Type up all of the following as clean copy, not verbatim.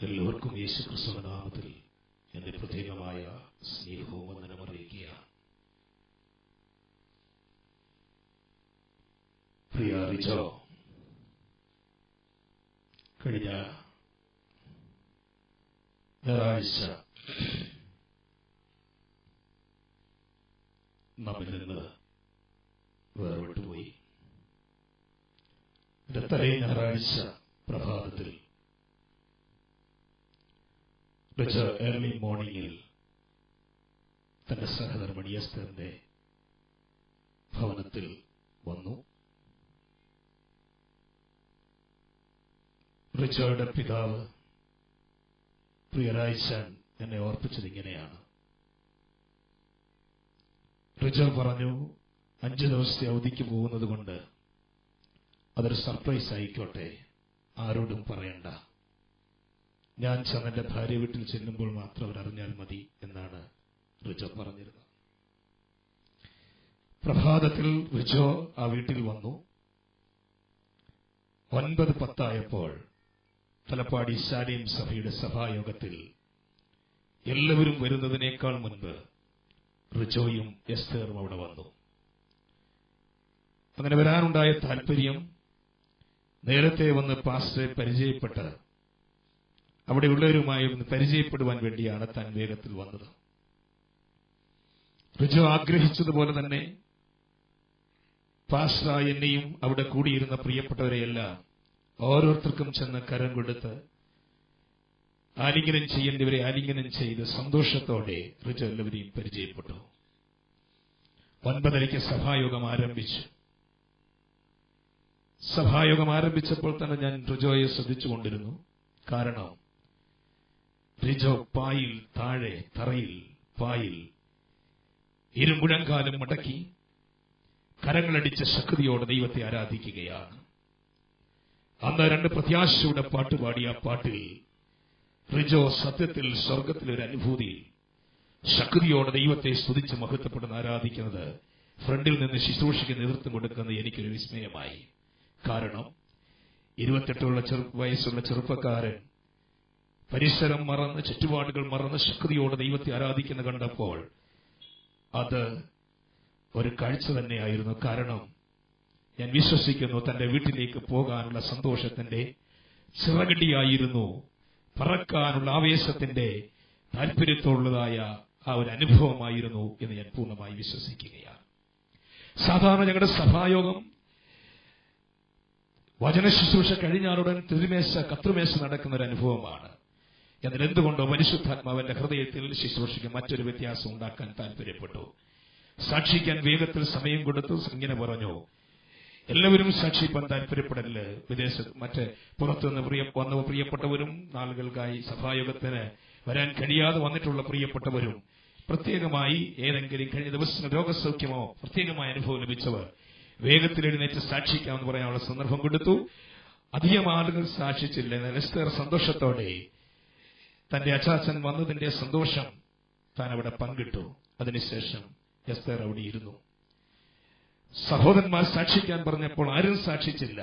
എല്ലാവർക്കും യേശുക്രിസ്തുവിന്റെ നാമത്തിൽ എന്റെ പ്രത്യേകമായ സ്നേഹവും വന്ദനം അറിയിക്കുകയാണ്. പ്രിയ റിജോ, കഴിഞ്ഞ ഞായറാഴ്ച നമ്മിൽ നിന്ന് വേർപെട്ടുപോയി. തലേ ഞായറാഴ്ച പ്രഭാതത്തിൽ ഏർലി മോർണിംഗിൽ തന്റെ സഹധർമ്മിണി എസ്തറിന്റെ ഭവനത്തിൽ വന്നു. റിച്ചോയുടെ പിതാവ് പ്രിയരായിച്ചാൻ എന്നെ ഓർപ്പിച്ചത് ഇങ്ങനെയാണ്. റിച്ചോ പറഞ്ഞു, 5 ദിവസത്തെ അവധിക്ക് പോകുന്നത് കൊണ്ട് അതൊരു സർപ്രൈസ് ആയിക്കോട്ടെ, ആരോടും പറയണ്ട. ഞാൻ ചെന്നെന്റെ ഭാര്യ വീട്ടിൽ ചെല്ലുമ്പോൾ മാത്രം അവരറിഞ്ഞാൽ മതി എന്നാണ് റിജോ പറഞ്ഞിരുന്നത്. പ്രഭാതത്തിൽ റിജോ ആ വീട്ടിൽ വന്നു. 9:10 തലപ്പാടി ശാലീം സഭയുടെ സഭായോഗത്തിൽ എല്ലാവരും വരുന്നതിനേക്കാൾ മുൻപ് റിജോയും എസ്തേറും അവിടെ വന്നു. അങ്ങനെ വരാനുണ്ടായ താല്പര്യം, നേരത്തെ വന്ന് പാസ്റ്ററെ പരിചയപ്പെട്ട് അവിടെയുള്ളവരുമായി ഒന്ന് പരിചയപ്പെടുവാൻ വേണ്ടിയാണ് താൻ വേഗത്തിൽ വന്നത്. റിജോ ആഗ്രഹിച്ചതുപോലെ തന്നെ പാസ്റ്റർ എന്നെയും അവിടെ കൂടിയിരുന്ന പ്രിയപ്പെട്ടവരെയെല്ലാം ഓരോരുത്തർക്കും ചെന്ന് കരം കൊടുത്ത് ആലിംഗനം ചെയ്യേണ്ടവരെ ആലിംഗനം ചെയ്ത് സന്തോഷത്തോടെ റിജോ എല്ലാവരെയും പരിചയപ്പെട്ടു. 9:30 സഭായോഗം ആരംഭിച്ചു. സഭായോഗം ആരംഭിച്ചപ്പോൾ തന്നെ ഞാൻ റിജോയെ ശ്രദ്ധിച്ചുകൊണ്ടിരുന്നു. കാരണം റിജോ പായിൽ താഴെ തറയിൽ പായിൽ ഇരുമുഴങ്കാലും മടക്കി കരങ്ങളടിച്ച ശക്തിയോടെ ദൈവത്തെ ആരാധിക്കുകയാണ്. അന്ന് 2 പ്രത്യാശയുടെ പാട്ടുപാടി. ആ പാട്ടിൽ റിജോ സത്യത്തിൽ സ്വർഗത്തിലൊരു അനുഭൂതി ശക്തിയോടെ ദൈവത്തെ സ്തുതിച്ച് മഹത്വപ്പെടുന്ന ആരാധിക്കുന്നത് ഫ്രണ്ടിൽ നിന്ന് ശുശ്രൂഷയ്ക്ക് നേതൃത്വം കൊടുക്കുന്നത് എനിക്കൊരു വിസ്മയമായി. കാരണം 28 വയസ്സുള്ള ചെറുപ്പക്കാരൻ പരിസരം മറന്ന് ചുറ്റുപാടുകൾ മറന്ന് ശക്തിയോടെ ദൈവത്തെ ആരാധിക്കുന്ന കണ്ടപ്പോൾ അത് ഒരു കാഴ്ച തന്നെയായിരുന്നു. കാരണം ഞാൻ വിശ്വസിക്കുന്നു തന്റെ വീട്ടിലേക്ക് പോകാനുള്ള സന്തോഷത്തിന്റെ ചിറകടിയായിരുന്നു, പറക്കാനുള്ള ആവേശത്തിന്റെ താല്പര്യത്തോടുള്ളതായ ആ ഒരു അനുഭവമായിരുന്നു എന്ന് ഞാൻ പൂർണ്ണമായി വിശ്വസിക്കുകയാണ്. സാധാരണ ഞങ്ങളുടെ സഭായോഗം വചന ശുശ്രൂഷ കഴിഞ്ഞാലുടൻ കത്രുമേശ നടക്കുന്ന ഒരു അനുഭവമാണ്. എന്നാൽ എന്തുകൊണ്ടോ പരിശുദ്ധാത്മാവിന്റെ ഹൃദയത്തിൽ ശുശ്രൂഷയ്ക്ക് മറ്റൊരു വ്യത്യാസം ഉണ്ടാക്കാൻ താല്പര്യപ്പെട്ടു. സാക്ഷിക്കാൻ വേഗത്തിൽ സമയം കൊടുത്തു. ഇങ്ങനെ പറഞ്ഞു, എല്ലാവരും സാക്ഷിപ്പാൻ താല്പര്യപ്പെടല്. മറ്റ് പുറത്തുനിന്ന് വന്ന പ്രിയപ്പെട്ടവരും നാളുകൾക്കായി സഭായോഗത്തിന് വരാൻ കഴിയാതെ വന്നിട്ടുള്ള പ്രിയപ്പെട്ടവരും പ്രത്യേകമായി ഏതെങ്കിലും കഴിഞ്ഞ ദിവസം രോഗസൗഖ്യമോ പ്രത്യേകമായ അനുഭവം ലഭിച്ചവർ വേഗത്തിൽ എഴുന്നേറ്റ് സാക്ഷിക്കാമെന്ന് പറയാനുള്ള സന്ദർഭം കൊടുത്തു. അധികം ആളുകൾ സാക്ഷിച്ചില്ല. എന്നാൽ എസ്തേർ സന്തോഷത്തോടെ തന്റെ അച്ചാച്ചൻ വന്നതിന്റെ സന്തോഷം താൻ അവിടെ പങ്കിട്ടു. അതിനുശേഷം എസ്തേർ അവിടെ ഇരുന്നു. സഹോദരന്മാർ സാക്ഷിക്കാൻ പറഞ്ഞപ്പോൾ ആരും സാക്ഷിച്ചില്ല.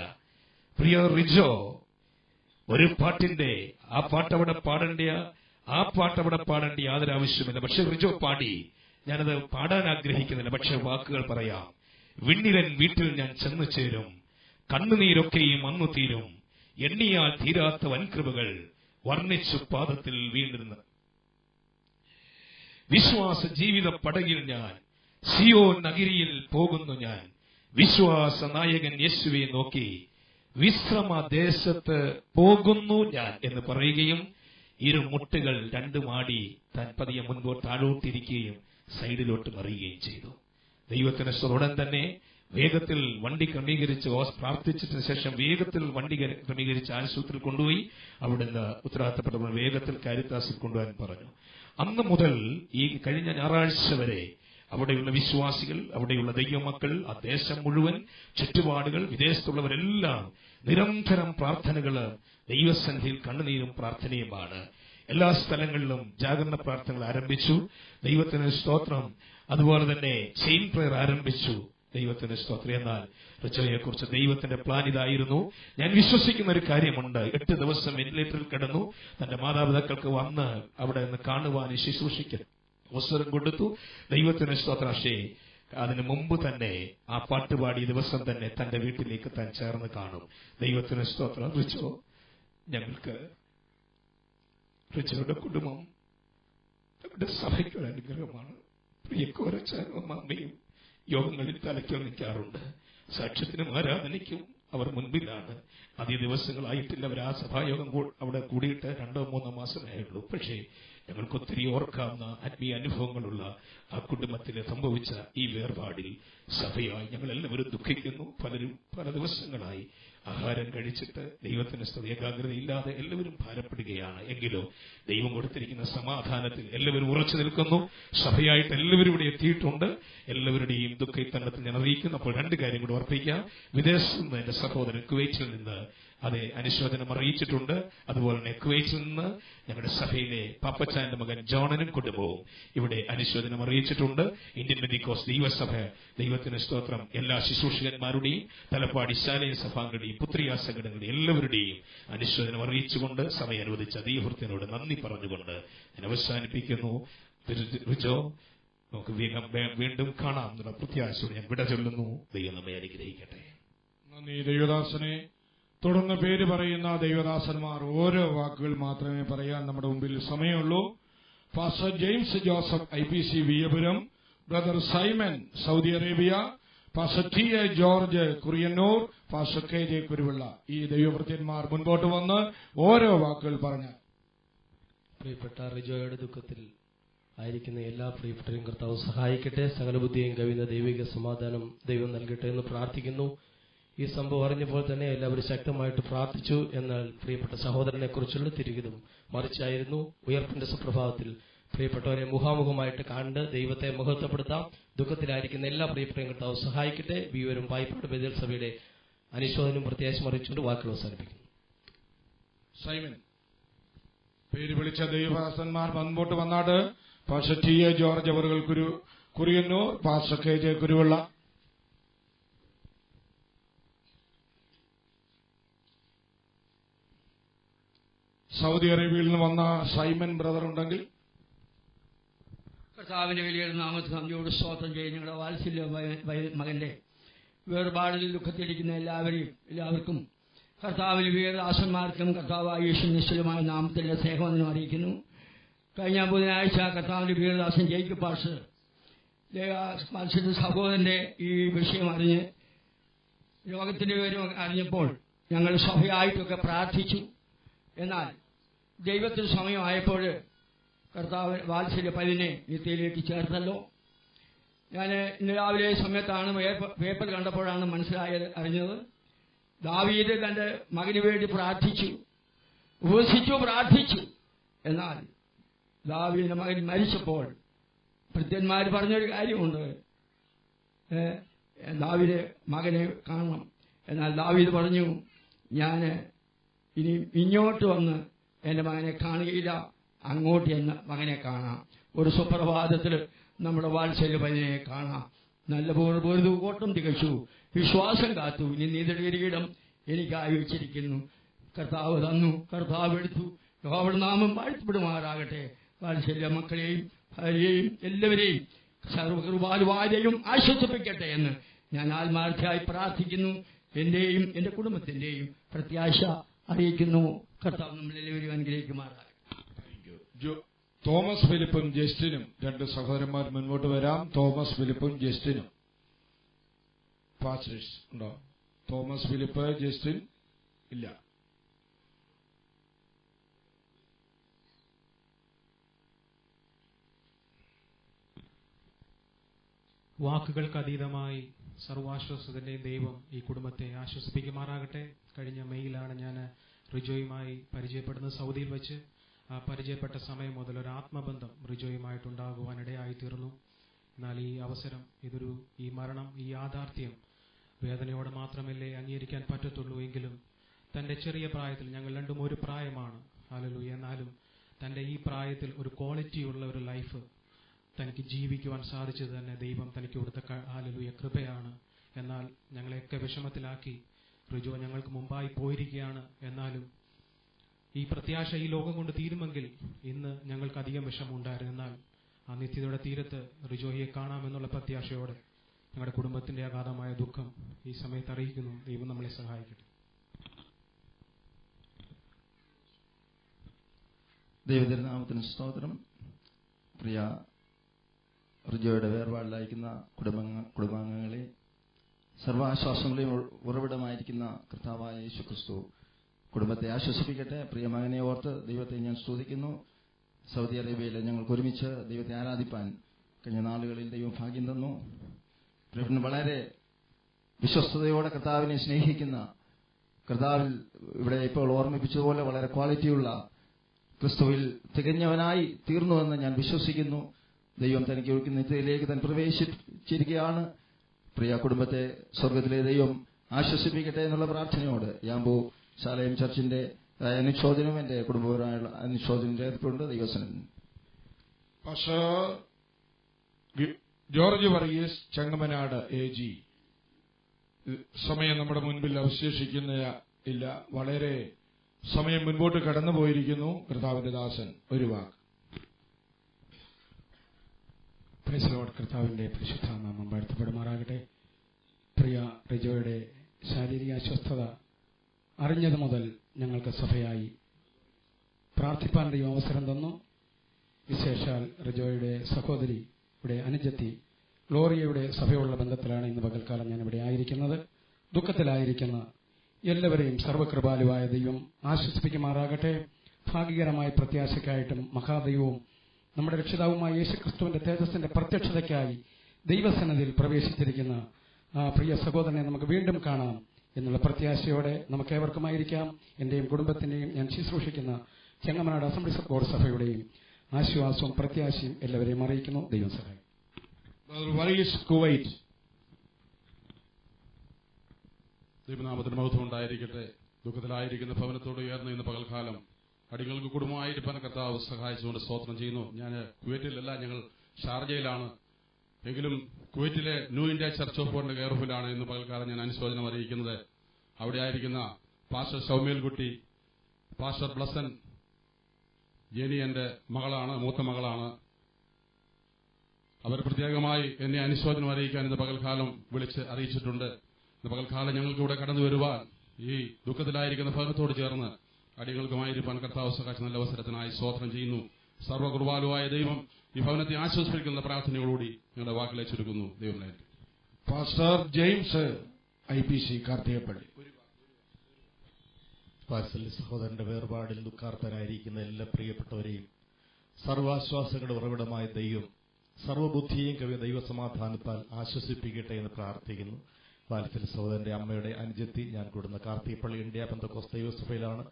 പ്രിയ റിജോ ഒരു പാട്ടിന്റെ ആ പാട്ടവിടെ പാടേണ്ട യാതൊരു ആവശ്യമില്ല. പക്ഷെ റിജോ പാടി. ഞാനത് പാടാൻ ആഗ്രഹിക്കുന്നില്ല, പക്ഷെ വാക്കുകൾ പറയാം. വിണ്ണിലൻ വീട്ടിൽ ഞാൻ ചെന്നു ചേരും, കണ്ണുനീരൊക്കെയും അന്നു തീരും, എണ്ണിയാൽ തീരാത്ത വൻകൃപകൾ വർണ്ണിച്ചു പാദത്തിൽ വീണിരുന്നു. വിശ്വാസ ജീവിത പടകിൽ ഞാൻ സിയോൻ നഗരിയിൽ പോകുന്നു. ഞാൻ വിശ്വാസ നായകൻ യേശുവെ നോക്കി വിശ്രമദേശത്ത് പോകുന്നു ഞാൻ എന്ന് പറയുകയും ഇരുമുട്ടുകൾ 2 മാടി താൻ പതിയെ മുൻപോട്ട് താഴോട്ടിരിക്കുകയും സൈഡിലോട്ട് മറിയുകയും ചെയ്തു. ദൈവത്തിന് ഉടൻ തന്നെ വേഗത്തിൽ വണ്ടി ക്രമീകരിച്ച് പ്രാർത്ഥിച്ചതിന് ശേഷം വേഗത്തിൽ വണ്ടി ക്രമീകരിച്ച് ആശുപത്രിയിൽ കൊണ്ടുപോയി അവിടുന്ന് ഉത്തരവാദിത്തപ്പെട്ടപ്പോൾ വേഗത്തിൽ കാരിത്താസിൽ കൊണ്ടുപോകാൻ പറഞ്ഞു. അന്ന് മുതൽ ഈ കഴിഞ്ഞ ഞായറാഴ്ച വരെ അവിടെയുള്ള വിശ്വാസികൾ, അവിടെയുള്ള ദൈവമക്കൾ, ആ ദേശം മുഴുവൻ, ചുറ്റുപാടുകൾ, വിദേശത്തുള്ളവരെല്ലാം നിരന്തരം പ്രാർത്ഥനകൾ, ദൈവസന്നിധിയിൽ കണ്ണുനീരും പ്രാർത്ഥനയുമാണ്. എല്ലാ സ്ഥലങ്ങളിലും ജാഗരണ പ്രാർത്ഥനകൾ ആരംഭിച്ചു. ദൈവത്തിന് സ്തോത്രം. അതുപോലെ തന്നെ ചെയിൻ പ്രയർ ആരംഭിച്ചു. ദൈവത്തിന് സ്തോത്രം. എന്നാൽ റിച്ചോയെക്കുറിച്ച് ദൈവത്തിന്റെ പ്ലാൻ ഇതായിരുന്നു. ഞാൻ വിശ്വസിക്കുന്ന ഒരു കാര്യമുണ്ട്. 8 ദിവസം വെന്റിലേറ്ററിൽ കിടന്നു. തന്റെ മാതാപിതാക്കൾക്ക് വന്ന് അവിടെ നിന്ന് കാണുവാൻ ശുശ്രൂഷിക്കാൻ അവസരം കൊടുത്തു. ദൈവത്തിന് സ്തോത്രം. പക്ഷേ അതിനു മുമ്പ് തന്നെ ആ പാട്ടുപാടിയ ദിവസം തന്നെ തന്റെ വീട്ടിലേക്ക് താൻ ചേർന്ന് കാണും. ദൈവത്തിന് സ്തോത്രം. ഞങ്ങൾക്ക് റിച്ചോയുടെ കുടുംബം നമ്മുടെ സഭയ്ക്കൊരു അനുഗ്രഹമാണ്. പ്രിയ കോരച്ചാനും അമ്മയും യോഗങ്ങളിൽ തലയ്ക്കൽ നിൽക്കാറുണ്ട്. സാക്ഷ്യത്തിനും ആരാധനയ്ക്കും അവർ മുൻപിലാണ്. അധിക ദിവസങ്ങളായിട്ടില്ല അവർ ആ സഭായോഗം അവിടെ കൂടിയിട്ട് 2-3 മാസമേ ഉള്ളൂ. പക്ഷേ ഞങ്ങൾക്ക് ഒത്തിരി ഓർക്കാവുന്ന ആത്മീയ അനുഭവങ്ങളുള്ള ആ കുടുംബത്തിൽ സംഭവിച്ച ഈ വേർപാടിൽ സഭയായി ഞങ്ങൾ എല്ലാവരും ദുഃഖിക്കുന്നു. പലരും പല ദിവസങ്ങളായി ആഹാരം കഴിച്ചിട്ട് ദൈവത്തിന് ഏകാഗ്രതയില്ലാതെ എല്ലാവരും ഭാരപ്പെടുകയാണ്. എങ്കിലും ദൈവം കൊടുത്തിരിക്കുന്ന സമാധാനത്തിൽ എല്ലാവരും ഉറച്ചു നിൽക്കുന്നു. സഭയായിട്ട് എല്ലാവരും ഇവിടെ എത്തിയിട്ടുണ്ട്. എല്ലാവരുടെയും ദുഃഖത്തണ്ടത്തിൽ ഞാൻ അറിയിക്കുന്നു. അപ്പോൾ 2 കാര്യം കൂടി ഓർപ്പിക്കാം. വിദേശത്ത് നിന്ന് എന്റെ സഹോദരൻ കുവൈറ്റിൽ നിന്ന് അതെ അനുശോചനം അറിയിച്ചിട്ടുണ്ട്. അതുപോലെ തന്നെ കുവൈറ്റിൽ നിന്ന് ഞങ്ങളുടെ സഭയിലെ പാപ്പച്ചാന്റെ മകൻ ജോണനും കുടുംബവും ഇവിടെ അനുശോചനം അറിയിച്ചിട്ടുണ്ട്. ഇന്ത്യൻ പെന്തിക്കോസ്ത് ദൈവസഭ ദൈവത്തിന് സ്തോത്രം എല്ലാ ശുശ്രൂഷകന്മാരുടെയും തലപ്പാടി ശാലയ സഭാംഗങ്ങളുടെയും പുത്രിയാ സംഘടനകളുടെയും എല്ലാവരുടെയും അനുശോചനം അറിയിച്ചുകൊണ്ട് സമയം അനുവദിച്ച ദൈവത്തിനോട് നന്ദി പറഞ്ഞുകൊണ്ട് ഞാൻ അവസാനിപ്പിക്കുന്നു. റിജോ, നമുക്ക് വീണ്ടും കാണാം എന്നുള്ള പ്രത്യാശയോടെ ഞാൻ വിട ചൊല്ലുന്നു. ദൈവം നമ്മെ അനുഗ്രഹിക്കട്ടെ. നന്ദി ദൈവദാസനെ. തുടർന്ന് പേര് പറയുന്ന ദൈവദാസന്മാർ ഓരോ വാക്കുകൾ മാത്രമേ പറയാൻ നമ്മുടെ മുമ്പിൽ സമയമുള്ളൂ. Pastor James Joseph IPC Viyapuram, brother Simon Saudi Arabia, pastor TA George Kuriannoor, pastor KJ Kuruvilla. ഈ ദൈവഭൃത്യന്മാർ മുൻപോട്ട് വന്ന് ഓരോ വാക്കുകൾ പറഞ്ഞ് പ്രിയപ്പെട്ട റിജോയുടെ ദുഃഖത്തിൽ ആയിരിക്കുന്ന എല്ലാ പ്രിയപ്പെട്ടവരും കർത്താവ് സഹായിക്കട്ടെ. സകല ബുദ്ധിയും കവിയുന്ന ദൈവിക സമാധാനം ദൈവം നൽകട്ടെ എന്ന് പ്രാർത്ഥിക്കുന്നു. ഈ സംഭവം അറിഞ്ഞപ്പോൾ തന്നെ എല്ലാവരും ശക്തമായിട്ട് പ്രാർത്ഥിച്ചു. എന്നാൽ പ്രിയപ്പെട്ട സഹോദരനെ കുറിച്ചുള്ള തിരികിതും മറിച്ചായിരുന്നു. ഉയർപ്പിന്റെ സുപ്രഭാതത്തിൽ പ്രിയപ്പെട്ടവരെ മുഖാമുഖമായിട്ട് കണ്ട് ദൈവത്തെ മഹത്വപ്പെടുത്താം. ദുഃഖത്തിലായിരിക്കുന്ന എല്ലാ പ്രിയപ്പെട്ടവരും കർത്താവ് സഹായിക്കട്ടെ. വിവരം പായിപ്പാട് ബദൽ സഭയുടെ അനുശോചനം പ്രത്യാശം അറിയിച്ചുകൊണ്ട് വാക്കുകൾ അവസാനിപ്പിക്കുന്നു. സൈമൻ പേര് വിളിച്ച ദൈവദാസന്മാർ മുൻപോട്ട് വന്നാട്. പാസ്റ്റർ TA ജോർജ് അവറുകൾ Kuriyannoor, pastor KJ Kuruvilla. Saudi അറേബ്യയിൽ നിന്ന് വന്ന സൈമൻ ബ്രദർ ഉണ്ടെങ്കിൽ കർത്താവിന്റെ വലിയ നാമത്തിൽ നന്ദിയോട് സ്തോത്രം ചെയ്യും. ഞങ്ങളുടെ വാത്സല്യ മകന്റെ വേർപാടിൽ ദുഃഖത്തിരിക്കുന്ന എല്ലാവർക്കും കർത്താവിന് വീരദാസന്മാർക്കും കർത്താവായ യേശു നിശ്ചലമായ നാമത്തിന്റെ സ്നേഹവന്ദനം അറിയിക്കുന്നു. കഴിഞ്ഞ ബുധനാഴ്ച കർത്താവിന്റെ വീരദാസൻ ജയിക്കബ് പാസ്റ്റർ സഹോദരന്റെ ഈ വിഷയം അറിഞ്ഞ് രോഗത്തിന്റെ വിവരം അറിഞ്ഞപ്പോൾ ഞങ്ങൾ സഭയായിട്ടൊക്കെ പ്രാർത്ഥിച്ചു. എന്നാൽ ദൈവത്തിന് സമയമായപ്പോൾ കർത്താവ് വാത്സല്യ പതിനെ നിത്യയിലേക്ക് ചേർത്തല്ലോ. ഞാൻ ഇന്ന് രാവിലെ സമയത്താണ് പേപ്പർ കണ്ടപ്പോഴാണ് അറിഞ്ഞത്. ദാവീദ് തന്റെ മകന് വേണ്ടി പ്രാർത്ഥിച്ചു, ഉപവസിച്ചു, പ്രാർത്ഥിച്ചു. എന്നാൽ ദാവീദിന്റെ മകൻ മരിച്ചപ്പോൾ ഭൃത്യന്മാർ പറഞ്ഞൊരു കാര്യമുണ്ട്, ദാവീദ് മകനെ കാണണം. എന്നാൽ ദാവീദ് പറഞ്ഞു, ഞാൻ ഇനി ഇങ്ങോട്ട് വന്ന് എന്റെ മകനെ കാണുകയില്ല, അങ്ങോട്ട് എന്ന് മകനെ കാണാം. ഒരു സുപ്രഭാതത്തിൽ നമ്മുടെ വാത്സല്യ പതിനെ കാണാം. നല്ല പൊറുതു ഓട്ടം തികച്ചു, വിശ്വാസം കാത്തു, ഇനി നീതിയുടെ കിരീടം എനിക്കായി വെച്ചിരിക്കുന്നു. കർത്താവ് തന്നു, കർത്താവ് എടുത്തു. യഹോവയുടെ നാമം വാഴ്ത്തപ്പെടുമാറാകട്ടെ. വാത്സല്യ മക്കളെയും ഭാര്യയെയും എല്ലാവരെയും സർവകൃപാലുവാരെയും ആശ്വസിപ്പിക്കട്ടെ എന്ന് ഞാൻ ആത്മാർത്ഥമായി പ്രാർത്ഥിക്കുന്നു. എന്റെയും എന്റെ കുടുംബത്തിന്റെയും പ്രത്യാശ അറിയിക്കുന്നു. കർത്താവ് നമ്മളെല്ലാവരും അനുഗ്രഹിക്കുമാറാകട്ടെ. തോമസ് ഫിലിപ്പും ജസ്റ്റിനും 2 സഹോദരന്മാർ മുൻപോട്ട് വരാം. തോമസ് ഫിലിപ്പും ജസ്റ്റിനും. പാസ്റ്റേഴ്സ് ഉണ്ടോ? തോമസ് ഫിലിപ്പ്, ജസ്റ്റിൻ ഇല്ല. വാക്കുകൾക്ക് അതീതമായി സർവാശ്വാസത്തിന്റെ ദൈവം ഈ കുടുംബത്തെ ആശ്വസിപ്പിക്കുമാറാകട്ടെ. കഴിഞ്ഞ മെയ്യിലാണ് ഞാൻ റിജോയുമായി പരിചയപ്പെടുന്നത് സൗദിയിൽ വെച്ച്. ആ പരിചയപ്പെട്ട സമയം മുതൽ ഒരു ആത്മബന്ധം റിജോയുമായിട്ടുണ്ടാകുവാനിടയായി തീർന്നു. എന്നാൽ ഈ അവസരം, ഈ മരണം, ഈ യാഥാർത്ഥ്യം വേദനയോടെ മാത്രമല്ലേ അംഗീകരിക്കാൻ പറ്റത്തുള്ളൂ. എങ്കിലും തന്റെ ചെറിയ പ്രായത്തിൽ, ഞങ്ങൾ രണ്ടും ഒരു പ്രായമാണ്, ഹല്ലേലൂയ, എന്നാലും തന്റെ ഈ പ്രായത്തിൽ ഒരു ക്വാളിറ്റിയുള്ള ഒരു ലൈഫ് തനിക്ക് ജീവിക്കുവാൻ സാധിച്ചത് തന്നെ ദൈവം തനിക്ക് കൊടുത്ത ഹല്ലേലൂയ കൃപയാണ്. എന്നാൽ ഞങ്ങളെയൊക്കെ വിഷമത്തിലാക്കി റിജോ ഞങ്ങൾക്ക് മുമ്പായി പോയിരിക്കുകയാണ്. എന്നാലും ഈ പ്രത്യാശ ഈ ലോകം കൊണ്ട് തീരുമെങ്കിൽ ഇന്ന് ഞങ്ങൾക്ക് അധികം വിഷമമുണ്ടായിരുന്നു. എന്നാൽ ആ നിത്യതയുടെ തീരത്ത് റിജോയെ കാണാമെന്നുള്ള പ്രത്യാശയോടെ ഞങ്ങളുടെ കുടുംബത്തിന്റെ അഗാധമായ ദുഃഖം ഈ സമയത്ത് അറിയിക്കുന്നു. ദൈവം നമ്മളെ സഹായിക്കട്ടെ. ദൈവതിരുനാമത്തിന് സ്തോത്രം. പ്രിയ റിജോയുടെ വേർപാടിലായിരിക്കുന്ന കുടുംബാംഗങ്ങളെ, സർവാശ്വാസങ്ങളെയും ഉറവിടമായിരിക്കുന്ന കർത്താവായ യേശുക്രിസ്തു കുടുംബത്തെ ആശ്വസിപ്പിക്കട്ടെ. പ്രിയ മകനെ ഓർത്ത് ദൈവത്തെ ഞാൻ സ്തുതിക്കുന്നു. സൗദി അറേബ്യയിൽ ഞങ്ങൾക്ക് ഒരുമിച്ച് ദൈവത്തെ ആരാധിപ്പാൻ കഴിഞ്ഞ നാളുകളിൽ ദൈവം ഭാഗ്യം തന്നു. വളരെ വിശ്വസ്തയോടെ കർത്താവിനെ സ്നേഹിക്കുന്ന, കർത്താവിൽ ഇവിടെ ഇപ്പോൾ ഓർമ്മിപ്പിച്ചതുപോലെ വളരെ ക്വാളിറ്റിയുള്ള ക്രിസ്തുവിൽ തികഞ്ഞവനായി തീർന്നുവെന്ന് ഞാൻ വിശ്വസിക്കുന്നു. ദൈവം തനിക്ക് നിത്യതയിലേക്ക് താൻ പ്രവേശിച്ചിരിക്കുകയാണ്. പ്രിയ കുടുംബത്തെ സ്വർഗത്തിലെ ദൈവം ആശ്വസിപ്പിക്കട്ടെ എന്നുള്ള പ്രാർത്ഥനയോട് യാമ്പു ശാലയം ചർച്ചിന്റെ അനുശോചനം എന്റെ കുടുംബപരമായുള്ള അനുശോചനം രേഖപ്പെട്ടുണ്ട്. ദൈവസനൻ ജോർജ് വർഗീസ് ചെങ്ങമനാട് AG. സമയം നമ്മുടെ മുൻപിൽ അവശേഷിക്കുന്നില്ല. വളരെ സമയം മുൻപോട്ട് കടന്നുപോയിരിക്കുന്നു. കർത്താവിന്റെ ദാസൻ ഒരു വാക്ക്. Praise Lord. കർത്താവിന്റെ പരിശുദ്ധ നാമം വാഴ്ത്തപ്പെടുമാറാകട്ടെ. പ്രിയ റിജോയുടെ ശാരീരിക അസ്വസ്ഥത അറിഞ്ഞതു മുതൽ ഞങ്ങൾക്ക് സഭയായി പ്രാർത്ഥിപ്പാൻ ദൈവം അവസരം തന്നു. വിശേഷാൽ റിജോയുടെ സഹോദരി ഇവിടെ അനുജത്തി ഗ്ലോറിയയുടെ സഭയുള്ള ബന്ധത്തിലാണ് ഇന്ന് പകൽക്കാലം ഞാൻ ഇവിടെ ആയിരിക്കുന്നത്. ദുഃഖത്തിലായിരിക്കുന്ന എല്ലാവരെയും സർവകൃപാലുവായ ദൈവം ആശ്വസിപ്പിക്കുമാറാകട്ടെ. ഭാഗ്യകരമായ പ്രത്യാശയ്ക്കായിട്ടും മഹാദൈവവും നമ്മുടെ രക്ഷിതാവുമായ യേശുക്രിസ്തുവിന്റെ തേജസ്സിന്റെ പ്രത്യക്ഷതയ്ക്കായി ദൈവസന്നിധിയിൽ പ്രവേശിച്ചിരിക്കുന്ന ആ പ്രിയ സഹോദരനെ നമുക്ക് വീണ്ടും കാണാം എന്നുള്ള പ്രത്യാശയോടെ നമുക്ക് ഏവർക്കുമായിരിക്കാം. എന്റെയും കുടുംബത്തിന്റെയും ഞാൻ ശുശ്രൂഷിക്കുന്ന ചെങ്ങമനാട് അസംബ്ലി ബോർഡ് സഭയുടെയും ആശ്വാസവും പ്രത്യാശയും എല്ലാവരെയും അറിയിക്കുന്നു. ദൈവം സഹായം. കുവൈറ്റ്. ദൈവനാമത്തിന് മഹത്വം ഉണ്ടായിരിക്കട്ടെ. ദുഃഖത്തിലായിരിക്കുന്ന ഭവനത്തോട് ഉയർന്ന ഇന്ന് പകൽക്കാലം അടികൾക്ക് കുടുംബമായിരിക്കാൻ കർത്താവ് സഹായിച്ചുകൊണ്ട് സ്തോത്രം ചെയ്യുന്നു. ഞാൻ കുവൈറ്റിലല്ല, ഞങ്ങൾ ഷാർജയിലാണ്. എങ്കിലും കുവൈറ്റിലെ ന്യൂ ഇന്ത്യ ചർച്ച് ഓഫ് ഗോഡിന്റെ കെയർഫിലാണ് ഇന്ന് പകൽക്കാലം ഞാൻ അനുശോചനം അറിയിക്കുന്നത്. അവിടെ ആയിരിക്കുന്ന പാസ്റ്റർ സൗമ്യൽകുട്ടി, പാസ്റ്റർ ബ്ലസൻ, ജെനി എന്റെ മകളാണ്, മൂത്ത മകളാണ്. അവർ പ്രത്യേകമായി എന്നെ അനുശോചനം അറിയിക്കാൻ ഇന്ന് പകൽക്കാലം വിളിച്ച് അറിയിച്ചിട്ടുണ്ട്. ഇന്ന് പകൽക്കാലം ഞങ്ങൾക്ക് ഇവിടെ കടന്നു വരുവാൻ ഈ ദുഃഖത്തിലായിരിക്കുന്ന ഭവനത്തോട് ചേർന്ന് അടികൾക്കുമായിരിക്കാൻ കർത്താവ് സഹായിച്ച നല്ല അവസരത്തിനായി സ്തോത്രം ചെയ്യുന്നു. സർവകൃപാലുവായ ദൈവം ഈ ഭവനത്തെ ആശ്വസിപ്പിക്കുന്ന പ്രാർത്ഥനയോടുകൂടി ഞങ്ങളുടെ വാക്കിലെ ചുരുക്കുന്നു. ദൈവം പാസ്റ്റർ ജെയിംസ് IPC കാർത്തികപ്പള്ളി. വാത്സല്യ സഹോദരന്റെ വേർപാടിൽ ദുഃഖാർത്തരായിരിക്കുന്ന എല്ലാ പ്രിയപ്പെട്ടവരെയും സർവാശ്വാസങ്ങളുടെ ഉറവിടമായ ദൈവം സർവബുദ്ധിയും കവിയ ദൈവസമാധാനത്താൽ ആശ്വസിപ്പിക്കട്ടെ എന്ന് പ്രാർത്ഥിക്കുന്നു. വാത്സല്യ സഹോദരന്റെ അമ്മയുടെ അനുജത്തി ഞാൻ കൂടുന്ന കാർത്തികപ്പള്ളി ഇന്ത്യ പെന്തക്കോസ്ത് ദൈവസഭയിലാണ്.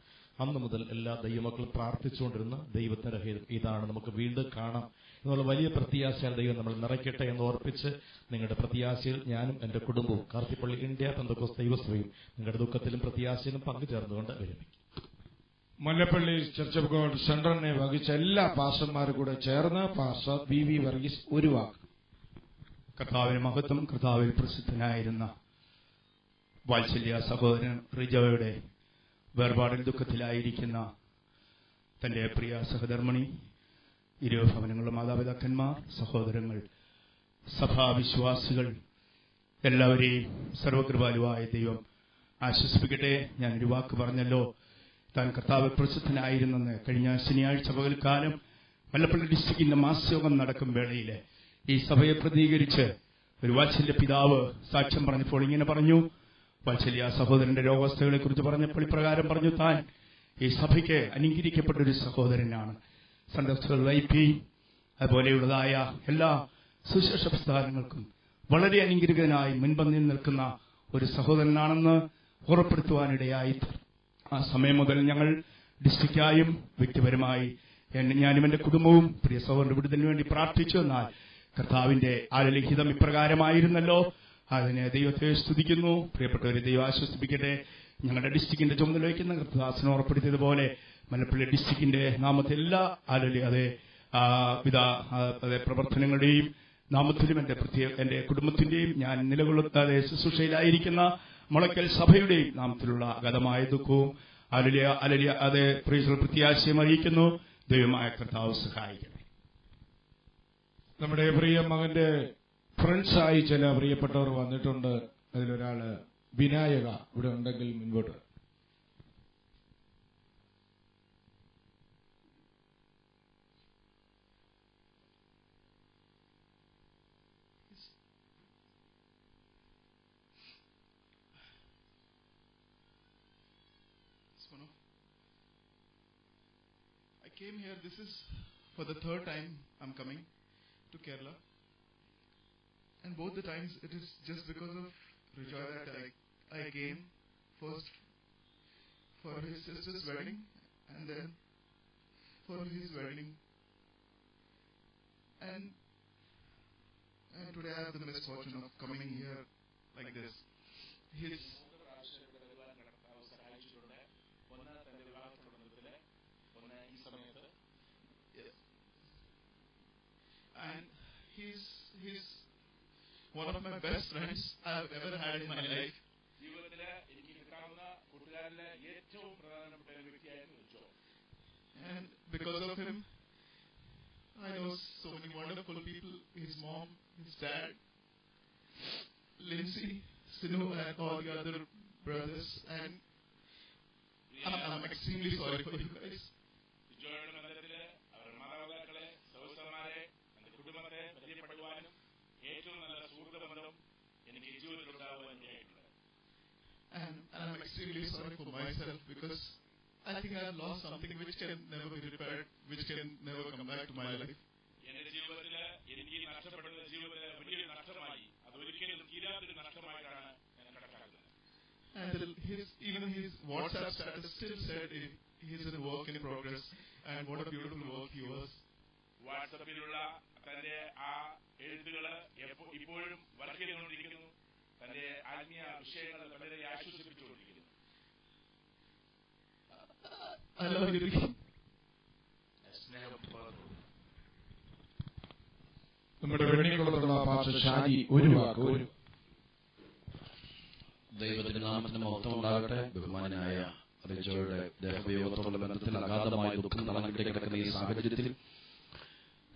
അന്ന് മുതൽ എല്ലാ ദൈവമക്കളും പ്രാർത്ഥിച്ചുകൊണ്ടിരുന്ന ദൈവത്തിന്റെ ഹേതു ഇതാണ്, നമുക്ക് വീണ്ടും കാണാം എന്നുള്ള വലിയ പ്രത്യാശയാൽ ദൈവം നമ്മൾ നിറയ്ക്കട്ടെ എന്ന് ഓർപ്പിച്ച് നിങ്ങളുടെ പ്രത്യാശയിൽ ഞാനും എന്റെ കുടുംബവും കാർത്തിപ്പള്ളി ഇന്ത്യ പെന്തക്കോസ്ത് ദൈവസഭയും നിങ്ങളുടെ ദുഃഖത്തിലും പ്രത്യാശയിലും പങ്കുചേർന്നുകൊണ്ട് വിരമിക്കും. മുല്ലപ്പള്ളി ചർച്ച് ഓഫ് ഗോഡ് സെന്ററിനെ വഹിച്ച എല്ലാ പാസ്റ്റർമാരും കൂടെ ചേർന്ന് പാസ്റ്റർ BV വർഗീസ് ഒരു വാക്ക്. കർത്താവിന് മഹത്വം. കർത്താവിൽ പ്രസിദ്ധനായിരുന്ന വാത്സല്യ സഹോദരൻ റിജോയുടെ വേർപാടിൽ ദുഃഖത്തിലായിരിക്കുന്ന തന്റെ പ്രിയ സഹധർമ്മിണി, ഇരുഭവനങ്ങളുടെ മാതാപിതാക്കന്മാർ, സഹോദരങ്ങൾ, സഭാവിശ്വാസികൾ എല്ലാവരെയും സർവകൃപാലുവായ ദൈവം ആശ്വസിപ്പിക്കട്ടെ. ഞാനൊരു വാക്ക് പറഞ്ഞല്ലോ, താൻ കർത്താവ് പ്രസിദ്ധനായിരുന്നെന്ന്. കഴിഞ്ഞ ശനിയാഴ്ച പകൽക്കാലം മല്ലപ്പള്ളി ഡിസ്ട്രിക്റ്റിന്റെ മാസയോഗം നടക്കും വേളയിൽ ഈ സഭയെ പ്രതികരിച്ച് ഒരു വാത്സല്യ പിതാവ് സാക്ഷ്യം പറഞ്ഞപ്പോൾ ഇങ്ങനെ പറഞ്ഞു. വാത്സല്യ സഹോദരന്റെ രോഗാവസ്ഥകളെക്കുറിച്ച് പറഞ്ഞപ്പോൾ ഇപ്രകാരം പറഞ്ഞു, താൻ ഈ സഭയ്ക്ക് അനുഗ്രഹിക്കപ്പെട്ട ഒരു സഹോദരനാണ്. സന്ദർശകൾ വൈപ്പിയും അതുപോലെയുള്ളതായ എല്ലാ സുശേഷ പ്രസ്ഥാനങ്ങൾക്കും വളരെ അനുഗ്രഹീതനായി മുൻപന്തിയിൽ നിൽക്കുന്ന ഒരു സഹോദരനാണെന്ന് ഉറപ്പെടുത്തുവാനിടയായി. ആ സമയം മുതൽ ഞങ്ങൾ ഡിസ്ട്രിക്റ്റായും വ്യക്തിപരമായി ഞാനും എന്റെ കുടുംബവും പ്രിയ സഹോദരന്റെ വിടുതലിന് വേണ്ടി പ്രാർത്ഥിച്ചു. എന്നാൽ കർത്താവിന്റെ ആലലിഖിതം ഇപ്രകാരമായിരുന്നല്ലോ. അതിനെ ദൈവത്തെ സ്തുതിക്കുന്നു. പ്രിയപ്പെട്ടവരെ ദൈവം ആശ്വസിപ്പിക്കട്ടെ. ഞങ്ങളുടെ ഡിസ്ട്രിക്റ്റിന്റെ ചുമതല വയ്ക്കുന്ന കർത്താസിനെ ഉറപ്പെടുത്തിയതുപോലെ മലപ്പള്ളി ഡിസ്ട്രിക്റ്റിന്റെ നാമത്തെ എല്ലാ അതേ പ്രവർത്തനങ്ങളുടെയും നാമത്തിലും എന്റെ കുടുംബത്തിന്റെയും ഞാൻ നിലകൊള്ളുത്താതെ ശുശ്രൂഷയിലായിരിക്കുന്ന മുളയ്ക്കൽ സഭയുടെയും നാമത്തിലുള്ള അഗാധമായ ദുഃഖവും അലലിയ അത് പ്രത്യാശയും അറിയിക്കുന്നു. ദൈവമായ കർത്താവ് സഹായിക്കണേ. നമ്മുടെ പ്രിയ മകന്റെ ഫ്രണ്ട്സായി ചില പ്രിയപ്പെട്ടവർ വന്നിട്ടുണ്ട്. അതിലൊരാള് വിനായക ഇവിടെ ഉണ്ടെങ്കിൽ മുൻപോട്ട്. I came here, this is for the third time I'm coming to Kerala. And both the times it is just because of Rijoy that I came first for his sister's wedding and then for his wedding. And today I have the misfortune of coming here like this. His and he's one of my best friends I've ever had in my life. And because of him, I know so many wonderful people, his mom, his dad, Lindsay, Sinu and all the other brothers, and I'm extremely sorry for you guys. And I'm extremely sorry for myself because I think I have lost something which can never be repaired, which can never come back to my life. And even his WhatsApp status still said he's in work in progress, and what a beautiful work he was. I love you, Ricky. നമ്മുടെ വെണ്ണിക്കുളത്തുള്ള pastor Shaji ഒരു വാക്ക് ദൈവത്തിന്റെ നാമത്തിന് മഹത്വം ഉണ്ടാകട്ടെ. ബഹുമാനായ റിജോയുടെ ദേഹവിയോഗത്തോടുള്ള ബന്ധത്തിൽ അഗാധമായ ദുഃഖം തളർന്നിട്ട് കിടക്കുന്ന ഈ സാഹചര്യത്തിൽ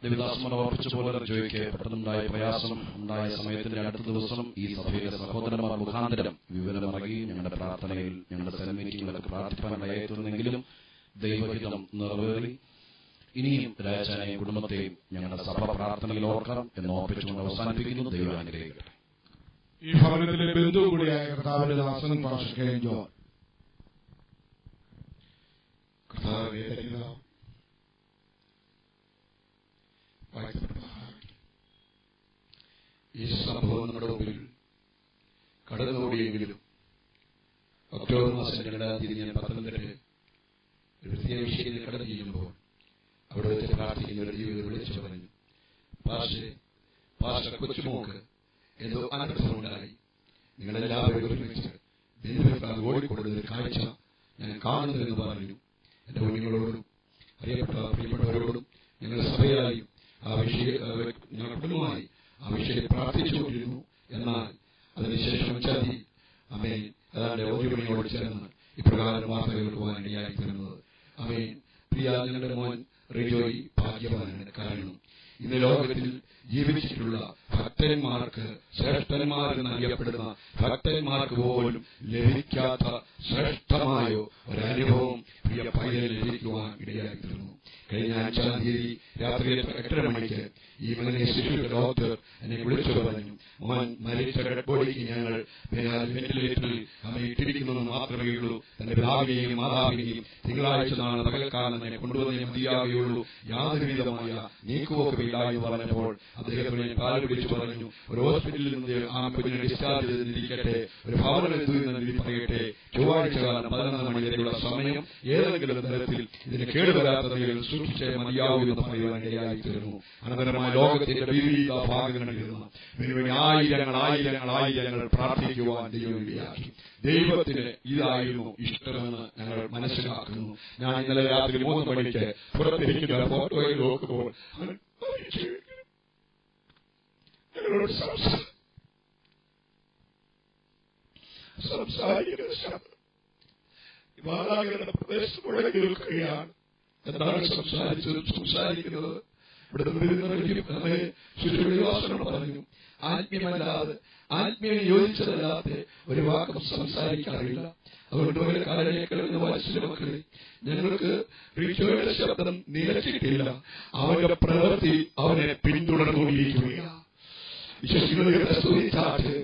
ദേവദാസന്മാർ ഓർപ്പിച്ച പോലെ റിജോയ്ക്ക് പെട്ടെന്നുണ്ടായ പ്രയാസം ഉണ്ടായ സമയത്തിന്റെ അടുത്ത ദിവസം ഈ സഭയിലെ സഹോദരന്മാർ മുഖാന്തരം വിവരമറിയുകയും ഞങ്ങളുടെ പ്രാർത്ഥനയിൽ ഞങ്ങളുടെ സെൽ മീറ്റിംഗുകളൊക്കെ പ്രാർത്ഥിപ്പാനിടയായിരുന്നെങ്കിലും ദൈവഹിതം നിറവേറി ഇനിയും രാജാനെയും കുടുംബത്തെയും ഞങ്ങളുടെ സഭ പ്രാർത്ഥനയിൽ ഓർക്കണം എന്ന് ഓർപ്പിച്ചുകൊണ്ട് അവസാനിപ്പിക്കുന്നു. ദൈവം അനുഗ്രഹിക്കട്ടെ. ഈ ഭവനത്തിലെ ബന്ധു കൂടിയായ കർത്താവിന്റെ ദാസൻ പാസ്റ്റർ കെ ജോൺ ഈ സംഭവം നമ്മുടെ മുമ്പിൽ കടന്നുകൂടിയെങ്കിലും ഒക്ടോബർ മാസം 2-ാം തീയതി ഞാൻ പത്തനംതിട്ട ഒരു പ്രത്യേക വിഷയത്തിൽ കടന്നു ചെയ്യുമ്പോൾ അവിടെ വെച്ച് പ്രാർത്ഥിക്കുന്ന ഒരു ജീവിതം വിളിച്ചു പറഞ്ഞു, പാസ്റ്റർ കൊച്ചുമോക്ക് എന്തോ അനർത്ഥമുണ്ടായി, നിങ്ങളെല്ലാവരും ഒരുമിച്ച് ബന്ധുക്കൾ ഓടിക്കൊടുന്ന ഒരു കാഴ്ച ഞാൻ കാണുന്നുവെന്ന് പറഞ്ഞു. എന്റെ കുഞ്ഞുങ്ങളോടും അറിയപ്പെട്ട പ്രിയപ്പെട്ടവരോടും ഞങ്ങളുടെ സഭയായും ആ വിഷയ ഞങ്ങളുടെ കുടുംബമായി ആ വിഷയത്തെ പ്രാർത്ഥിച്ചുകൊണ്ടിരുന്നു. എന്നാൽ അതിനുശേഷം ചതി അമേൻ അതാണ്ട് ഓദ്യമണിയോട് ചേർന്ന് ഇപ്രകാരം വാർത്ത കേൾക്കുവാൻ ഇടയായി തീർന്നത്. അമേൻ പ്രിയ ഞങ്ങളുടെ മോൻ റിജോയ് ഭാഗ്യവാനാണ്. കാരണം ഇന്ന് ലോകത്തിൽ ജീവിച്ചിട്ടുള്ള ഭക്തന്മാർക്ക് ശ്രേഷ്ഠന്മാരെന്ന് അറിയപ്പെടുന്ന ഭക്തന്മാർക്ക് പോലും ലഭിക്കാത്ത ശ്രേഷ്ഠമായോ ഒരനുഭവം പ്രിയ പൈതലിൽ ലഭിക്കുവാൻ ഇടയായി തീർന്നു. കഴിഞ്ഞ 5-ാം തീയതി രാത്രി 8:30 മണിക്ക് ഈ മകനെ ശിശു ഡോക്ടർ എന്നെ വിളിച്ചു പറഞ്ഞു, മോൻ മരിച്ച ഡെഡ് ബോഡിക്ക് ഞങ്ങൾ വെന്റിലേറ്ററിൽ ഇട്ടിരിക്കുന്നത് മാത്രമേ ഉള്ളൂ, തന്റെ പിതാവിനെയും മാതാവിനെയും തിങ്കളാഴ്ച നാളെ പകൽക്കാലം തന്നെ കൊണ്ടുവന്നേ മതിയാകുകയുള്ളൂ, യാതൊരുവിധമായ നീക്കുപോക്കുമില്ല എന്ന് പറഞ്ഞപ്പോൾ അദ്ദേഹത്തിന് കാല് പിടിച്ചു പറഞ്ഞു, ഒരു ഹോസ്പിറ്റലിൽ നിന്ന് ആ കുഞ്ഞിനെ ഡിസ്ചാർജ് ചെയ്തിരിക്കട്ടെ, ഒരു ഭവനമെന്തു എന്ന് പറയട്ടെ, ചൊവ്വാഴ്ച കാലം 11 മണി വരെയുള്ള സമയം ഏതെങ്കിലും തരത്തിൽ ഇതിന് കേടുവരാത്ത നിലയിൽ സൂക്ഷിച്ചേ മതിയാവുമെന്ന് പറയുവാൻ ഇടയായി തീർന്നു. അനന്തരമായ ലോകത്തിന്റെ വിവിധ ഭാഗങ്ങളിൽ നിന്ന് ആയിരങ്ങൾ പ്രാർത്ഥിക്കുവാൻ ദൈവവിളിയാക്കി. ദൈവത്തിന് ഇതായിരുന്നു ഇഷ്ടമെന്ന് ഞങ്ങൾ മനസ്സിലാക്കുന്നു. ഞാൻ ഇന്നലെ രാത്രി 3 മണിക്ക് പുറത്തിരിക്കുന്ന ഫോട്ടോയിൽ നോക്കുമ്പോൾ ഞങ്ങളോട് സംസാരിക്കുന്ന ശബ്ദം മാതാപിതാക്കളുടെ പ്രദേശത്ത് മുഴങ്ങി നിൽക്കുകയാണ്. എന്താണ് സംസാരിക്കുന്നത്? ഇവിടെ ശുശ്രൂഷയോട് പറഞ്ഞു, ആത്മീയമല്ലാതെ ആത്മീയ യോജിച്ചതല്ലാത്ത ഒരു വാക്കും സംസാരിക്കാറില്ല. അതുകൊണ്ട് ഒരു കാലങ്ങളിൽ വാത്സല്യമക്കളെ, ഞങ്ങൾക്ക് റിജോയുടെ ശബ്ദം നിലച്ചിട്ടില്ല. അവന്റെ പ്രവൃത്തി അവനെ പിന്തുടർന്നുകൊണ്ടിരിക്കുകയാണ്. വിശ്വസിക്കുന്നവരുടെ സ്തുതിച്ചാട്ട്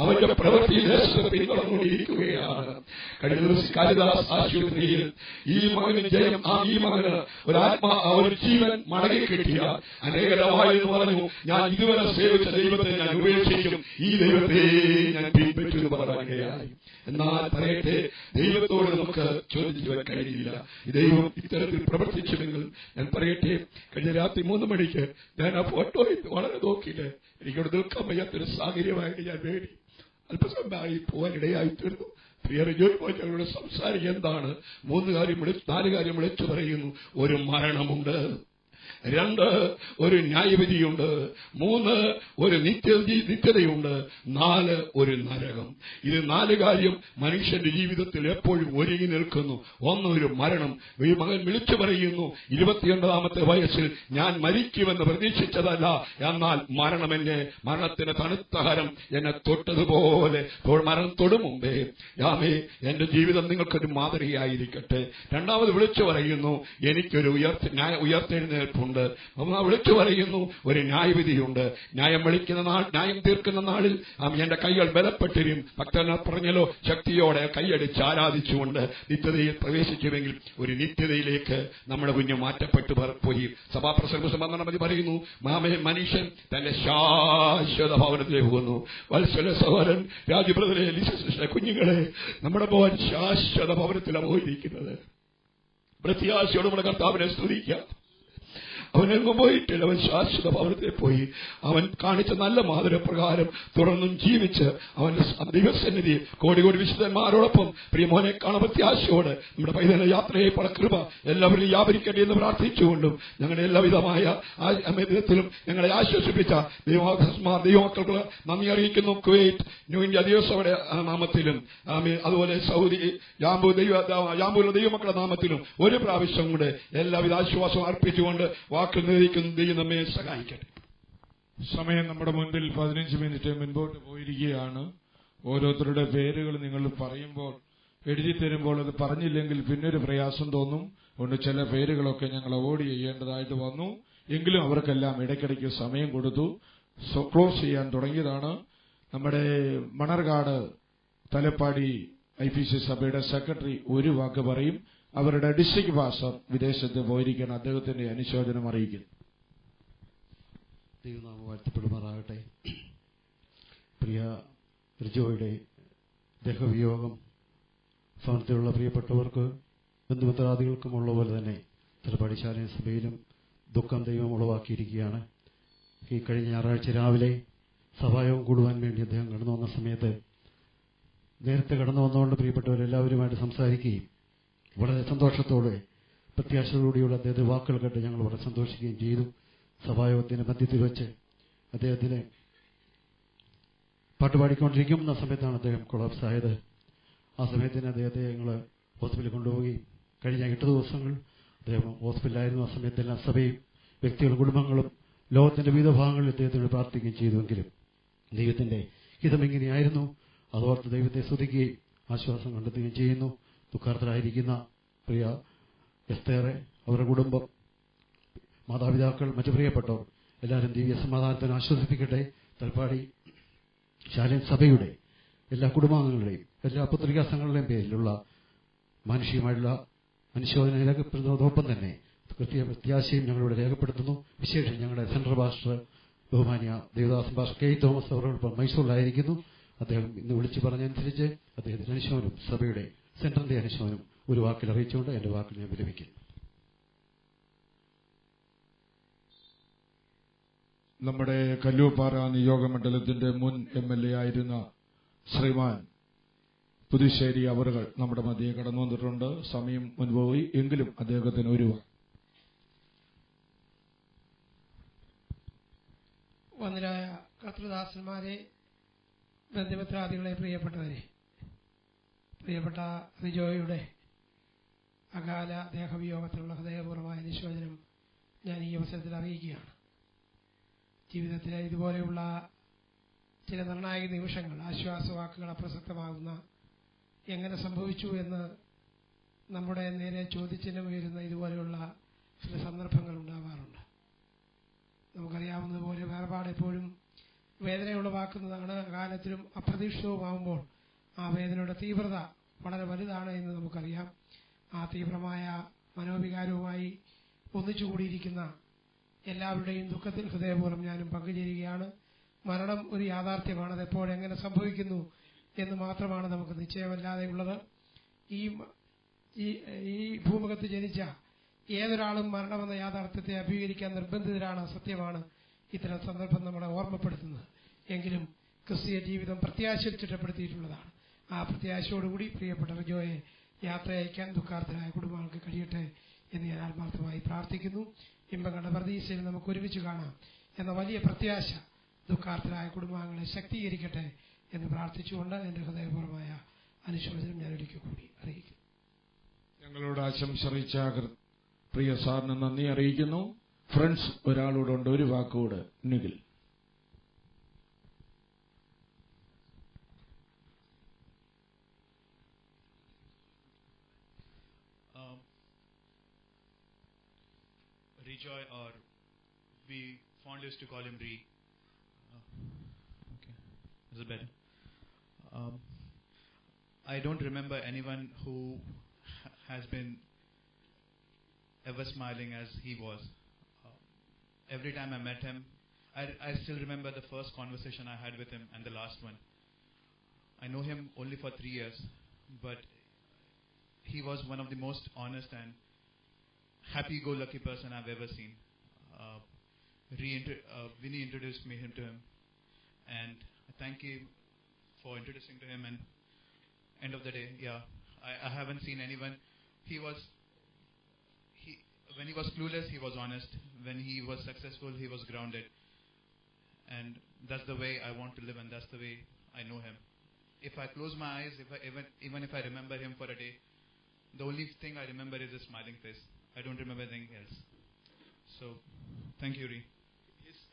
അവന്റെ പ്രവൃത്തിയിൽ പിന്തുടർന്നുകൊണ്ടിരിക്കുകയാണ്. കഴിഞ്ഞ ദിവസം കാളിദാസ് ആശുപത്രിയിൽ ഈ മകന് ജയം, ഈ മകന് ഒരു ജീവൻ മടങ്ങി കിട്ടിയ അനേകരമായെന്ന് പറഞ്ഞു, ഞാൻ ഇതുവരെ സേവിച്ച ദൈവത്തെ ഞാൻ ഉപേക്ഷിക്കും, ഈ ദൈവത്തെ ഞാൻ പിൻപറ്റുമെന്ന് പറയുകയായി. എന്നാൽ പറയട്ടെ, ദൈവത്തോട് നമുക്ക് ചോദ്യം ചെയ്യാൻ കഴിയില്ല. ദൈവം ഇത്തരത്തിൽ പ്രവർത്തിച്ചുവെങ്കിൽ ഞാൻ പറയട്ടെ, കഴിഞ്ഞ രാത്രി 3 മണിക്ക് ഞാൻ ആ ഫോട്ടോയിൽ വളരെ നോക്കിയിട്ട് എനിക്കവിടെ നിൽക്കാൻ വയ്യാത്തൊരു സാഹചര്യമായിട്ട് ഞാൻ വേണ്ടി അല്പസമയമായി പോകാനിടയായി തീർന്നു. പ്രിയ റിജോയ് പോയി ഞങ്ങളുടെ സംസാരിക്കുക എന്താണ്? 4 കാര്യം വിളിച്ചു പറയുന്നു. ഒരു മരണമുണ്ട്, 2 ഒരു ന്യായവിധിയുണ്ട്, 3 ഒരു നിത്യതയുണ്ട്, 4 ഒരു നരകം. ഇത് 4 കാര്യം മനുഷ്യന്റെ ജീവിതത്തിൽ എപ്പോഴും ഒരുങ്ങി നിൽക്കുന്നു. 1 ഒരു മരണം. ഈ മകൻ വിളിച്ചു പറയുന്നു, 29ാമത്തെ വയസ്സിൽ ഞാൻ മരിക്കുമെന്ന് പ്രതീക്ഷിച്ചതല്ല, എന്നാൽ മരണത്തിന്റെ തണുത്ത ഹരം എന്നെ തൊട്ടതുപോലെ മരണം തൊടും മുമ്പേ എന്റെ ജീവിതം നിങ്ങൾക്കൊരു മാതൃകയായിരിക്കട്ടെ. 2ാമത് വിളിച്ചു പറയുന്നു, എനിക്കൊരു ഉയർത്തെഴുന്നേൽപ്പുണ്ട്. വിളിച്ചു പറയുന്നു, ഒരു ന്യായവിധിയുണ്ട്. ന്യായം തീർക്കുന്ന നാളിൽ എന്റെ കൈകൾ ബലപ്പെട്ടിരും. ഭക്തന്മാർ പറഞ്ഞല്ലോ, ശക്തിയോടെ കൈയടിച്ച് ആരാധിച്ചുകൊണ്ട് നിത്യതയിൽ പ്രവേശിക്കുമെങ്കിൽ ഒരു നിത്യതയിലേക്ക് നമ്മുടെ കുഞ്ഞ് മാറ്റപ്പെട്ടു പോയി. സഭാപ്രസംഗം 12 പറയുന്നു, മനുഷ്യൻ തന്റെ ശാശ്വത ഭവനത്തിലേക്ക് പോകുന്നു. വത്സല സഹോദരൻ രാജബ്രദരെ, കുഞ്ഞുങ്ങളെ, നമ്മുടെ മോൻ ശാശ്വത ഭവനത്തിലാണ് പോയിരിക്കുന്നത്. പ്രത്യാശയോട് നമ്മുടെ കർത്താവിനെ സ്തുതിക്കാം. അവനെങ്ങും പോയിട്ടില്ല, അവൻ ശാശ്വത ഭവനത്തിൽ പോയി. അവൻ കാണിച്ച നല്ല മാതൃപ്രകാരം തുടർന്നും ജീവിച്ച് അവന്റെ ദൈവസന്നിധി കോടി വിശുദ്ധന്മാരോടൊപ്പം പ്രിയമോനെ കാണാൻ പ്രത്യാശയോട് നമ്മുടെ പൈതൃക യാത്രയെ കൃപ എല്ലാവരും വ്യാപരിക്കട്ടെ എന്ന് പ്രാർത്ഥിച്ചുകൊണ്ടും ഞങ്ങളുടെ എല്ലാവിധമായ വിധത്തിലും ഞങ്ങളെ ആശ്വസിപ്പിച്ച ദൈവമക്കൾക്ക് നന്ദി അറിയിക്കുന്നു. കുവൈറ്റ്, ന്യൂ ഇന്ത്യ ദിവസയുടെ നാമത്തിലും അതുപോലെ സൗദി യാമ്പൂരിലെ ദൈവമക്കളുടെ നാമത്തിലും ഒരു പ്രാവശ്യം കൂടെ എല്ലാവിധ ആശ്വാസവും അർപ്പിച്ചുകൊണ്ട് ദൈവം നമ്മെ സഹായിക്കട്ടെ. സമയം നമ്മുടെ മുൻപിൽ 15 മിനിറ്റ് മുൻപോട്ട് പോയിരിക്കുകയാണ്. ഓരോരുത്തരുടെ പേരുകൾ നിങ്ങൾ പറയുമ്പോൾ, എഴുതി തരുമ്പോൾ അത് പറഞ്ഞില്ലെങ്കിൽ പിന്നൊരു പ്രയാസം തോന്നും. അതുകൊണ്ട് ചില പേരുകളൊക്കെ ഞങ്ങൾ അവോയ്ഡ് ചെയ്യേണ്ടതായിട്ട് വന്നു. എങ്കിലും അവർക്കെല്ലാം ഇടയ്ക്കിടയ്ക്ക് സമയം കൊടുത്തു. ക്ലോസ് ചെയ്യാൻ തുടങ്ങിയതാണ്. നമ്മുടെ മണർകാട് തലപ്പാടി IPC സഭയുടെ സെക്രട്ടറി ഒരു വാക്ക് പറയും. അവരുടെ ഡിസ്ട്രിക്ട് പാസ്റ്റർ വിദേശത്ത് പോയിരിക്കാൻ അദ്ദേഹത്തിന്റെ അനുശോചനം അറിയിക്കുന്നു. ദൈവനാമം വാഴ്ത്തപ്പെടുമാറാകട്ടെ. പ്രിയ റിജോയുടെ ദേഹവിയോഗം ഭവനത്തിലുള്ള പ്രിയപ്പെട്ടവർക്ക് ബന്ധുമിത്രാദികൾക്കുമുള്ള പോലെ തന്നെ തലപ്പാടിശാല സഭയിലും ദുഃഖം ദൈവം ഉളവാക്കിയിരിക്കുകയാണ്. ഈ കഴിഞ്ഞ ഞായറാഴ്ച രാവിലെ സഭായോഗം കൂടുവാൻ വേണ്ടി അദ്ദേഹം കടന്നു വന്ന സമയത്ത് നേരത്തെ കടന്നു വന്നുകൊണ്ട് പ്രിയപ്പെട്ടവരെല്ലാവരുമായിട്ട് സംസാരിക്കുകയും വളരെ സന്തോഷത്തോടെ പ്രത്യാശയോടെയുള്ള അദ്ദേഹത്തിന്റെ വാക്കുകൾ കേട്ട് ഞങ്ങൾ വളരെ സന്തോഷിക്കുകയും ചെയ്തു. സഭായോഗത്തിന്റെ മധ്യത്തിൽ വെച്ച് അദ്ദേഹത്തിന് പാട്ടുപാടിക്കൊണ്ടിരിക്കുന്ന സമയത്താണ് അദ്ദേഹം കൊളാപ്സ് ആയത്. ആ സമയത്തിന് അദ്ദേഹത്തെ ഞങ്ങൾ ഹോസ്പിറ്റലിൽ കൊണ്ടുപോവുകയും കഴിഞ്ഞ 8 ദിവസങ്ങൾ അദ്ദേഹം ഹോസ്പിറ്റലിലായിരുന്നു. ആ സമയത്തെല്ലാം സഭയും വ്യക്തികളും കുടുംബങ്ങളും ലോകത്തിന്റെ വിവിധ ഭാഗങ്ങളിൽ അദ്ദേഹത്തിന് പ്രാർത്ഥിക്കുകയും ചെയ്തുവെങ്കിലും ദൈവത്തിന്റെ ഹിതമിങ്ങനെയായിരുന്നു. അതോർത്ത് ദൈവത്തെ സ്തുതിക്കുകയും ആശ്വാസം കണ്ടെത്തുകയും ചെയ്യുന്നു. ദുഃഖാർത്ഥരായിരിക്കുന്ന പ്രിയ എസ്തേറെ, അവരുടെ കുടുംബം, മാതാപിതാക്കൾ, മറ്റു പ്രിയപ്പെട്ടവർ എല്ലാവരും ദിവ്യ സമാധാനത്തിന് ആശ്വസിപ്പിക്കട്ടെ. തലപ്പാടി ശാലൻ സഭയുടെ എല്ലാ കുടുംബാംഗങ്ങളുടെയും എല്ലാ പത്രികാ സംഘങ്ങളുടെയും പേരിലുള്ള മാനുഷികമായിട്ടുള്ള അനുശോചന രേഖപ്പെടുത്തുന്നതോടൊപ്പം തന്നെ കൃത്യ പ്രത്യാശയും ഞങ്ങളിവിടെ രേഖപ്പെടുത്തുന്നു. വിശേഷം ഞങ്ങളുടെ സെൻട്രൽ പാസ്റ്റർ ബഹുമാനിയ ദേവദാസൻ പാസ്റ്റർ കെ തോമസ് അവരോടൊപ്പം മൈസൂരിലായിരിക്കുന്നു. അദ്ദേഹം ഇന്ന് വിളിച്ചു പറഞ്ഞനുസരിച്ച് അദ്ദേഹത്തിന്റെ അനുശോചനം, സഭയുടെ സെന്ററിന്റെ അനുശോചനം ഒരു വാക്കിൽ അറിയിച്ചുകൊണ്ട് എന്റെ വാക്കിൽ ഞാൻ വിരമിക്കുന്നു. നമ്മുടെ കല്ലൂപ്പാറ നിയോഗമണ്ഡലത്തിന്റെ മുൻ MLA ആയിരുന്ന ശ്രീമാൻ പുതുശ്ശേരി അവറുകൾ നമ്മുടെ മധ്യേ കടന്നു വന്നിട്ടുണ്ട്. സമയം മുൻപോയി എങ്കിലും അദ്ദേഹത്തിന് ഒരു വന്ദരായ കർത്തൃദാസന്മാരെ, ബന്ധുമിത്രാദികളെ, പ്രിയപ്പെട്ടവരെ, പ്രിയപ്പെട്ട റിജോയുടെ അകാല ദേഹവിയോഗത്തിലുള്ള ഹൃദയപൂർവ്വമായ അനുശോചനം ഞാൻ ഈ അവസരത്തിൽ അറിയിക്കുകയാണ്. ജീവിതത്തിലെ ഇതുപോലെയുള്ള ചില നിർണായക നിമിഷങ്ങൾ, ആശ്വാസവാക്കുകൾ അപ്രസക്തമാകുന്ന എങ്ങനെ സംഭവിച്ചു എന്ന് നമ്മുടെ നേരെ ചോദ്യചിഹ്നം ഉയരുന്ന ഇതുപോലെയുള്ള ചില സന്ദർഭങ്ങൾ ഉണ്ടാവാറുണ്ട്. നമുക്കറിയാവുന്നതുപോലെ വേർപാട് എപ്പോഴും വേദനയുളവാക്കുന്നതാണ്. അകാലത്തിലും അപ്രതീക്ഷിതവുമാകുമ്പോൾ ആ വേദനയുടെ തീവ്രത വളരെ വലുതാണ് എന്ന് നമുക്കറിയാം. ആ തീവ്രമായ മനോവികാരവുമായി ഒന്നിച്ചുകൂടിയിരിക്കുന്ന എല്ലാവരുടെയും ദുഃഖത്തിൽ ഹൃദയപൂർവ്വം ഞാനും പങ്കുചേരുകയാണ്. മരണം ഒരു യാഥാർത്ഥ്യമാണ്. അതെപ്പോഴെങ്ങനെ സംഭവിക്കുന്നു എന്ന് മാത്രമാണ് നമുക്ക് നിശ്ചയമല്ലാതെയുള്ളത്. ഈ ഭൂമുഖത്ത് ജനിച്ച ഏതൊരാളും മരണമെന്ന യാഥാർത്ഥ്യത്തെ അഭിമുഖീകരിക്കാൻ നിർബന്ധിതരാണ്. സത്യമാണ്. ഇത്തരം സന്ദർഭം നമ്മളെ ഓർമ്മപ്പെടുത്തുന്നത്. എങ്കിലും ക്രിസ്തീയ ജീവിതം പ്രത്യാശയിൽ ചിട്ടപ്പെടുത്തിയിട്ടുള്ളതാണ്. ആ പ്രത്യാശയോടുകൂടി പ്രിയപ്പെട്ട റിജോയെ യാത്ര അയക്കാൻ ദുഃഖാർത്ഥരായ കുടുംബങ്ങൾക്ക് കഴിയട്ടെ എന്ന് ഞാൻ ആത്മാർത്ഥമായി പ്രാർത്ഥിക്കുന്നു. ഇമ്പങ്ങളുടെ പ്രതീക്ഷയിൽ നമുക്ക് ഒരുമിച്ച് കാണാം എന്ന വലിയ പ്രത്യാശ ദുഃഖാർത്ഥരായ കുടുംബാംഗങ്ങളെ ശക്തീകരിക്കട്ടെ എന്ന് പ്രാർത്ഥിച്ചുകൊണ്ട് എന്റെ ഹൃദയപൂർവ്വമായ അനുശോചനം ഞാൻ ഒരിക്കൽ കൂടി അറിയിക്കുന്നു. ഞങ്ങളോട് ആശംസ അറിയിച്ച പ്രിയ സാറിന് നന്ദി അറിയിക്കുന്നു. ഫ്രണ്ട്സ് ഒരാളോടുണ്ട്, ഒരു വാക്കുകൂടെ. Nikhil. Rejoy, or we fondly used to call him Ree. Okay, is it better? I don't remember anyone who has been ever smiling as he was. Every time I met him, I still remember the first conversation I had with him and the last one. I know him only for 3 years, but he was one of the most honest and happy-go-lucky person I've ever seen. Vinny introduced me to him, and I thank him for introducing to him. And end of the day, I haven't seen anyone. When he was clueless, he was honest. When he was successful, he was grounded. And that's the way I want to live, and that's the way I know him. If I close my eyes, even if I remember him for a day, the only thing I remember is his smiling face. I don't remember anything else. So, thank you, Ree.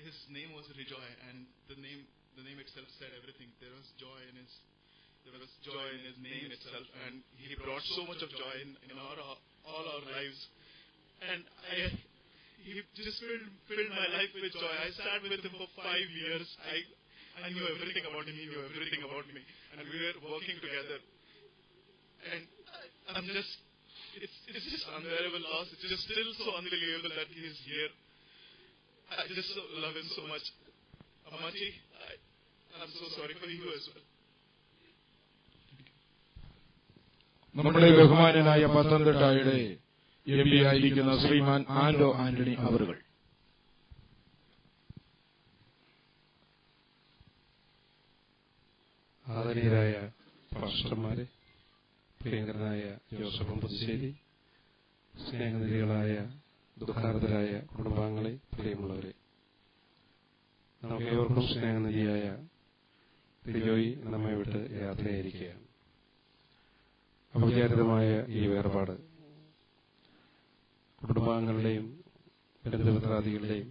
His name was Rejoy, and the name itself said everything. There was joy in his name itself, and he brought so much of joy in all our lives. And he just filled my life with joy. I sat with him for 5 years. I knew everything about him. He knew everything about me, and we were working together. And it's just unbearable loss. It's just still so unbelievable that he is here. I just love him so much. Amachi, I'm so sorry for you as well. നമ്മുടെ ബഹുമാനനായ പത്തനംതിട്ടയുടെ MP ആയിരിക്കുന്ന ശ്രീമാൻ ആന്റോ ആന്റണി അവറുകൾ. ആദരണീയരായ പാസ്റ്റർമാരെ, പ്രിയങ്കരനായ Joseph Puthussery, സ്നേഹനിധികളായ ദുഃഖാർതരായ കുടുംബാംഗങ്ങളെ, പ്രിയമുള്ളവരെ, നമുക്ക് ഏവർക്കും സ്നേഹനിധിയായ റിജോയി നമ്മെ വിട്ട് യാത്രയായിരിക്കുകയാണ്. അവിചാരിതമായ ഈ വേർപാട് കുടുംബാംഗങ്ങളുടെയും ബന്ധുമിത്രാദികളുടെയും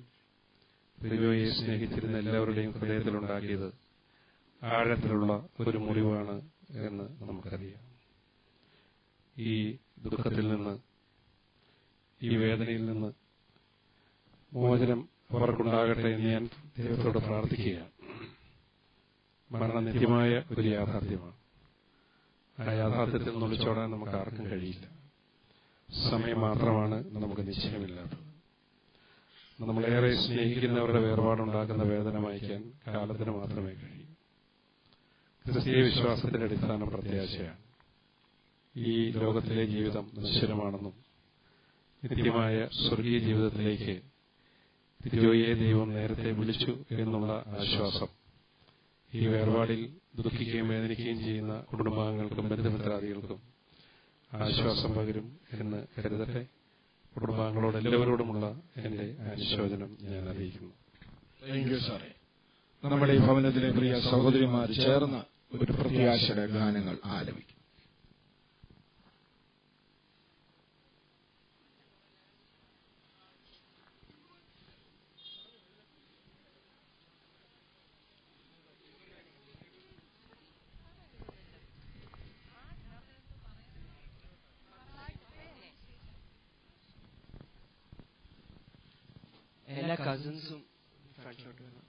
റിജോയെ സ്നേഹിച്ചിരുന്ന എല്ലാവരുടെയും ഹൃദയത്തിലുണ്ടാക്കിയത് ആഴത്തിലുള്ള ഒരു മുറിവാണ് എന്ന് നമുക്കറിയാം. ഈ ദുഃഖത്തിൽ നിന്ന്, ഈ വേദനയിൽ നിന്ന് മോചനം അവർക്കുണ്ടാകട്ടെ എന്ന് ഞാൻ ദൈവത്തോട് പ്രാർത്ഥിക്കുകയാണ്. മരണം നിത്യമായ ഒരു യാഥാർത്ഥ്യമാണ്. ആ യാഥാർത്ഥ്യത്തിൽ നിന്ന് ഒളിച്ചോടാൻ നമുക്ക് ആർക്കും കഴിയില്ല. സമയം മാത്രമാണ് നമുക്ക് നിശ്ചയമില്ലാത്തത്. നമ്മളേറെ സ്നേഹിക്കുന്നവരുടെ വേർപാടുണ്ടാക്കുന്ന വേദന മായ്ക്കാൻ കാലത്തിന് മാത്രമേ കഴിയൂ. ക്രിസ്തീയ വിശ്വാസത്തിന്റെ അടിസ്ഥാനം പ്രത്യാശയാണ്. ഈ ലോകത്തിലെ ജീവിതം നശ്വരമാണെന്നും നിത്യമായ സ്വർഗീയ ജീവിതത്തിലേക്ക് തിരുവോയെ ദൈവം നേരത്തെ വിളിച്ചു എന്നുള്ള ആശ്വാസം ഈ വേർപാടിൽ ദുഃഖിക്കുകയും വേദനിക്കുകയും ചെയ്യുന്ന കുടുംബാംഗങ്ങൾക്കും ബന്ധുമിത്രാദികൾക്കും ആശ്വാസം പകരും എന്ന് കരുതട്ടെ. കുടുംബാംഗങ്ങളോട് എല്ലാവരോടുമുള്ള എന്റെ അനുശോചനം ഞാൻ അറിയിക്കുന്നു. താങ്ക് യു സാറേ. നമ്മുടെ ഈ ഭവനത്തിലെ പ്രിയ സഹോദരിമാർ ചേർന്ന് ഒരു പ്രത്യാശയുടെ ഗാനങ്ങൾ ആലപിക്കും. എല്ലാ കസിൻസും ഫ്രണ്ടിലോട്ട് വേണം.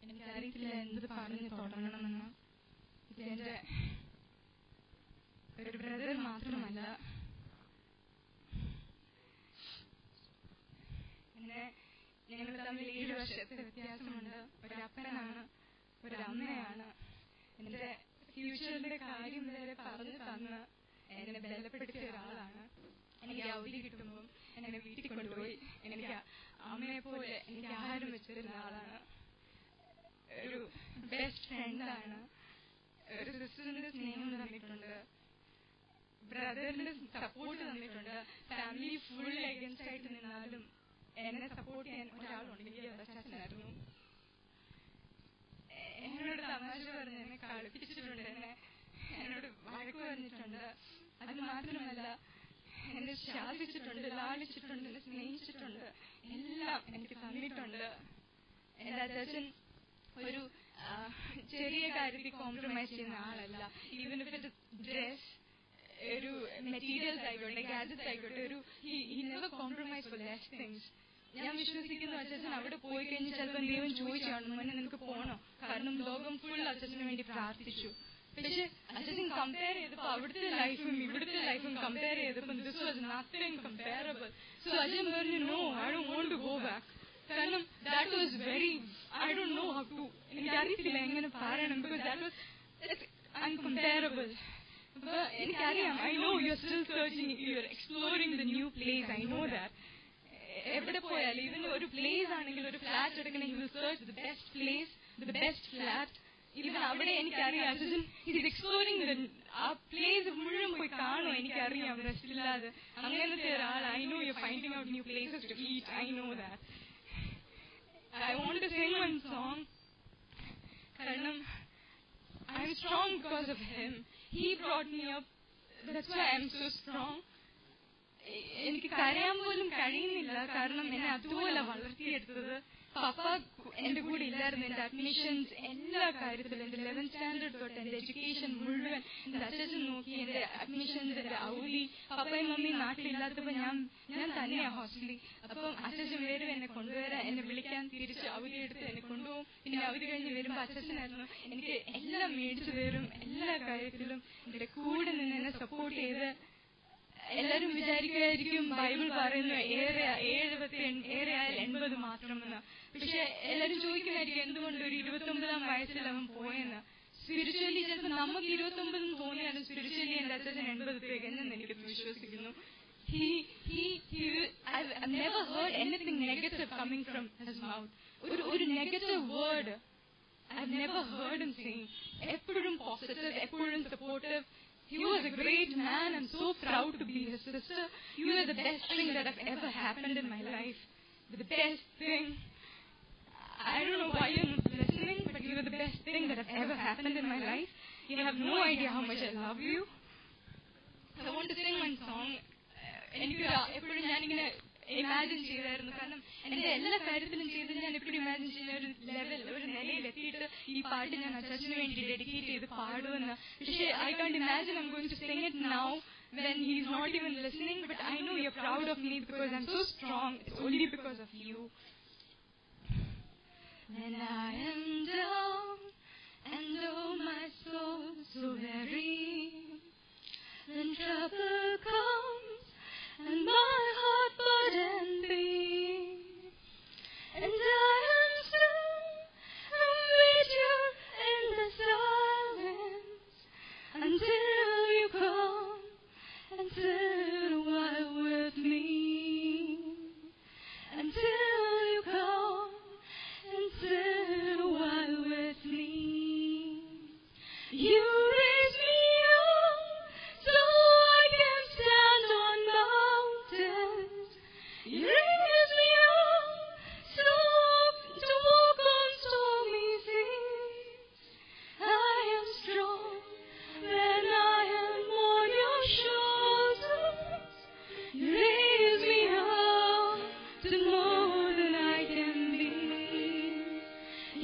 എനിക്കറിയത്തില്ല എന്ത് പറഞ്ഞ് തുടങ്ങണമെന്ന്. ഇതെന്റെ ഒരു ബ്രദർ മാത്രമല്ല, ഞങ്ങൾ തമ്മിൽ 7 വർഷത്തെ വ്യത്യാസമുണ്ട്. ഒരപ്പനാണ്, ഒരമ്മയാണ്. എന്റെ ഫ്യൂച്ചറിന്റെ കാര്യം വരെ പറഞ്ഞു തന്ന് എന്നെ ബലപ്പെടുത്തിയ ഒരാളാണ്. എനിക്ക് അവധി കിട്ടുമ്പോൾ എന്നെ വീട്ടിൽ കൊണ്ടുപോയി എനിക്ക് അമ്മയെ പോലെ എനിക്ക് ആഹാരം വെച്ചിരുന്ന ആളാണ്. ഒരു ബെസ്റ്റ് ഫ്രണ്ടാണ്. ഒരു സിസ്റ്ററിന്റെ സ്നേഹം തന്നിട്ടുണ്ട്, ബ്രദറിന്റെ സപ്പോർട്ട് തന്നിട്ടുണ്ട്. ഫാമിലി ഫുൾ എഗൻസ്റ്റ് ആയിട്ട് നിന്നാലും എന്നെ സപ്പോർട്ട് ചെയ്യാൻ ഒരാളുണ്ടെങ്കിൽ അത് അച്ഛനായിരുന്നു. എന്നോട് തമാശ പറഞ്ഞ് എന്നെ കളിപ്പിച്ചിട്ടുണ്ട്, എന്നോട് വഴക്ക് പറഞ്ഞിട്ടുണ്ട്. അത് മാത്രമല്ല എന്നെ ശാസിച്ചിട്ടുണ്ട്, ലാളിച്ചിട്ടുണ്ട്, എന്നെ സ്നേഹിച്ചിട്ടുണ്ട്. എല്ലാം എനിക്ക് തന്നിട്ടുണ്ട്. എന്റെ അച്ഛൻ ഒരു ചെറിയ കാര്യത്തിൽ കോംപ്രമൈസ് ചെയ്യുന്ന ആളല്ല. ഈവൻ ഇഫ് ഇറ്റ് ഡ്രസ്, ഒരു മെറ്റീരിയൽസ് ആയിക്കോട്ടെ, ഗാഡ്ജറ്റ്സ് ആയിക്കോട്ടെ, he never compromise for less things. ഞാൻ വിശ്വസിക്കുന്നു അച്ഛൻ അവിടെ പോയി കഴിഞ്ഞ് ചിലപ്പോൾ ദൈവം ചോദിച്ചു കാണും, മോനെ നിനക്ക് പോകണോ? കാരണം ലോകം ഫുൾ അച്ഛന് വേണ്ടി പ്രാർത്ഥിച്ചു. പക്ഷെ അച്ഛൻ കമ്പയർ ചെയ്തപ്പോ അവിടുത്തെ ലൈഫും ഇവിടുത്തെ ലൈഫും കമ്പയർ ചെയ്തപ്പോ this was nothing comparable. So അച്ഛൻ പറഞ്ഞു, no, I don't want to go back. കാരണം that was very, I don't know how to, എനിക്കറിയത്തില്ല എങ്ങനെ പറയണം. Because that was uncomparable. എനിക്കറിയാം, I know you're still searching, you're exploring the new place, I know that. എവിടെ പോയാലും ഇവൻ ഒരു place ആണെങ്കിൽ ഒരു ഫ്ലാറ്റ് എടുക്കണമെങ്കിൽ he will search the best place, the best flat. ഇവൻ അവിടെ എനിക്കറിയാം he's exploring ആ പ്ലേസ് മുഴുവൻ പോയി കാണും. എനിക്കറിയാം റെസ്റ്റ് ഇല്ലാതെ അങ്ങനത്തെ ഒരാൾ. I know you're finding out new places to eat, I know that. I want to sing one song കാരണം I'm strong because of him. He brought me up, that's why I'm so strong. എനിക്ക് കരയാൻ പോലും കഴിയുന്നില്ല, കാരണം എന്നെ അതുപോലെ വളർത്തിയെടുത്തത് പപ്പ എന്റെ കൂടെ ഇല്ലായിരുന്നു. എന്റെ അഡ്മിഷൻസ് എല്ലാ കാര്യത്തിലും, എന്റെ 11th സ്റ്റാൻഡേർഡ് തൊട്ട് എന്റെ എഡ്യൂക്കേഷൻ മുഴുവൻ എന്റെ അച്ഛൻ നോക്കി. എന്റെ അഡ്മിഷൻസ്, എന്റെ ഔലി, പപ്പയും മമ്മിയും നാട്ടിലില്ലാത്തപ്പോ ഞാൻ തന്നെയാ ഹോസ്റ്റലിൽ. അപ്പം അച്ഛൻ വരും എന്നെ കൊണ്ടുവരാൻ, എന്നെ വിളിക്കാൻ, തിരിച്ച് അവധി എടുത്ത് എന്നെ കൊണ്ടുപോകും. പിന്നെ അവധി കഴിഞ്ഞ് വരുമ്പോ അച്ഛനായിരുന്നു എനിക്ക് എല്ലാം മേടിച്ചു തരും. എല്ലാ കാര്യത്തിലും എന്റെ കൂടെ നിന്ന് എന്നെ സപ്പോർട്ട് ചെയ്ത്. എല്ലാരും വിചാരിക്കുമായിരിക്കും ബൈബിൾ പറയുന്നു ഏറെയായാൽ 80 മാത്രമെന്ന്. പക്ഷെ എല്ലാരും ചോദിക്കുമായിരിക്കും എന്തുകൊണ്ട് ഒരു 29-ാം വയസ്സിൽ അവൻ പോയെന്ന്. സ്പിരിച്വലി ചിലപ്പോൾ നമുക്ക് 29 തോന്നിയാലും സ്പിരിച്വലി എന്റെ അച്ഛൻ 80 തികഞ്ഞെന്ന് എനിക്ക് വിശ്വസിക്കുന്നു. I've never heard anything negative coming from his mouth. ഒരു negative word I've never heard him saying. എപ്പോഴും പോസിറ്റീവ്, എപ്പോഴും supportive. He was a great man. I'm so proud to be his sister. You are the best thing that have ever happened in my life. The best thing. I don't know why you're not listening, but you are the best thing that have ever happened in my life. You have no idea how much I love you. I want to sing one song. എനിക്ക് എപ്പോഴും ഞാനിങ്ങനെ imagine ചെയ്തായിരുന്നു, കാരണം എന്റെ എല്ലാ കാര്യത്തിലും ചെയ്ത് ഞാൻ എപ്പോഴും ഇമാജിൻ ചെയ്യുന്ന ഒരു നിലയിൽ എത്തിയിട്ട് ഈ പാട്ട് ഞാൻ അച്ഛന് വേണ്ടി ഡെഡിക്കേറ്റ് ചെയ്ത് പാടുമെന്ന്. പക്ഷേ I can't imagine I'm going to sing it now when he's not even listening, but I know you're proud of me because I'm so strong. It's only because of you. When I am down and oh my soul so weary, when trouble comes and my heart burdened be, and I am still and wait here in the silence until you come and sit a while with me, until you come and sit a while with me. You raise me up so I can stand on mountains. You raise me up so to walk on stormy seas. I am strong when I am on your shoulders. You raise me up to more than I can be.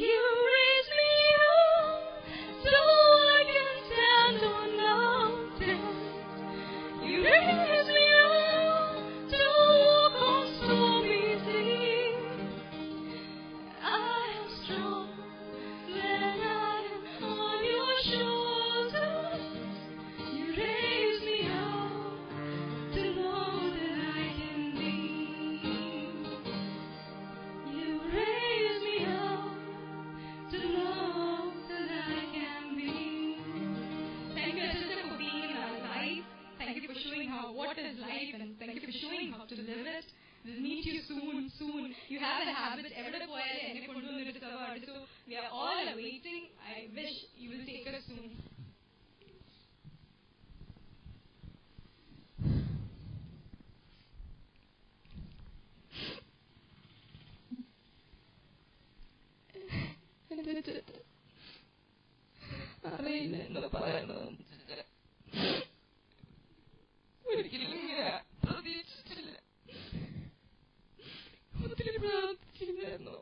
You raise me up so I can stand on mountains. You raise me up to walk on stormy seas. I am strong when I am on your shoulders. You raise me up to more than I can be. You raise me up to more than I can be. Thank you, sister, for being in our life. Thank you for showing what is life, and thank you for showing how to live it. We'll meet you soon. You have a habit. Every boy and so we are all waiting. I wish you will take us soon. അറിയില്ല എന്ന് പറയണത് ഒരിക്കലും ഇങ്ങനെ പ്രതീക്ഷിച്ചില്ല. ഒത്തിരി പ്രാർത്ഥിച്ചിരുന്നു,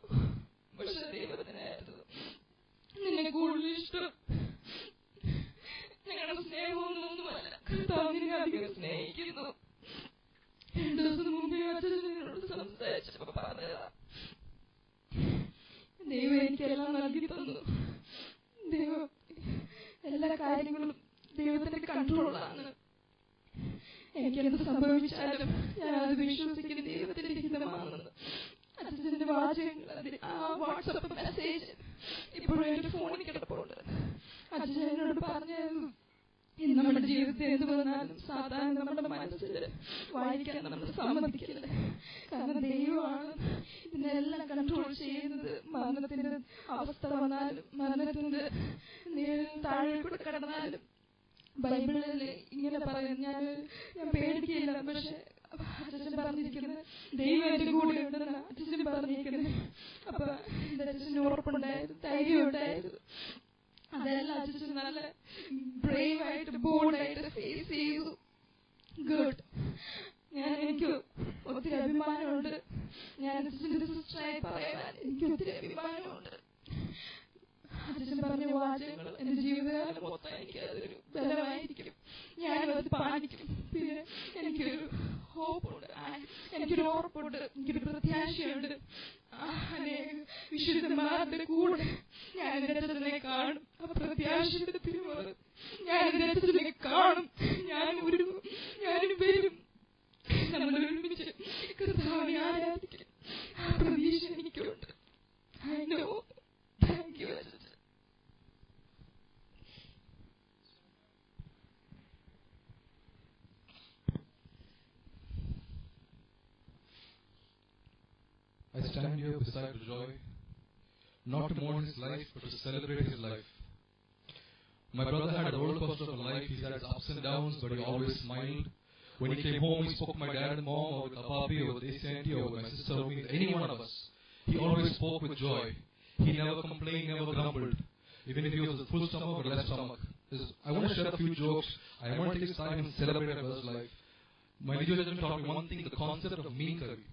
പക്ഷെ ദൈവത്തിനായിരുന്നു നിന്നെ കൂടുതൽ ഇഷ്ടം. ഞങ്ങളുടെ സ്നേഹമൊന്നുമല്ല, കർത്താവിനെ അധികം സ്നേഹിക്കുന്നു. 2 ദിവസം മുമ്പേ അച്ഛനോട് സംസാരിച്ചപ്പോ പറഞ്ഞതാ, ദൈവം എനിക്കെല്ലാം നൽകി തന്നു. ദൈവം എല്ലാ കാര്യങ്ങളും ദൈവത്തിന്റെ കൺട്രോളാണ്. എനിക്കെന്ത് സംഭവിച്ചാലും ഞാൻ അത് വിശ്വസിക്കുന്ന ദൈവത്തിന്റെ ഹിതമാണെന്ന്. അച്ഛന്റെ വാചകങ്ങൾ, ആ വാട്സപ്പ് മെസ്സേജ് ഇപ്പോഴും എന്റെ ഫോണിൽ കിടപ്പുണ്ട്. അച്ഛൻ എന്നോട് പറഞ്ഞായിരുന്നു, നമ്മുടെ ജീവിതത്തിൽ എന്ത് വന്നാലും സാധാരണ നമ്മുടെ മനസ്സിൽ വായിക്കാൻ നമ്മൾ സമ്മതിക്കില്ല. കാരണം ദൈവമാണ് ഇതിനെല്ലാം കൺട്രോൾ ചെയ്യുന്നത്. മരണത്തിന്റെ അവസ്ഥ വന്നാലും മരണത്തിന്റെ താഴെ കൂടെ കടന്നാലും ബൈബിളിൽ ഇങ്ങനെ പറയും, ഞാൻ പേടിക്കില്ല. പക്ഷെ അച്ഛൻ പറഞ്ഞിരിക്കുന്നത് ദൈവം എന്റെ കൂടെ ഉണ്ടെന്ന് അച്ഛൻ പറഞ്ഞിരിക്കുന്നത്. അപ്പൊ എന്റെ അച്ഛന് ഉറപ്പുണ്ടായിരുന്നു, ധൈര്യം ഉണ്ടായിരുന്നു. അതെല്ലാം അച്ഛൻ നല്ല ബ്രേവ് ആയിട്ട് ബോൾഡായിട്ട് ഫേസ് ചെയ്തു. ഗുഡ്. എനിക്ക് ഒത്തിരി അഭിമാനമുണ്ട്. ഞാൻ അച്ഛൻ്റെ സിസ്റ്ററായി പറയാൻ എനിക്ക് ഒത്തിരി അഭിമാനമുണ്ട്. അച്ഛൻ പറഞ്ഞ വാചകങ്ങൾ എന്റെ ജീവിതകാലം മൊത്തം എനിക്ക് അതൊരു ബലമായിരിക്കും. ഞാനത് പാലിക്കും. പിന്നെ എനിക്കൊരു ഹോപ്പുണ്ട്, എനിക്കൊരു ഉറപ്പുണ്ട്, എനിക്കൊരു പ്രത്യാശയുണ്ട്. അനേക വിശുദ്ധന്മാരുടെ കൂടെ ഞാൻ എന്റെ അച്ഛനെ കാണും. ആ പ്രത്യാശയുടെ തിരുമുറ ഞാൻ എന്റെ അച്ഛനെ കാണും. ഞാനും വരും. നമ്മൾ ഒരുമിച്ച് കർത്താവിനെ ആരാധിക്കും. ആ പ്രതീക്ഷ എനിക്കുണ്ട്. I know. Thank you, അച്ഛൻ. I stand here beside Joy, not to mourn his life, but to celebrate his life. My brother had a roller coaster of a life. He's had his ups and downs, but he always smiled. When he came home, he spoke to my dad and mom, or with Apapi, or with Asanti, or with my sister, or with any one of us. He always spoke with joy. He never complained, never grumbled, even if he was with full stomach or less stomach. I want to share a few jokes. I want to take this time and celebrate my brother's life. My religion taught me one thing, the concept of mean curry.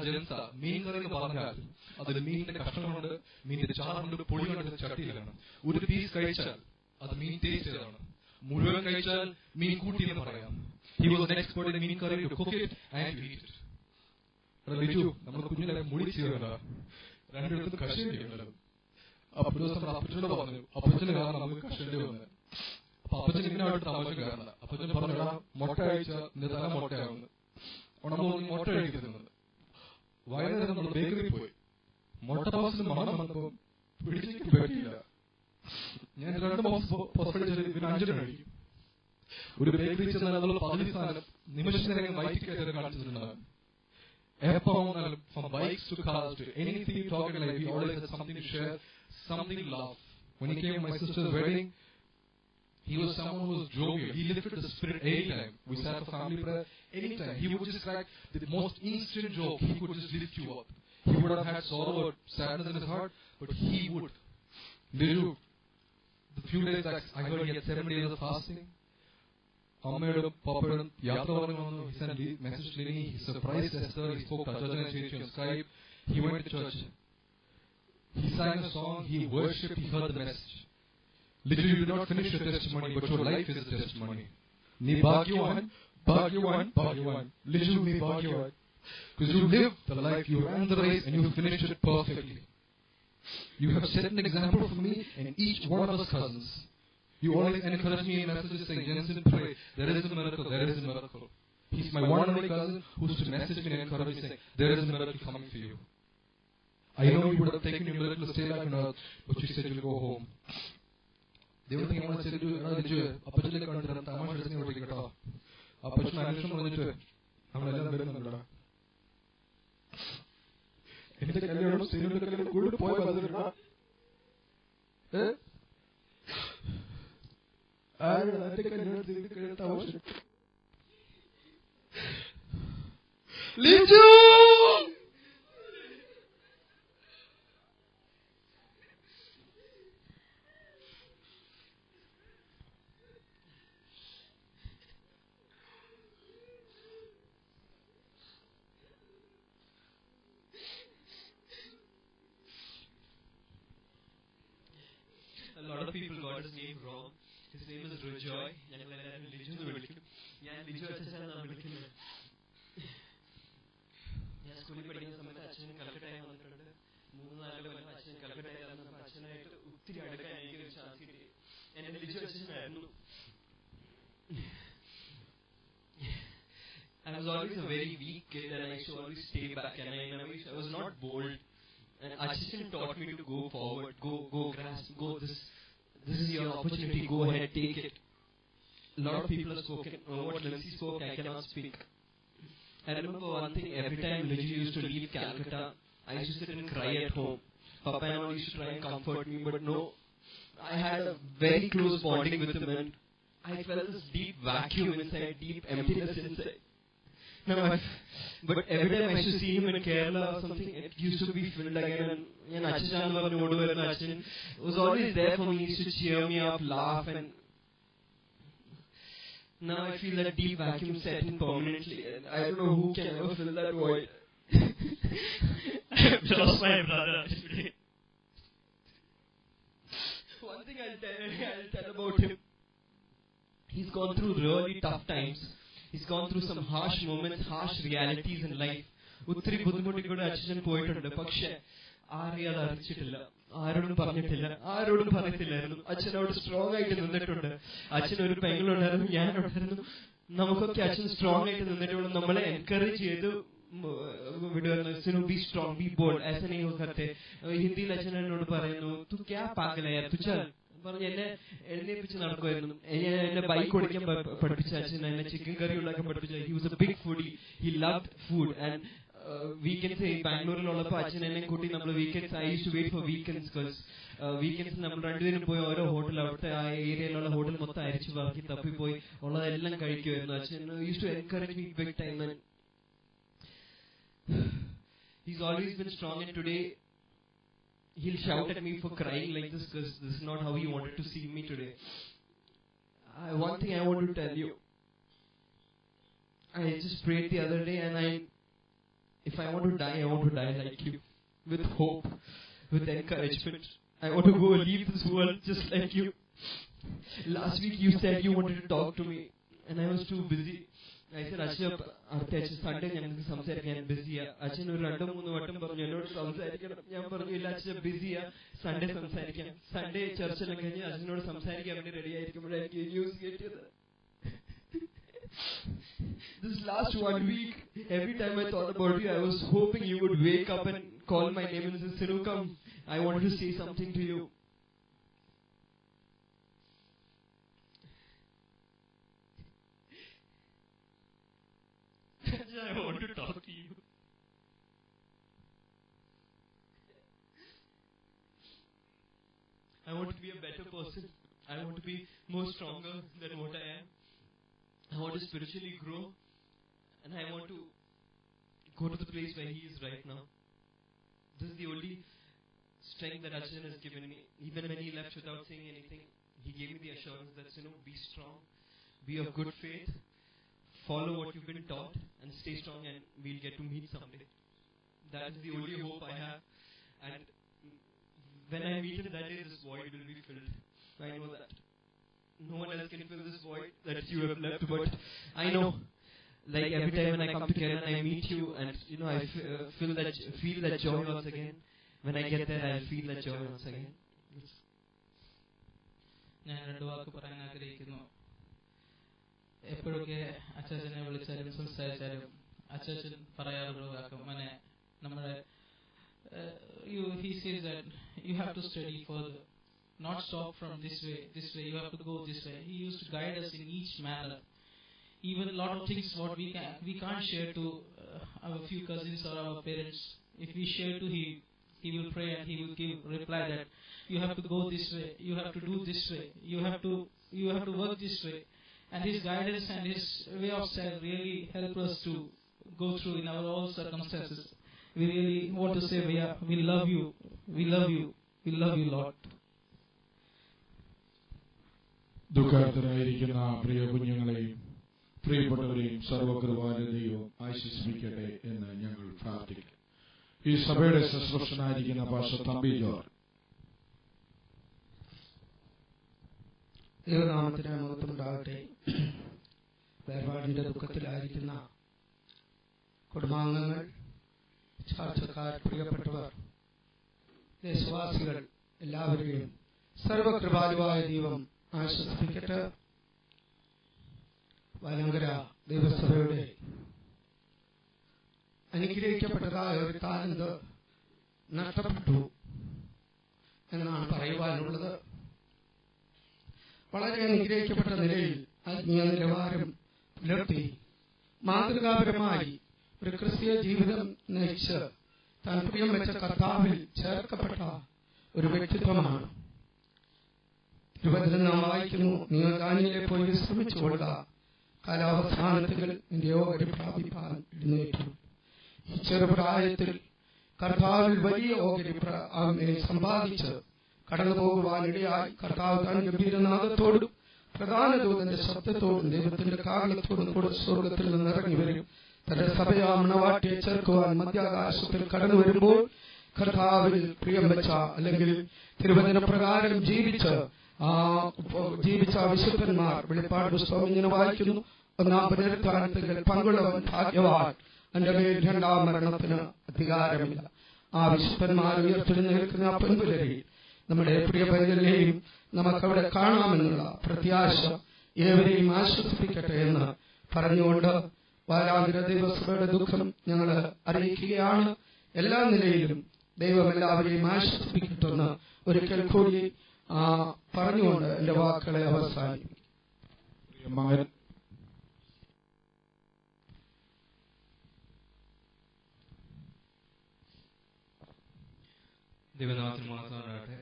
ജനത മീൻ കറി എന്ന് പറഞ്ഞാൽ അതിൽ മീനിന്റെ കഷ്ണങ്ങളുണ്ട്, മീനിന്റെ ചാറുണ്ട്, പൊടിയുണ്ട്, ചട്ടിയിലാണ്. ഒരു piece കഴിച്ചാൽ അത് മീൻ taste ചെയ്താണ്. മുഴുവൻ കഴിച്ചാൽ മീൻ കൂട്ടി എന്ന് പറയാം. He was an expert in mean curry, to cook it and to eat it. Liju നമ്മുടെ കുഞ്ഞിനെ മുടി ചെയ്യണ്ട, രണ്ടിടത്തും കഷേണ്ടിയുണ്ടല്ലോ. അപ്പൊ ദിവസം അപ്പച്ചനോട് പറഞ്ഞു, അപ്പച്ചന് കാരണം നമുക്ക് കഷേണ്ടി വന്നത്. അപ്പൊ അപ്പച്ചൻ ഇങ്ങനെയായിട്ട് താമസിക്കാറില്ല. അപ്പച്ചന് പറഞ്ഞാ മുട്ട കഴിച്ചാൽ നിന്റെ തല മുട്ടയാവുന്നത്, ഉണർന്നു മുട്ട കഴിക്കുന്നത്. വൈകുന്നേരം നമ്മൾ ബേക്കറി പോയി മുട്ടപ്പാസിന് മണം വന്നപ്പോ പിടിച്ചിട്ട് പറ്റിയില്ല. ഞാൻ 2 മാസം പോസ്റ്റടിച്ചാൽ ഇതിന് 5 കഴിക്കും. ഒരു ബേക്കറി ചെന്നാൽ അതുള്ള 15 സാധനം നിമിഷത്തിനകം വൈറ്റിക്കായിട്ട് കാണിച്ചിട്ടുണ്ടാകും. എപ്പോഴും from bikes to cars to anything you talk about, he always had something to share, something to laugh. When he came to my sister's wedding, he was someone who was jovial. He lifted the spirit anytime. We sat for family prayer anytime. He would just crack the most instant joke. He could just lift you up. He would have had sorrow or sadness in his heart, but he would. Liju, the few days back, I heard he had 7 days of fasting. Ammayodum, Papadum, Yatra Varangamanu, he sent a message to Lini. He surprised Esther. He spoke to Ajay and Chechi on Skype. He went to church. He sang a song. He worshipped. He heard the message. Literally, you did not finish your testimony, but your life is a testimony. Ni Bhagyavan, Bhagyavan, Bhagyavan. Literally, ni Bhagyavan. Because you lived the life, you ran the race, and you finished it perfectly. You have set an example for me and each one of us cousins. You always encourage me in messages saying, Jensen, pray. There is a miracle, there is a miracle. He's my one and only cousin who used to message me and encourage me saying, there is a miracle coming for you. I know you would have taken your miracle to stay back on earth, but you said you'll go home. ദൈവത്തിന് നമ്മളെ ചെല്ലിച്ചു അപ്പച്ചനെ കണ്ടിട്ട് തമാശ എടുത്ത് വിളിക്കും കേട്ടോ. അപ്പച്ചൻ അന്വേഷണം പറഞ്ഞിട്ട് നമ്മളെല്ലാം വരുന്നുണ്ടോ. എന്റെ കല്യാണം സീനിയുടെ കല്യാണം കൂടെ പോയ പതിനാ ആരുടെ എന്റെ കല്യാണം കേട്ട ആവശ്യം Liju A lot of people got his name wrong. His name is Rijoy. ഞങ്ങളെല്ലാവരും ലിജു എന്ന് വിളിക്കും. ഞാൻ ലിജു അച്ഛനാണ് വിളിക്കുന്നത്. ഞാൻ സ്കൂളിൽ പഠിക്കുന്ന സമയത്ത് അച്ഛനും കൽക്കട്ടയിൽ വന്നിട്ടുണ്ട്. 3-4 കൊല്ലം അച്ഛൻ കൽക്കട്ടയിൽ വന്നപ്പോൾ അച്ഛനായിട്ട് ഒത്തിരി അടുക്കാൻ എനിക്ക് ഒരു ചാൻസ് കിട്ടി. എന്റെ Liju അച്ഛനായിരുന്നു. I was always a very weak kid and I used to always stay back and I was not bold. And Achishan taught me to go forward, go grasp, go this is your opportunity, go ahead, take it. a lot of people have spoken. What Lindsay spoke, I cannot speak. I remember one thing, every time Liju used to leave Calcutta, I used to sit and cry at home. Papa and all used to try and comfort me, but no, I had a very close bonding with him, and I felt this deep vacuum inside, deep emptiness inside. No, but every time I used to see him in Kerala or something, it used to be filled again, and Achan was always there for me. He used to cheer me up, laugh, and now I feel that deep vacuum set in permanently, and I don't know who can ever fill that void. I've lost my brother today. One thing I'll tell about him, he's gone through really tough times. He's gone through some harsh moments, harsh realities in life. ഒത്തിരി ബുദ്ധിമുട്ടിക്കൂടെ അച്ഛൻ പോയിട്ടുണ്ട്. പക്ഷെ ആരെയും അത് അറിയിച്ചിട്ടില്ല, ആരോടും പറഞ്ഞിട്ടില്ല, ആരോടും പറയത്തില്ലായിരുന്നു. അച്ഛനോട് സ്ട്രോങ് ആയിട്ട് നിന്നിട്ടുണ്ട്. അച്ഛനൊരു പെങ്ങളുണ്ടായിരുന്നു, ഞാനുണ്ടായിരുന്നു. നമുക്കൊക്കെ അച്ഛൻ സ്ട്രോങ് ആയിട്ട് നിന്നിട്ടുണ്ട്. നമ്മളെ എൻകറേജ് ചെയ്ത് വിടുവായിരുന്നു. Be strong, be bold, as a കത്തെ. ഹിന്ദിയിൽ അച്ഛൻ എന്നോട് പറയുന്നു, തു ക്യാ പാഗലയാ തുച്ചാൽ പറഞ്ഞ് എന്നെ എഴുന്നേപ്പിച്ച് നടക്കുമായിരുന്നു. എന്നെ ബൈക്ക് ഓടിക്കാൻ പഠിപ്പിച്ച അച്ഛൻ, എന്നെ ചിക്കൻ കറി ഉണ്ടാക്കാൻ പഠിപ്പിച്ച. He was a big foodie, he loved food. And weekends ബാംഗ്ലൂരിലുള്ളപ്പോൾ അച്ഛൻ എന്നെ കൂട്ടി നമ്മൾ weekends, I use to wait for weekends because weekends നമ്മൾ രണ്ടുപേരും പോയി ഓരോ ഹോട്ടൽ, അവിടുത്തെ ആ ഏരിയയിലുള്ള ഹോട്ടൽ മൊത്തം അരിച്ചു പറക്കി തപ്പിപ്പോയി ഉള്ളതെല്ലാം കഴിക്കുമായിരുന്നു. അച്ഛൻ use to encourage me big time. He's always been strong, and today he'll shout at me for crying like this because this is not how he wanted to see me today. One thing I want to tell you, I just prayed the other day, and if I want to die, I want to die like you, with hope, with encouragement. I want to go leave this world just like you. Last week you said you wanted to talk to me, and I was too busy. I said, അടുത്ത ആഴ്ച Sunday ഞങ്ങൾക്ക് സംസാരിക്കാൻ ബിസിയാ. അച്ഛൻ ഒരു 2-3 വട്ടം പറഞ്ഞു എന്നോട് സംസാരിക്കണം. ഞാൻ പറഞ്ഞു ഇല്ല അച്ഛൻ ബിസിയാ, സൺഡേ സംസാരിക്കാം. സൺഡേ ചർച്ചെല്ലാം കഴിഞ്ഞ് അച്ഛനോട് സംസാരിക്കാൻ വേണ്ടി റെഡി ആയിരിക്കുമ്പോഴായിരിക്കും ന്യൂസ് കിട്ടിയത്. This last 1 week, every time I thought about you, I was hoping you would wake up and call my name and say, Sinu, come, I wanted to say something to you. I want to talk to you. I want to be a better person. I want to be more stronger than what I am. I want to spiritually grow, and I want to go to the place where he is right now. This is the only strength that Achan has given me. Even when he left without saying anything, he gave me the assurance that, be strong, be of good faith, follow what you've been taught, and stay strong, and we'll get to meet someday. That is the only hope I have. And when I meet him that day, this void will be filled. I know that. No one else can fill this void that you have left, but I know. Like every time when I come to Kerala, I meet you, and I feel that joy once again. When I get there, I'll feel that joy once again. ഞാൻ 2 വാക്ക് പറയാൻ ആഗ്രഹിക്കുന്നു. എപ്പോഴൊക്കെ അച്ചാച്ചനെ വിളിച്ചാലും സംസാരിച്ചാലും അച്ചാച്ചൻ പറയാറുള്ള വാക്ക് മനെ നമ്മുടെ he says that you have to study further, not stop from this way, you have to go this way. He used to guide us in each manner. Even a lot of things what we can't share to our few cousins or our parents. If we share to him, he will pray and he will give reply that you have to go this way, you have to do this way, you have to work this way. And his guidance and his way of style really help us to go through in our all circumstances. We really want to say, we love you, we love you, we love you, Lord. ദുഃഖാർത്തരായിരിക്കുന്ന പ്രിയ കുഞ്ഞുങ്ങളെയും പ്രിയപ്പെട്ടവരെയും സർവകൃപാലു ദൈവം ആശീർവദിക്കട്ടെ എന്ന് ഞങ്ങൾ പ്രാർത്ഥിക്കും. ഈ സഭയുടെ ശുശ്രൂഷനായിരിക്കുന്ന pastor Thampi George. ദൈവനാമത്തിന് മഹത്വമുണ്ടാകട്ടെ. വേർപാടിന്റെ ദുഃഖത്തിലായിരിക്കുന്ന കുടുംബാംഗങ്ങൾ, ചാർച്ചക്കാർ, പ്രിയപ്പെട്ടവർ, ദേശവാസികൾ എല്ലാവരെയും സർവകൃപാലുവായ ദൈവം ആശ്വസിപ്പിക്കട്ടെ. വയലങ്കര ദൈവസഭയുടെ അനുഗ്രഹിക്കപ്പെട്ടതായ ഒരു താലന്ത് നഷ്ടപ്പെട്ടു എന്നാണ് പറയുവാനുള്ളത്. വളരെ അനുഗ്രഹിക്കപ്പെട്ട നിലയിൽ ആത്മീയ നിലവാരം പുലർത്തി മാതൃകാപരമായി ഒരു ക്രിസ്തീയ ജീവിതം നയിച്ച് താൻ പ്രിയം വെച്ച കർത്താവിൽ ചേർക്കപ്പെട്ട ഒരു വ്യക്തിത്വമാണ്. തിരുവചനം നാം വായിക്കുന്നു, നിങ്ങൾ ദാനിയേലെ പോയി വിശ്രമിച്ചുകൊള്ളുക, കാലാവസാനത്തിൽ നിന്റെ ഓഹരി പ്രാപിപ്പാൻ എഴുന്നേറ്റു. ഈ ചെറുപ്രായത്തിൽ കർത്താവിൽ വലിയ ഓഹരി സമ്പാദിച്ച് കടന്നു പോകുവാനിടയായി കർത്താവ് താൻ ഗംഭീരനാദത്തോടും പ്രധാന ദൂതന്റെ ശബ്ദത്തോടും ദൈവത്തിന്റെ കാരണത്തോടും കൂടെ സ്വർഗത്തിൽ നിന്ന് ഇറങ്ങി വരും. തന്റെ സഭയാ മണവാട്ടിയെ ചേർക്കുവാൻ മധ്യാകാശത്തിൽ കടന്നു വരുമ്പോൾ കർത്താവിൽ പ്രിയം വെച്ച അല്ലെങ്കിൽ തിരുവചന പ്രകാരം ജീവിച്ച വിശുദ്ധന്മാർ, വെളിപ്പാട് പുസ്തകം ഇങ്ങനെ വായിക്കുന്നു, ഒന്നാം പുനരുത്ഥാനത്തിൽ പങ്കുള്ളവൻ ഭാഗ്യവാൻ, എന്റെ മേൽ രണ്ടാം മരണത്തിന് അധികാരമില്ല. ആ വിശുദ്ധന്മാർ ഉയർത്തെഴുന്നേൽക്കുന്ന പെൺപുലരി നമ്മുടെ പ്രിയ പൈതലിനെയും നമുക്കവിടെ കാണാമെന്നുള്ള പ്രത്യാശ ഏവരെയും ആശ്വസിപ്പിക്കട്ടെ എന്ന് പറഞ്ഞുകൊണ്ട് വാരാന്തിര ദൈവസഭയുടെ ദുഃഖം ഞങ്ങൾ അറിയിക്കുകയാണ്. എല്ലാ നിലയിലും ദൈവം എല്ലാവരെയും ആശ്വസിപ്പിക്കട്ടെന്ന് ഒരിക്കൽ കൂടി പറഞ്ഞുകൊണ്ട് എന്റെ വാക്കുകളെ അവസാനിപ്പിക്കും. ദൈവനാമത്തിന് മാത്രമാകട്ടെ.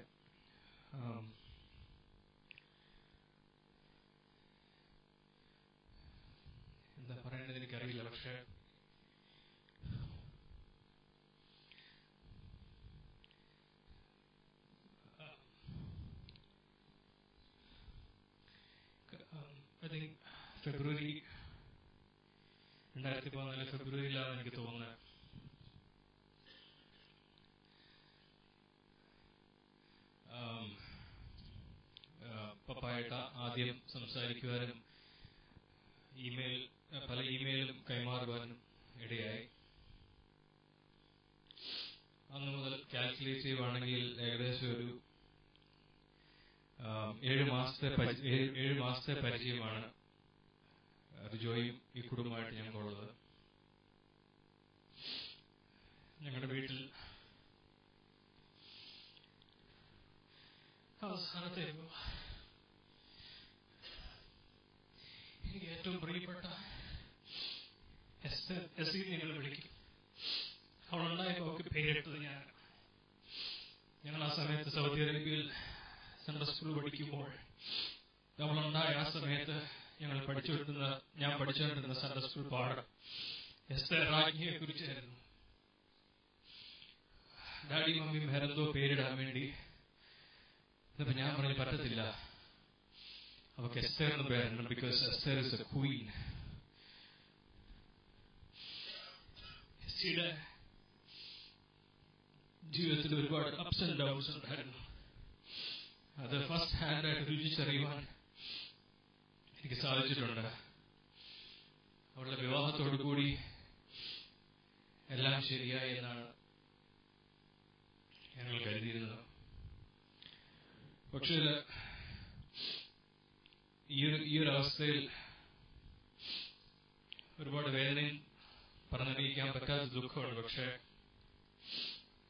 എന്താ പറയേണ്ടത് എനിക്കറിയില്ല. പക്ഷെ ഫെബ്രുവരി 2014 ഫെബ്രുവരിയിലാണ് എനിക്ക് തോന്നുന്നത് പപ്പായിട്ട് ആദ്യം സംസാരിക്കുവാനും പല ഇമെയിലും കൈമാറുവാനും ഇടയായി. അന്ന് മുതൽ കാൽക്കുലേറ്റ് ചെയ്യുവാണെങ്കിൽ ഏകദേശം ഒരു 7 മാസത്തെ പരിചയമാണ് റിജോയും ഈ കുടുംബമായിട്ട് ഞങ്ങൾക്കുള്ളത്. ഞങ്ങളുടെ വീട്ടിൽ അവസാനത്തെ എനിക്ക് ഏറ്റവും പ്രിയപ്പെട്ട എസ് നിങ്ങൾ വിളിക്കും. അവളുണ്ടായപ്പോൾ അവർക്ക് പേരിട്ടത് ഞാൻ. ഞങ്ങൾ ആ സമയത്ത് സൗദി അറേബ്യയിൽ സെൻട്രൽ സ്കൂൾ പഠിക്കുമ്പോൾ അവളുണ്ടായ ആ സമയത്ത് ഞാൻ പഠിച്ചുകൊണ്ടിരുന്ന സെൻട്രൽ സ്കൂൾ പാഠം എസ്തേർ രാജ്ഞിയെ കുറിച്ചായിരുന്നു. ഡാഡി മമ്മിയും വേറെന്തോ പേരിടാൻ വേണ്ടി എന്നിട്ട് ഞാൻ പറഞ്ഞു പറ്റത്തില്ല, അവർക്ക് എസ്തേർ എന്ന് പേരിടണം, because Esther is a queen. എസ്സിയുടെ ജീവിതത്തിൽ ഒരുപാട് അപ്സ് ആൻഡ് ഡൗൺസ് ഉണ്ടായിരുന്നു. അത് ഫസ്റ്റ് ഹാൻഡായിട്ട് രുചിച്ചറിയുവാൻ എനിക്ക് സാധിച്ചിട്ടുണ്ട്. അവളുടെ വിവാഹത്തോടു കൂടി എല്ലാം ശരിയായി എന്നാണ് ഞങ്ങൾ കരുതിയിരുന്നത്. പക്ഷേ ഈ ഒരു അവസ്ഥയിൽ ഒരുപാട് വേദനയും പറഞ്ഞറിയിക്കാൻ പറ്റാത്ത ദുഃഖമുണ്ട്. പക്ഷെ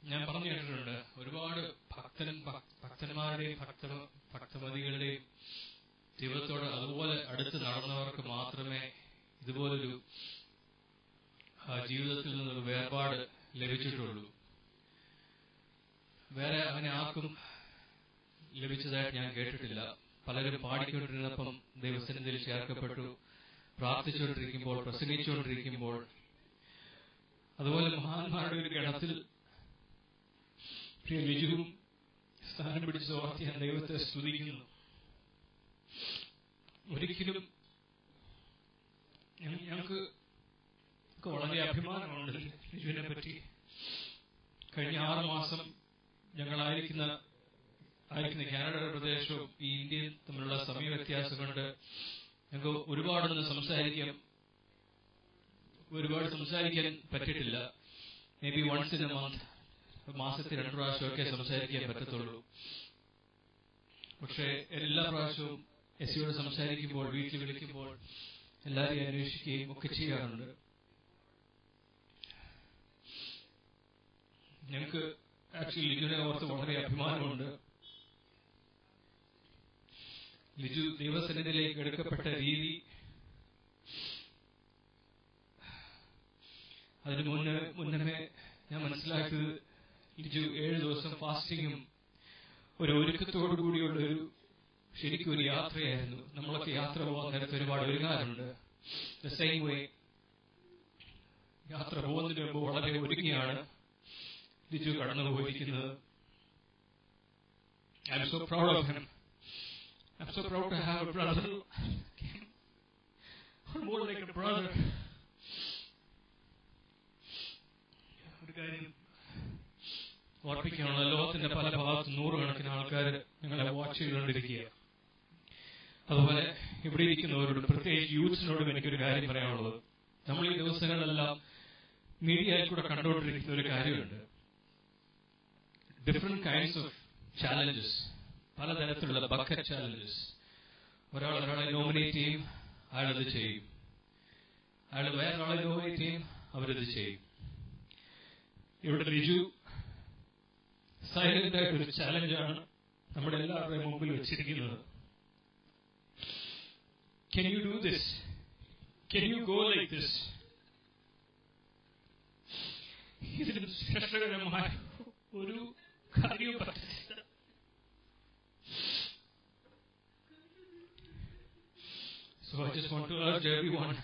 ഞാൻ പറഞ്ഞു കേട്ടിട്ടുണ്ട്, ഒരുപാട് ഭക്തന്മാരുടെയും ഭക്തമതികളുടെയും ജീവിതത്തോട് അതുപോലെ അടുത്ത് നടന്നവർക്ക് മാത്രമേ ഇതുപോലൊരു ജീവിതത്തിൽ നിന്നൊരു വേർപാട് ലഭിച്ചിട്ടുള്ളൂ. വേറെ അങ്ങനെ ആർക്കും ലഭിച്ചതായിട്ട് ഞാൻ കേട്ടിട്ടില്ല. പലരും പാടിക്കൊണ്ടിരുന്നപ്പം ദൈവസന്നിധിയിൽ ചേർക്കപ്പെട്ടു, പ്രാർത്ഥിച്ചുകൊണ്ടിരിക്കുമ്പോൾ, പ്രസംഗിച്ചുകൊണ്ടിരിക്കുമ്പോൾ, അതുപോലെ മഹാന്മാരുടെ ഒരു ഗണത്തിൽ പ്രിയ ലിജുവും സ്ഥാനം പിടിച്ച് ഓർത്തി ഞാൻ ദൈവത്തെ സ്തുതിക്കുന്നു. ഒരിക്കലും ഞങ്ങൾക്ക് വളരെ അഭിമാനമുണ്ട് ലിജുവിനെ പറ്റി. കഴിഞ്ഞ 6 മാസം ഞങ്ങളായിരിക്കുന്ന കാനഡയുടെ പ്രദേശവും ഈ ഇന്ത്യയും തമ്മിലുള്ള സമയ വ്യത്യാസം കൊണ്ട് ഞങ്ങൾക്ക് ഒരുപാട് സംസാരിക്കാൻ പറ്റിയിട്ടില്ല. Maybe once in a month, മാസത്തിൽ 2 പ്രാവശ്യമൊക്കെ സംസാരിക്കാൻ പറ്റത്തുള്ളൂ. പക്ഷെ എല്ലാ പ്രാവശ്യവും എസ്സിയോട് സംസാരിക്കുമ്പോൾ, വീട്ടിൽ വിളിക്കുമ്പോൾ എല്ലാവരെയും അന്വേഷിക്കുകയും ഒക്കെ ചെയ്യാറുണ്ട്. ഞങ്ങൾക്ക് ആക്ച്വലി ലിജുവിനെ ഓർത്ത് വളരെ അഭിമാനമുണ്ട്. ലിജു ദൈവസന്നിധിയിലേക്ക് എടുക്കപ്പെട്ട രീതി, അതിന് മുന്നമേ ഞാൻ മനസ്സിലാക്കിയത് ലിജു 7 ദിവസം ഫാസ്റ്റിങ്ങും ഒരു ഒരുക്കത്തോടു കൂടിയുള്ള ശരിക്കും ഒരു യാത്രയായിരുന്നു. നമ്മളൊക്കെ യാത്ര പോകാൻ നേരത്തെ ഒരുപാട് ഒരുങ്ങാറുണ്ട്. ദ സെയിം വേ യാത്ര പോകുന്നതിന് മുമ്പ് വളരെ ഒരുങ്ങിയാണ് ലിജു കടന്നു പോയിരിക്കുന്നത്. I am so proud of him. I am so proud to have a brother, more like a brother. ഒരു കാര്യം ഓർപ്പിക്കാനുള്ള, ലോകത്തിന്റെ പല ഭാഗത്തും നൂറുകണക്കിന് ആൾക്കാർ ഞങ്ങളെ വാച്ച് ചെയ്തുകൊണ്ടിരിക്കുക. അതുപോലെ ഇവിടെ ഇരിക്കുന്നവരോട്, പ്രത്യേകിച്ച് യൂത്ത്സിനോടും എനിക്കൊരു കാര്യം പറയാനുള്ളത്, നമ്മൾ ഈ ദിവസങ്ങളിലെല്ലാം മീഡിയയിൽ കൂടെ കണ്ടുകൊണ്ടിരിക്കുന്ന ഒരു കാര്യമുണ്ട്. ഡിഫറെന്റ് കൈൻഡ്സ് ഓഫ് ചാലഞ്ചസ്, പലതരത്തിലുള്ള ബക്കറ്റ് ചാലഞ്ചസ്. ഒരാളെ നോമിനേറ്റ് ചെയ്യും, അയാളത് ചെയ്യും. അയാൾ വേറൊരാളെ നോമിനേറ്റ് ചെയ്യും, അവരത് ചെയ്യും. ഇവിടെ ലിജു സൈലന്റ് ആയിട്ടൊരു ചാലഞ്ചാണ് നമ്മുടെ എല്ലാവരുടെയും മുമ്പിൽ വെച്ചിരിക്കുന്നത്. Can you do this? Can you go like this? ഇതിന് ശ്രേഷ്ഠകരമായ ഒരു കാര്യവും പറ്റില്ല. So I just want to urge everyone.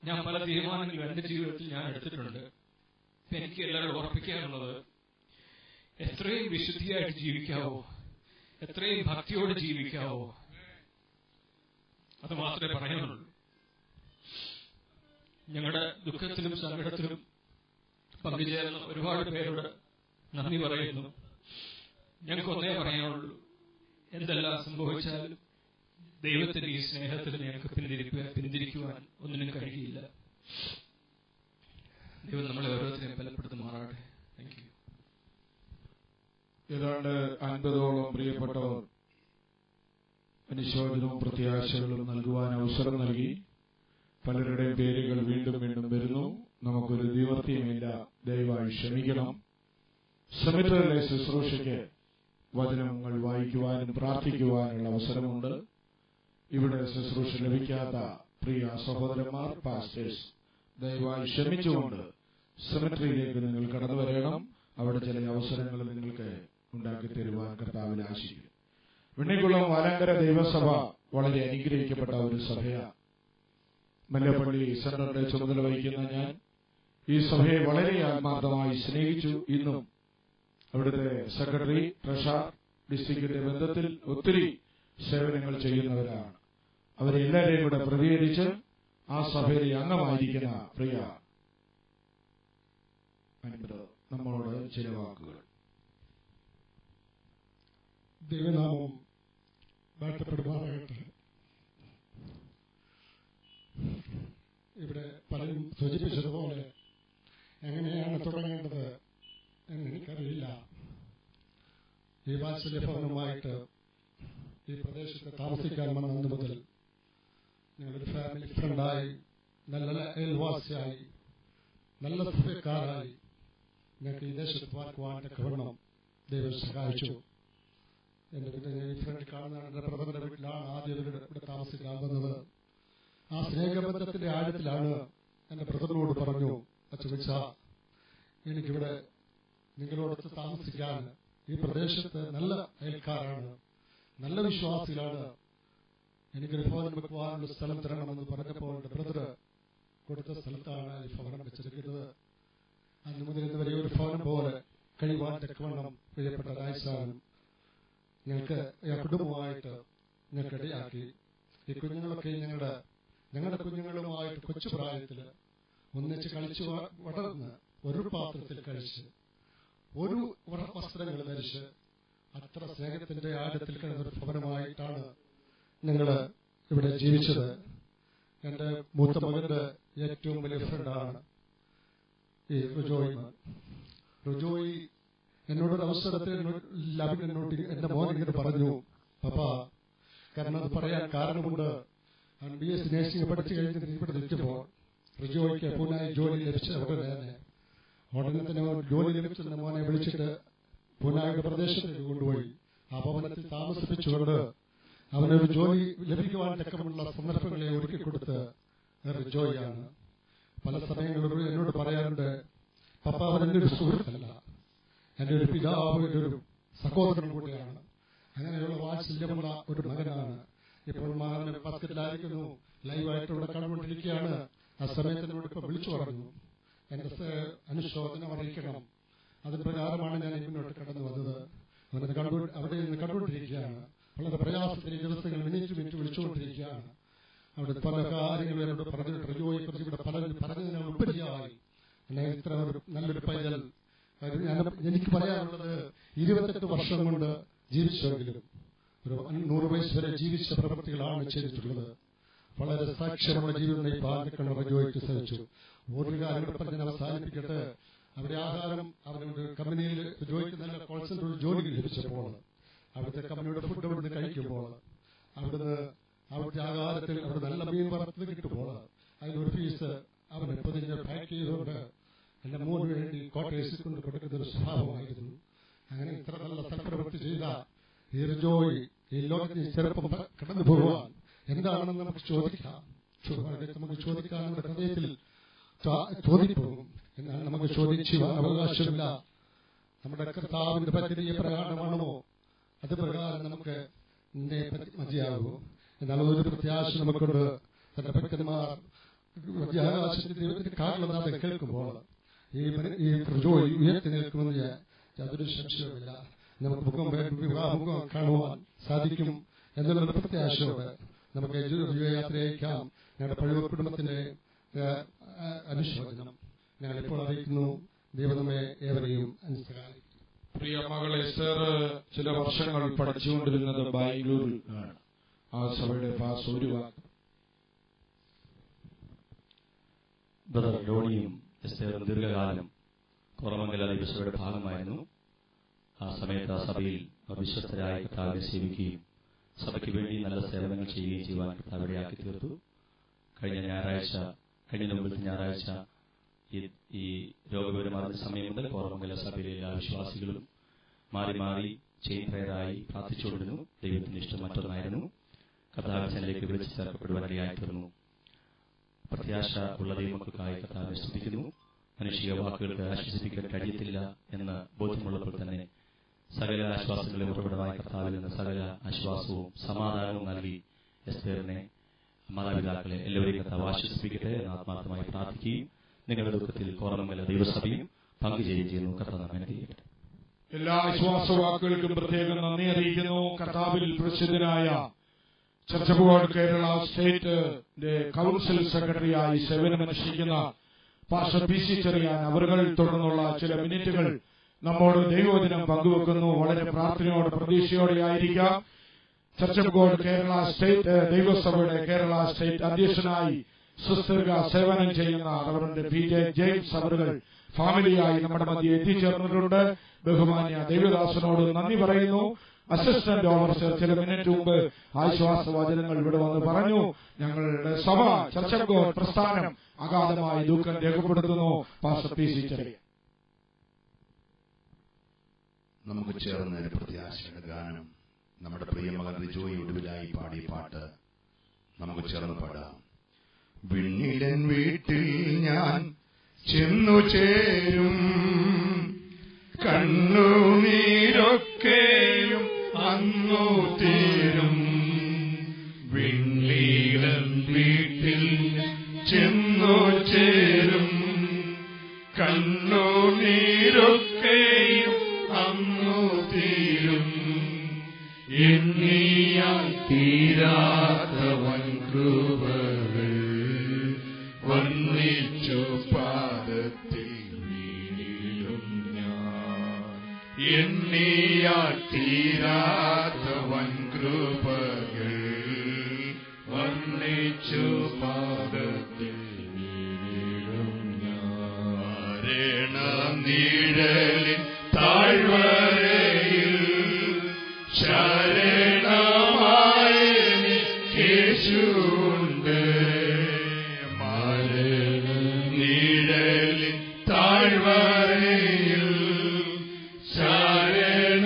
ഞാൻ പല തീരുമാനങ്ങളും എന്റെ ജീവിതത്തിൽ ഞാൻ എടുത്തിട്ടുണ്ട്. എനിക്ക് എല്ലാവരും ഓർപ്പിക്കാനുള്ളത്, എത്രയും വിശുദ്ധിയായിട്ട് ജീവിക്കാവോ, എത്രയും ഭക്തിയോടെ ജീവിക്കാവോ, അത് മാത്രമേ പറയാനുള്ളൂ. ഞങ്ങളുടെ ദുഃഖത്തിലും സങ്കടത്തിലും പങ്കുചേർന്ന ഒരുപാട് പേരോട് നന്ദി പറയുന്നു. ഞങ്ങൾക്കൊന്നേ പറയാനുള്ളൂ, എന്തെല്ലാം സംഭവിച്ചാലും ദൈവത്തിന്റെ ഈ സ്നേഹത്തിൽ ഞങ്ങൾക്ക് പിന്തിരിക്കുവാൻ ഒന്നിനും കഴിയില്ല. ദൈവം നമ്മളെ ഓരോരുത്തരെയും ബലപ്പെടുത്തുമാറാകട്ടെ. Thank you. ഏതാണ്ട് 50ഓളം പ്രിയപ്പെട്ടവർ അനുശോചനവും പ്രത്യാശകളും നൽകുവാൻ അവസരം നൽകി. പലരുടെയും പേരുകൾ വീണ്ടും വീണ്ടും വരുന്നു. നമുക്കൊരു നിവൃത്തിയുമില്ല, ദയവായി ക്ഷമിക്കണം. സെമിത്തേറിലെ ശുശ്രൂഷയ്ക്ക് വചനങ്ങൾ വായിക്കുവാനും പ്രാർത്ഥിക്കുവാനുള്ള അവസരമുണ്ട്. ഇവിടെ ശുശ്രൂഷ ലഭിക്കാത്ത പ്രിയ സഹോദരന്മാർ, പാസ്റ്റേഴ്സ്, ദയവായി ക്ഷമിച്ചുകൊണ്ട് സെമിത്തേറിയിലേക്ക് നിങ്ങൾ കടന്നു വരണം. അവിടെ ചില അവസരങ്ങൾ നിങ്ങൾക്ക് ഉണ്ടാക്കി തരുവാൻ കർത്താവിൽ ആശിക്കും. വെണ്ണിക്കുളം വാലങ്കര ദൈവസഭ വളരെ അനുഗ്രഹിക്കപ്പെട്ട ഒരു സഭയാണ്. മല്ലപ്പള്ളി സെന്ററിന്റെ ചുമതല വഹിക്കുന്ന ഞാൻ ഈ സഭയെ വളരെ ആത്മാർത്ഥമായി സ്നേഹിച്ചു. ഇന്നും അവിടുത്തെ സെക്രട്ടറി, ട്രഷറർ, ഡിസ്ട്രിക്റ്റിന്റെ ബന്ധത്തിൽ ഒത്തിരി സേവനങ്ങൾ ചെയ്യുന്നവരാണ്. അവരെല്ലാവരെയും കൂടെ പ്രതികരിച്ച് ആ സഭയിലെ അംഗമായിരിക്കുന്ന പ്രിയ നമ്മളോട് ചില വാക്കുകൾ. ദൈവനാമം വാഴ്ത്തപ്പെടുമാറാകട്ടെ. ഇവിടെ പലരും സൂചിപ്പിച്ചതുപോലെ എങ്ങനെയാണ് തുടങ്ങേണ്ടത് എന്ന് എനിക്കറിയില്ല. ഈ വാത്സല്യഭവനുമായിട്ട് ഈ പ്രദേശത്ത് താമസിക്കാൻ വന്നത് മുതൽ ഞങ്ങളൊരു ഫാമിലി ഫ്രണ്ടായി, നല്ല അയൽവാസിയായി, നല്ല സഭക്കാരായി ഞങ്ങൾക്ക് ഈ ദേശത്ത് പാർക്കുവാൻ തക്കവണ്ണം ദൈവം സഹായിച്ചു. എന്റെ ഈ ഫ്രണ്ട് കാണുന്ന എന്റെ ബ്രദറിന്റെ വീട്ടിലാണ് ആദ്യം ഇവിടെ താമസിക്കാൻ വന്നത്. ആ സ്നേഹബന്ധത്തിന്റെ ആഴത്തിലാണ് എന്റെ ബ്രദറിനോട് പറഞ്ഞു, അച്ഛവിച്ച എനിക്കിവിടെ നിങ്ങളോടൊത്ത് താമസിക്കാൻ, ഈ പ്രദേശത്ത് നല്ല അയൽക്കാരാണ്, നല്ല വിശ്വാസികളാണ്, എനിക്കൊരു ഭവനം വെക്കുവാനുള്ള സ്ഥലം തരണമെന്ന് പറഞ്ഞപ്പോൾ എന്റെ ബ്രദർ കൊടുത്ത സ്ഥലത്താണ് ഈ ഭവനം വെച്ചിരിക്കുന്നത്. അന്ന് മുതൽ ഇന്നുവരെ ഒരു ഭവനം പോലെ കഴിയുവാൻ തക്കവണ്ണം പ്രിയപ്പെട്ട രാജസ്ഥാനും ഞങ്ങൾക്ക് കുടുംബമായിട്ട് ഞങ്ങൾക്ക് ഇടയാക്കി. ഈ കുഞ്ഞുങ്ങളൊക്കെ ഞങ്ങളുടെ കുഞ്ഞുങ്ങളുമായിട്ട് കൊച്ചുപ്രായത്തിൽ ഒന്നിച്ച് കളിച്ച് വളർന്ന് ഒരു പാത്രത്തിൽ കഴിച്ച് ഒരു വസ്ത്രങ്ങൾ ധരിച്ച് അത്ര സ്നേഹത്തിന്റെ ആഴത്തിൽ കിടന്നൊരു ഭവനമായിട്ടാണ് ഞങ്ങൾ ഇവിടെ ജീവിച്ചത്. എന്റെ മൂത്ത മകന്റെ ഏറ്റവും വലിയ ഫ്രണ്ടാണ് ഈ റുജോയി. എന്നോടൊരു അവസരത്തിൽ എന്നോട് എന്റെ മോൻ ഇങ്ങനെ പറഞ്ഞു, പപ്പാ, കാരണം അത് പറയാൻ കാരണമുണ്ട്. BSc നഴ്സിംഗ് പഠിച്ചു കഴിഞ്ഞിട്ട് ഇവിടെ നിൽക്കുമ്പോൾ റുജോയ്ക്ക് പൂനായി ജോലി ലഭിച്ച ഉടനെ തന്നെ ജോലി ലഭിച്ചെന്ന് മോനെ വിളിച്ചിട്ട് പൂനായുടെ പ്രദേശത്തേക്ക് കൊണ്ടുപോയി ആ ഭവനത്തിൽ താമസിപ്പിച്ചുകൊണ്ട് അവനൊരു ജോലി ലഭിക്കുവാൻ തക്കമുള്ള സന്ദർഭങ്ങളെ ഒരുക്കിക്കൊടുത്ത് റിജോയാണ്. പല സമയങ്ങളിലും എന്നോട് പറയാറുണ്ട്, പപ്പ അവൻ എൻ്റെ ഒരു സുഹൃത്തല്ല, എൻ്റെ ഒരു പിതാവ്, എൻ്റെ ഒരു സഹോദരൻ കൂടെയാണ്. അങ്ങനെയുള്ള വാത്സല്യമുള്ള ഒരു മകനാണ്. ഇപ്പോൾ മകൻ ബാസ്കറ്റിലായിരിക്കുന്നു, ലൈവായിട്ട് ഇവിടെ കണ്ടുകൊണ്ടിരിക്കുകയാണ്. ആ സമയത്ത് എന്നോട് ഇപ്പൊ വിളിച്ചു പറഞ്ഞു, എന്റെ അനുശോചനം അറിയിക്കണം. അതിന് പ്രകാരമാണ് ഞാൻ മുന്നോട്ട് കടന്നു വന്നത്. അവനത് അവിടെ നിന്ന് കണ്ടുകൊണ്ടിരിക്കുകയാണ്. വളരെ പ്രയാസത്തിൽ ഈ ദിവസങ്ങൾ മിനിറ്റ് വിളിച്ചുകൊണ്ടിരിക്കുകയാണ്. അവിടെ പല കാര്യങ്ങളും എന്നോട് പറഞ്ഞിട്ട് റിജോയെക്കുറിച്ച് ഇവിടെ പലരും പറഞ്ഞതിനുപരിയായി എന്നെ ഇത്ര ഒരു നല്ലൊരു പൈതൽ. എനിക്ക് പറയാനുള്ളത് 28 വർഷം കൊണ്ട് ജീവിച്ചെങ്കിലും ഒരു 100 വയസ്സ് വരെ ജീവിച്ച പ്രവൃത്തികളാണ് ചെയ്തിട്ടുള്ളത്. വളരെ സാക്ഷ്യമുള്ള ജീവിതം ഈ പാലക്കാട് റിജോയ്ക്ക് സഹിച്ചു. ഒരു കാര്യം പറഞ്ഞ് ഞാൻ അവസാനിപ്പിക്കട്ടെ. അവിടെ ആഹാരം അവരുടെ കമ്പനിയിൽ റിജോയ്ക്ക് നല്ല കോൾ സെന്ററിൽ ജോലി ലഭിച്ചപ്പോൾ അവിടുത്തെ കമ്പനിയുടെ ഫുഡ് അവിടുന്ന് കഴിക്കുമ്പോൾ അവിടുത്തെ ആഹാരത്തിൽ അവിടെ നല്ല മീൻ വറുത്തത് കിട്ടുമ്പോൾ അതിലൊരു പീസ് അവന് പൊതിഞ്ഞ് പാക്ക് ചെയ്തുകൊണ്ട് എന്റെ മോന് വേണ്ടി കോട്ടേഴ്സിൽ കൊണ്ട് കൊടുക്കുന്ന ഒരു സ്വഭാവമായിരുന്നു. അങ്ങനെ ഇത്ര നല്ല സൽപ്രവൃത്തി ചെയ്ത ഈ റിജോയ് ഈ ലോകത്തിന് ചെറുപ്പം കടന്നു പോകുവാൻ എന്താണെന്ന് നമുക്ക് ചോദിക്കാം. നമുക്ക് ചോദിക്കാൻ നമ്മുടെ ഹൃദയത്തിൽ ചോദിപ്പോകും. എന്നാൽ നമുക്ക് ചോദിച്ചു അവകാശമില്ല. നമ്മുടെ കർത്താവിന്റെ പദ്ധതിയെ പ്രകാരമാണോ അത് പ്രകാരം നമുക്ക് മതിയാകൂ. എന്നാൽ ഒരു പ്രത്യാശ നമുക്കുണ്ട്. തന്റെ ഭക്തന്മാർ ദൈവത്തിന്റെ കാരണമല്ലാതെ കേൾക്കുമ്പോൾ ഈ റിജോയ് ഉയർത്തി നിൽക്കുമെന്ന് യാതൊരു സംശയവുമില്ല. നമുക്ക് മുഖം കാണുവാൻ സാധിക്കും എന്നുള്ള പ്രത്യാശയോടെ നമുക്ക് യാത്ര അയക്കാം. ഞങ്ങളുടെ പഴയ കുടുംബത്തിന്റെ അനുശോചനം ഞങ്ങൾ ഇപ്പോൾ അറിയിക്കുന്നു. ദൈവം നമ്മെ ഏവരെയും അനുസരിക്കും. പ്രിയ മകൾ എസ്തർ ചില വർഷങ്ങൾ പഠിച്ചുകൊണ്ടിരുന്നത് ബാംഗ്ലൂരിൽ ആണ്. ആ സഭയുടെ പാസ് ഒരു വാക്ക്. ബ്രദർ ഡോണിയും എസ്തേറും ദീർഘകാലം കോറമംഗല ദൈവസഭയുടെ ഭാഗമായിരുന്നു. ആ സമയത്ത് ആ സഭയിൽ വിശ്വസ്തരായ കർത്താവിനെ സേവിക്കുകയും സഭയ്ക്ക് വേണ്ടി നല്ല സേവനങ്ങൾ ചെയ്യുകയും ചെയ്യുവാൻ കർത്താവിടെയാക്കി തീർത്തു. കഴിഞ്ഞ മുമ്പത്തെ ഞായറാഴ്ച ഈ രോഗവിവരമാർന്ന സമയം മുതൽ കോറമംഗല സഭയിലെ എല്ലാ വിശ്വാസികളും മാറി മാറി ചെയിൻ പ്രയറായി പ്രാർത്ഥിച്ചുകൊണ്ടിരുന്നു. ദൈവത്തിന്റെ ഇഷ്ടം മറ്റൊന്നായിരുന്നു. കർത്താവിലേക്ക് വിളിച്ചു ചേർക്കപ്പെടുവാനിടയായി തീർന്നു. പ്രത്യാശ ഉള്ള ദൈവമക്കൾക്കായി കർത്താവിനെ സ്തുതിക്കുന്നു. മനുഷ്യ വാക്കുകൾക്ക് ആശ്വസിപ്പിക്കാൻ കഴിയത്തില്ല എന്ന് ബോധ്യമുള്ളപ്പോൾ തന്നെ സകല ആശ്വാസങ്ങളെ ഉറവിടമായ കർത്താവിൽ നിന്ന് സകല ആശ്വാസവും സമാധാനവും നൽകി എസ്തേറിനെ മാതാപിതാക്കളെ എല്ലാവരെയും കർത്താവ് ആശ്വസിപ്പിക്കട്ടെ എന്ന് ആത്മാർത്ഥമായി പ്രാർത്ഥിക്കുകയും നിങ്ങളുടെ ദുഃഖത്തിൽ കോറമംഗല ദൈവസഭയും പങ്കുചേരുകയും ചെയ്യുന്നു. കർത്താവ് നമ്മെ അനുഗ്രഹിക്കട്ടെ. എല്ലാ വിശ്വാസവാക്കുകൾക്കും പ്രത്യേകം നന്ദി അറിയിക്കുന്നു. കർത്താവിൽ പ്രസിദ്ധനായ church board Kerala state council സെക്രട്ടറിയായി സേവനമനുഷ്ഠിക്കുന്ന പാസ്റ്റർ പി സി ചെറിയാൻ അവർ തുടർന്നുള്ള ചില മിനിറ്റുകൾ നമ്മോട് ദൈവവചനം പങ്കുവെക്കുന്നു. വളരെ പ്രാർത്ഥനയോടെ പ്രതീക്ഷയോടെ ആയിരിക്കാം. ചർച്ച് ബോർഡ് കേരള സ്റ്റേറ്റ് ദൈവസഭയുടെ കേരള സ്റ്റേറ്റ് അധ്യക്ഷനായി സുസ്ഥിര സേവനം ചെയ്യുന്ന റവറന്റ് പി ജെ ജെയിംസ് അവറുകൾ ഫാമിലിയായി നമ്മുടെ മധ്യ എത്തിച്ചേർന്നിട്ടുണ്ട്. ബഹുമാന്യ ദൈവദാസനോട് നന്ദി പറയുന്നു. അസിസ്റ്റന്റ് ഓഫീസർ ചില മിനിറ്റ് മുമ്പ് ആശ്വാസവചനങ്ങൾ ഇവിടെ വന്ന് പറഞ്ഞു. ഞങ്ങളുടെ സഭ ചർച്ച് ബോർഡ് പ്രസ്ഥാനം അഗാധമായി ദുഃഖം രേഖപ്പെടുത്തുന്നു. Pastor P C Cherian. നമുക്ക് ചേർന്ന ഒരു പ്രത്യാശയുടെ ഗാനം നമ്മുടെ പ്രിയ മകൻ റിജോയ് ഒടുവിലായി പാടിയ പാട്ട് നമുക്ക് ചേർന്ന് പാടാം. വിണ്ണിലൻ വീട്ടിൽ ഞാൻ ചെന്നു ചേരും, കണ്ണുനീരൊക്കെയും അന്നു തീരും. വിണ്ണിലൻ വീട്ടിൽ ചെന്നു ചേരും, കണ്ണുനീരൊക്കെയും അന്നു തീരും. എണ്ണിയാൽ തീരാത്ത വൻകൃപകൾ വർണ്ണിച്ചു പാദത്തിൽ വീഴും ഞാൻ. എണ്ണിയാൽ തീരാത്ത വൻകൃപകൾ വർണ്ണിച്ചു പാദത്തിൽ വീഴും ഞാൻ. നീഴലിൻ താഴ്വരയിൽ ശരണമായ യേശുണ്ട്. നീഴലിൻ താഴ്വരയിൽ ശരണമായ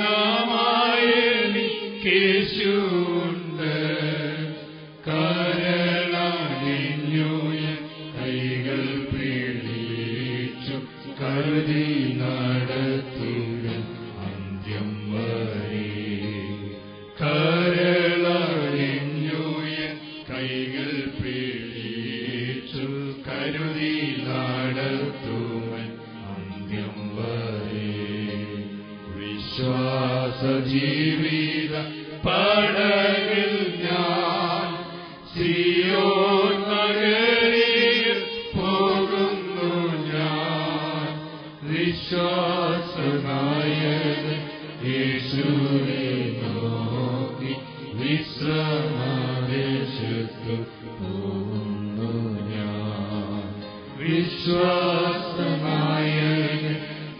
വിശ്രമദേശത്തു പോകുന്നു ഞാൻ. വിശ്വാസമായ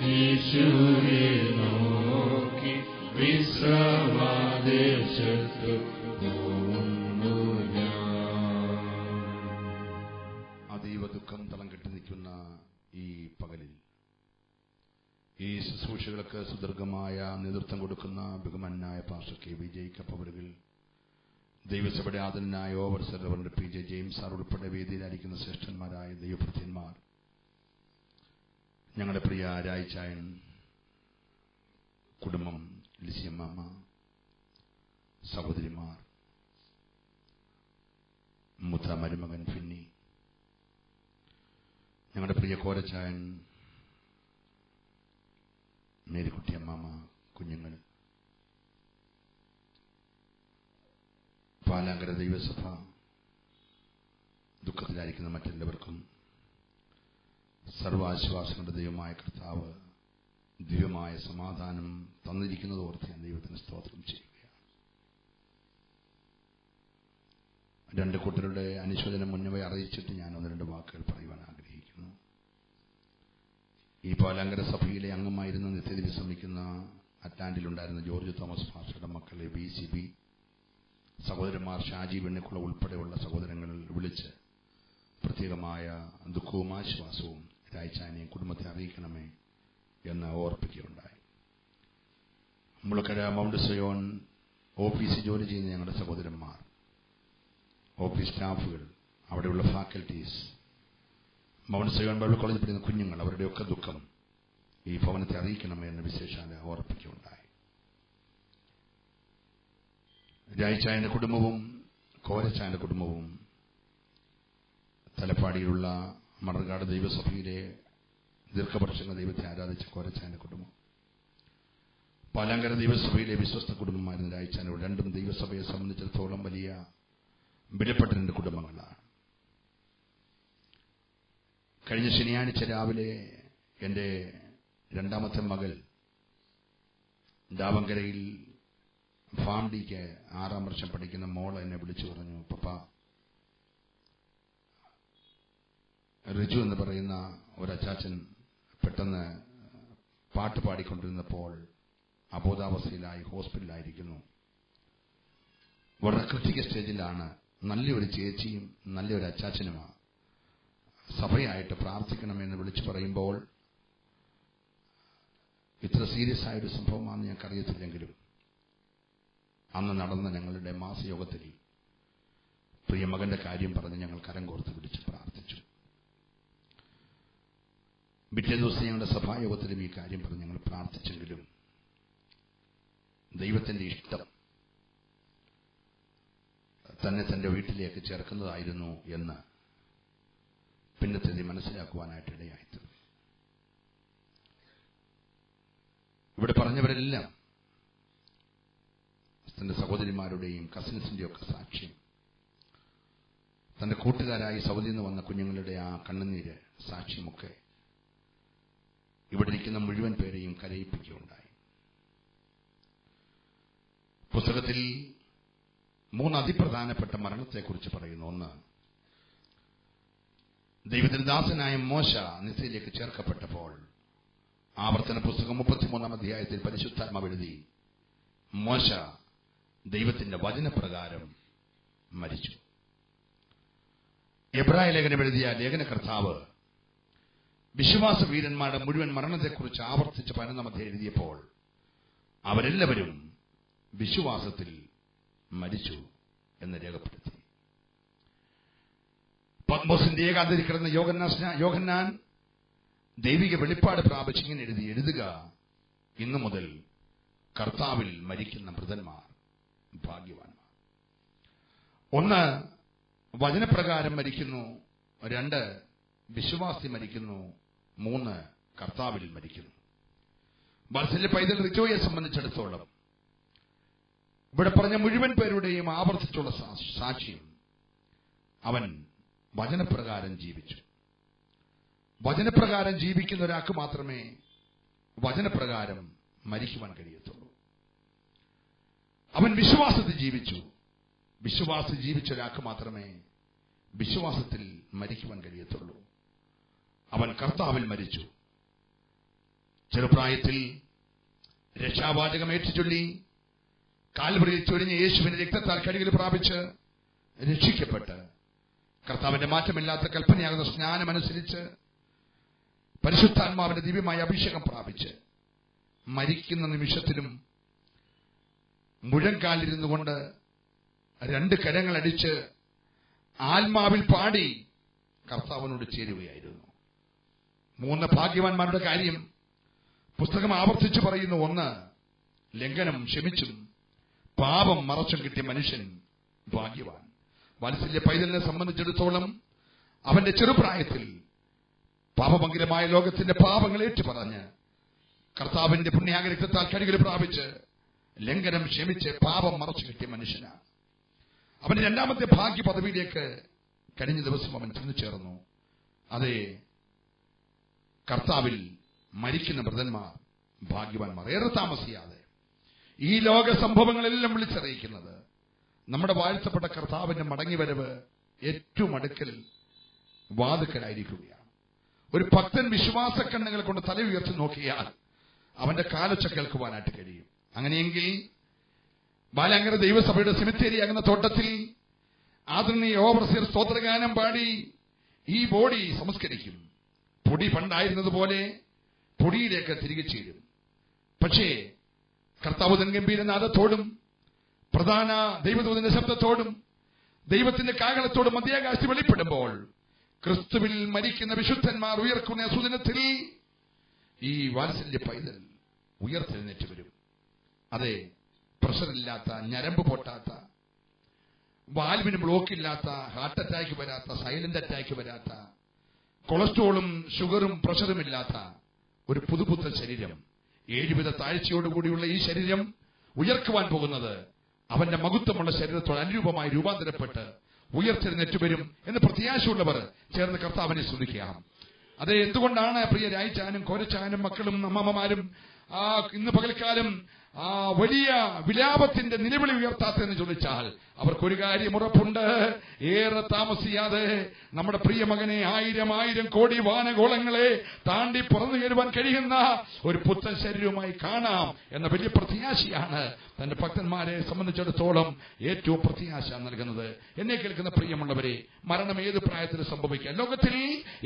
യേശുവെ നോക്കി വിശ്രമദേശത്തു പോകുന്നു ഞാൻ. അതീവ ദുഃഖം തളം കെട്ടി നിൽക്കുന്ന ഈ പകലിൽ ഈ ശുശ്രൂഷകൾക്ക് സുദീർഘമായ നേതൃത്വം കൊടുക്കുന്ന ബഹുമാന്യനായ പാസ്റ്റർ കെ വി ജേക്കബ് അവരുകൾ, ദൈവസഭയുടെ ആദരനായ over servant P J James sir ഉൾപ്പെടെ വേദിയിലായിരിക്കുന്ന ശ്രേഷ്ഠന്മാരായ ദൈവഭൃത്യന്മാർ, ഞങ്ങളുടെ പ്രിയ രായിച്ചായൻ കുടുംബം, ലിസിയമ്മ, സഹോദരിമാർ, മുത്ത മരുമകൻ ഫിന്നി, ഞങ്ങളുടെ പ്രിയ കോരച്ചായൻ, മേരിക്കുട്ടിയമ്മാമ, കുഞ്ഞുങ്ങൾ, പാലാങ്കര ദൈവസഭ, ദുഃഖത്തിലായിരിക്കുന്ന മറ്റെല്ലാവർക്കും സർവാശ്വാസങ്ങളുടെ ദൈവമായ കർത്താവ് ദിവ്യമായ സമാധാനം തന്നിരിക്കുന്നത് ഓർത്ത് ഞാൻ ദൈവത്തിന് സ്തോത്രം ചെയ്യുകയാണ്. രണ്ട് കൂട്ടരുടെ അനുശോചനം മുന്നവേ അറിയിച്ചിട്ട് ഞാൻ ഒന്ന് രണ്ട് വാക്കുകൾ പറയുവാൻ ആഗ്രഹിക്കുന്നു. ഈ പാലാങ്കര സഭയിലെ അംഗമായിരുന്ന നിത്യത്തിൽ ശ്രമിക്കുന്ന അറ്റ്ലാന്റിലുണ്ടായിരുന്ന ജോർജ് തോമസ് പാസ്റ്ററുടെ മക്കളെ BCB സഹോദരന്മാർ ഷാജി വെണ്ണിക്കുള ഉൾപ്പെടെയുള്ള സഹോദരങ്ങൾ വിളിച്ച് പ്രത്യേകമായ ദുഃഖവും ആശ്വാസവും രായിച്ചാനെയും കുടുംബത്തെ അറിയിക്കണമേ എന്ന് ഓർപ്പിക്കുകയുണ്ടായി. മുളക്കര മൗണ്ട് സയോൺ ഓഫീസിൽ ജോലി ചെയ്യുന്ന ഞങ്ങളുടെ സഹോദരന്മാർ, ഓഫീസ് സ്റ്റാഫുകൾ, അവിടെയുള്ള ഫാക്കൽറ്റീസ്, മൗണ്ട് സയോൺ ബൈബിൾ കോളേജിൽ പഠിക്കുന്ന കുഞ്ഞുങ്ങൾ, അവരുടെയൊക്കെ ദുഃഖം ഈ ഭവനത്തെ അറിയിക്കണമേ എന്ന് വിശേഷാൽ ഓർപ്പിക്കുകയുണ്ടായി. രായിച്ചായന്റെ കുടുംബവും കോരച്ചായന്റെ കുടുംബവും, തലപ്പാടിയിലുള്ള മണർകാട് ദൈവസഭയിലെ ദീർഘവർഷങ്ങൾ ദൈവത്തെ ആരാധിച്ച കോരച്ചായന്റെ കുടുംബം, പാലാങ്കര ദൈവസഭയിലെ വിശ്വസ്ത കുടുംബമായിരുന്ന രായിച്ചായനോട്, രണ്ടും ദൈവസഭയെ സംബന്ധിച്ചിടത്തോളം വലിയ വിലപ്പെട്ട രണ്ട് കുടുംബങ്ങളാണ്. കഴിഞ്ഞ ശനിയാഴ്ച രാവിലെ എൻ്റെ രണ്ടാമത്തെ മകൾ ഡാവങ്കരയിൽ ഫാം ഡിക്ക് 6ാം വർഷം പഠിക്കുന്ന മോൾ എന്നെ വിളിച്ചു പറഞ്ഞു, പപ്പ, റിജു എന്ന് പറയുന്ന ഒരച്ചാച്ചൻ പെട്ടെന്ന് പാട്ട് പാടിക്കൊണ്ടിരുന്നപ്പോൾ അബോധാവസ്ഥയിലായി ഹോസ്പിറ്റലിലായിരിക്കുന്നു. വളരെ ക്രിട്ടിക്കൽ സ്റ്റേജിലാണ്. നല്ലൊരു ചേച്ചിയും നല്ലൊരു അച്ചാച്ചനുമാണ്. സഭയായിട്ട് പ്രാർത്ഥിക്കണമെന്ന് വിളിച്ചു പറയുമ്പോൾ ഇത്ര സീരിയസ് ആയൊരു സംഭവമാണെന്ന് ഞങ്ങൾക്കറിയത്തില്ലെങ്കിലും അന്ന് നടന്ന ഞങ്ങളുടെ മാസയോഗത്തിൽ പ്രിയമകന്റെ കാര്യം പറഞ്ഞ് ഞങ്ങൾ കരം കോർത്ത് പിടിച്ച് പ്രാർത്ഥിച്ചു. പിറ്റേ ദിവസം ഞങ്ങളുടെ സഭായോഗത്തിലും ഈ കാര്യം പറഞ്ഞ് ഞങ്ങൾ പ്രാർത്ഥിച്ചെങ്കിലും ദൈവത്തിന്റെ ഇഷ്ടം തന്നെ തന്റെ വീട്ടിലേക്ക് ചേർക്കുന്നതായിരുന്നു എന്ന് പിന്നത്തെ മനസ്സിലാക്കുവാനായിട്ട് ഇടയായിത്തീർന്നു. ഇവിടെ പറഞ്ഞവരെല്ലാം തന്റെ സഹോദരിമാരുടെയും കസിൻസിന്റെയും ഒക്കെ സാക്ഷ്യം, തന്റെ കൂട്ടുകാരായി സൗദിയിൽ നിന്ന് വന്ന കുഞ്ഞുങ്ങളുടെ ആ കണ്ണുനീര് സാക്ഷ്യമൊക്കെ ഇവിടെ ഇരിക്കുന്ന മുഴുവൻ പേരെയും കരയിപ്പിക്കുകയുണ്ടായി. പുസ്തകത്തിൽ 3 അതിപ്രധാനപ്പെട്ട മരണത്തെക്കുറിച്ച് പറയുന്നു. ഒന്ന്, ദൈവത്തിന്റെ ദാസനായ മോശ നിസ്സയിലേക്ക് ചേർക്കപ്പെട്ടപ്പോൾ ആവർത്തന പുസ്തകം 33-ാം അധ്യായത്തിൽ പരിശുദ്ധാത്മാവ് എഴുതി, മോശ ദൈവത്തിന്റെ വചനപ്രകാരം മരിച്ചു. എബ്രായ ലേഖനം എഴുതിയ ലേഖനകർത്താവ് വിശ്വാസ വീരന്മാരുടെ മുഴുവൻ മരണത്തെക്കുറിച്ച് ആവർത്തിച്ച് 11-ാം അധ്യായം എഴുതിയപ്പോൾ അവരെല്ലാവരും വിശ്വാസത്തിൽ മരിച്ചു എന്ന് രേഖപ്പെടുത്തി. പത്മോസിന്റെ ഏകാന്തയിൽ കിടന്ന യോഹന്നാൻ ദൈവിക വെളിപ്പാട് പ്രാപിച്ച് ഇങ്ങനെ എഴുതുക, ഇന്നു മുതൽ കർത്താവിൽ മരിക്കുന്ന മൃതന്മാർ ഭാഗ്യവാന്മാർ. 1, വചനപ്രകാരം മരിക്കുന്നു. 2, വിശ്വാസി മരിക്കുന്നു. 3, കർത്താവിൽ മരിക്കുന്നു. വാത്സല്യ പൈതൽ റിജോയെ സംബന്ധിച്ചിടത്തോളം ഇവിടെ പറഞ്ഞ മുഴുവൻ പേരുടെയും ആവർത്തിച്ചുള്ള സാക്ഷ്യം, അവൻ വചനപ്രകാരം ജീവിച്ചു. വചനപ്രകാരം ജീവിക്കുന്ന ഒരാൾക്ക് മാത്രമേ വചനപ്രകാരം മരിക്കുവാൻ കഴിയത്തുള്ളൂ. അവൻ വിശ്വാസത്തിൽ ജീവിച്ചു. വിശ്വാസി ജീവിച്ച ഒരാൾക്ക് മാത്രമേ വിശ്വാസത്തിൽ മരിക്കുവാൻ കഴിയത്തുള്ളൂ. അവൻ കർത്താവിൽ മരിച്ചു. ചെറുപ്രായത്തിൽ രക്ഷാവാചകം ഏറ്റുചൊല്ലി കാൽവറിയിൽ ചൊരിഞ്ഞ യേശുവിന്റെ രക്തത്താൽ കഴുകൽ പ്രാപിച്ച് രക്ഷിക്കപ്പെട്ട് കർത്താവിന്റെ മാറ്റമില്ലാത്ത കൽപ്പനയാകുന്ന സ്നാനമനുസരിച്ച് പരിശുദ്ധാത്മാവിന്റെ ദിവ്യമായ അഭിഷേകം പ്രാപിച്ച് മരിക്കുന്ന നിമിഷത്തിലും മുഴങ്കാലിരുന്നു കൊണ്ട് 2 കരങ്ങളടിച്ച് ആത്മാവിൽ പാടി കർത്താവിനോട് ചേരുകയായിരുന്നു. 3 ഭാഗ്യവാന്മാരുടെ കാര്യം പുസ്തകം ആവർത്തിച്ചു പറയുന്നു. 1, ലംഘനം ക്ഷമിച്ചും പാപം മറച്ചും കിട്ടിയ മനുഷ്യൻ ഭാഗ്യവാൻ. വാത്സല്യ പൈതലിനെ സംബന്ധിച്ചിടത്തോളം അവന്റെ ചെറുപ്രായത്തിൽ പാപമംഗലമായ ലോകത്തിന്റെ പാപങ്ങൾ ഏറ്റുപറഞ്ഞ് കർത്താവിന്റെ പുണ്യാഗ്രഹത്താൽ കഴുകൽ പ്രാപിച്ച് ലംഘനം ക്ഷമിച്ച് പാപം മറച്ചു കിട്ടിയ മനുഷ്യനാണ്. അവന്റെ 2ാമത്തെ ഭാഗ്യ പദവിയിലേക്ക് കഴിഞ്ഞ ദിവസം അവൻ ചെന്നു ചേർന്നു. അതേ, കർത്താവിൽ മരിക്കുന്ന മൃതന്മാർ ഭാഗ്യവാന്മാർ. ഏറെ താമസിയാതെ ഈ ലോക സംഭവങ്ങളെല്ലാം വിളിച്ചറിയിക്കുന്നത് നമ്മുടെ വാഴ്ത്തപ്പെട്ട കർത്താവിന്റെ മടങ്ങിവരവ് ഏറ്റവും അടുക്കൽ വാതുക്കലായിരിക്കുകയാണ്. ഒരു ഭക്തൻ വിശ്വാസ കണ്ണുകൾ കൊണ്ട് തല ഉയർത്തി നോക്കിയാൽ അവന്റെ കാലൊച്ച കേൾക്കുവാനായിട്ട് കഴിയും. അങ്ങനെയെങ്കിൽ ബാലാങ്കര ദൈവസഭയുടെ സെമിത്തേരിയാകുന്ന തോട്ടത്തിൽ ആദരണീയ ഓവർസിയർ സ്തോത്രഗാനം പാടി ഈ ബോഡി സംസ്കരിക്കും. പൊടി പണ്ടായിരുന്നതുപോലെ പൊടിയിലേക്ക് തിരികെ ചേരും. പക്ഷേ കർത്താവ് തൻ ഗംഭീരനാദത്തോടും പ്രധാന ദൈവദൂതന്റെ ശബ്ദത്തോടും ദൈവത്തിന്റെ കാഹളത്തോടും മധ്യാകാശത്ത് വെളിപ്പെടുമ്പോൾ ക്രിസ്തുവിൽ മരിക്കുന്ന വിശുദ്ധന്മാർ ഉയർക്കുന്ന സുദിനത്തിൽ ഈ വാത്സല്യ പൈതൽ ഉയർത്തെഴുന്നേറ്റ് വരും. അതെ, പ്രഷറില്ലാത്ത, ഞരമ്പ് പൊട്ടാത്ത, വാൽവിന് ബ്ലോക്കില്ലാത്ത, ഹാർട്ട് അറ്റാക്ക് വരാത്ത, സൈലന്റ് അറ്റാക്ക് വരാത്ത, കൊളസ്ട്രോളും ഷുഗറും പ്രഷറുമില്ലാത്ത ഒരു പുതുപുത്തൻ ശരീരം, 7 വിധ താഴ്ചയോടുകൂടിയുള്ള ഈ ശരീരം ഉയർക്കുവാൻ പോകുന്നത് അവന്റെ മഹത്വമുള്ള ശരീരത്തോട് അനുരൂപമായി രൂപാന്തരപ്പെട്ട് ഉയർത്തെഴുന്നേറ്റ് വരും എന്ന് പ്രത്യാശയുള്ളവർ ചേർന്ന് കർത്താവിനെ സ്തുതിക്കുക. അതെ, എന്തുകൊണ്ടാണ് പ്രിയ രായിച്ചാനും കോരച്ചാനും മക്കളും അമ്മമാരും ഇന്ന് പകൽക്കാലം വലിയ വിലാപത്തിന്റെ നിലവിളി ഉയർത്താത്തെന്ന് ചോദിച്ചാൽ അവർക്കൊരു കാര്യം ഉറപ്പുണ്ട്. ഏറെ താമസിയാതെ നമ്മുടെ പ്രിയ മകനെ 1000 കോടി വാനഗോളങ്ങളെ താണ്ടി പുറന്നു കയറുവാൻ കഴിയുന്ന ഒരു പുത്തൻ ശരീരവുമായി കാണാം എന്ന വലിയ പ്രത്യാശയാണ് തന്റെ ഭക്തന്മാരെ സംബന്ധിച്ചിടത്തോളം ഏറ്റവും പ്രത്യാശ നൽകുന്നത്. എന്നെ കേൾക്കുന്ന പ്രിയമുള്ളവരെ, മരണം ഏത് പ്രായത്തിൽ സംഭവിക്കാം. ലോകത്തിൽ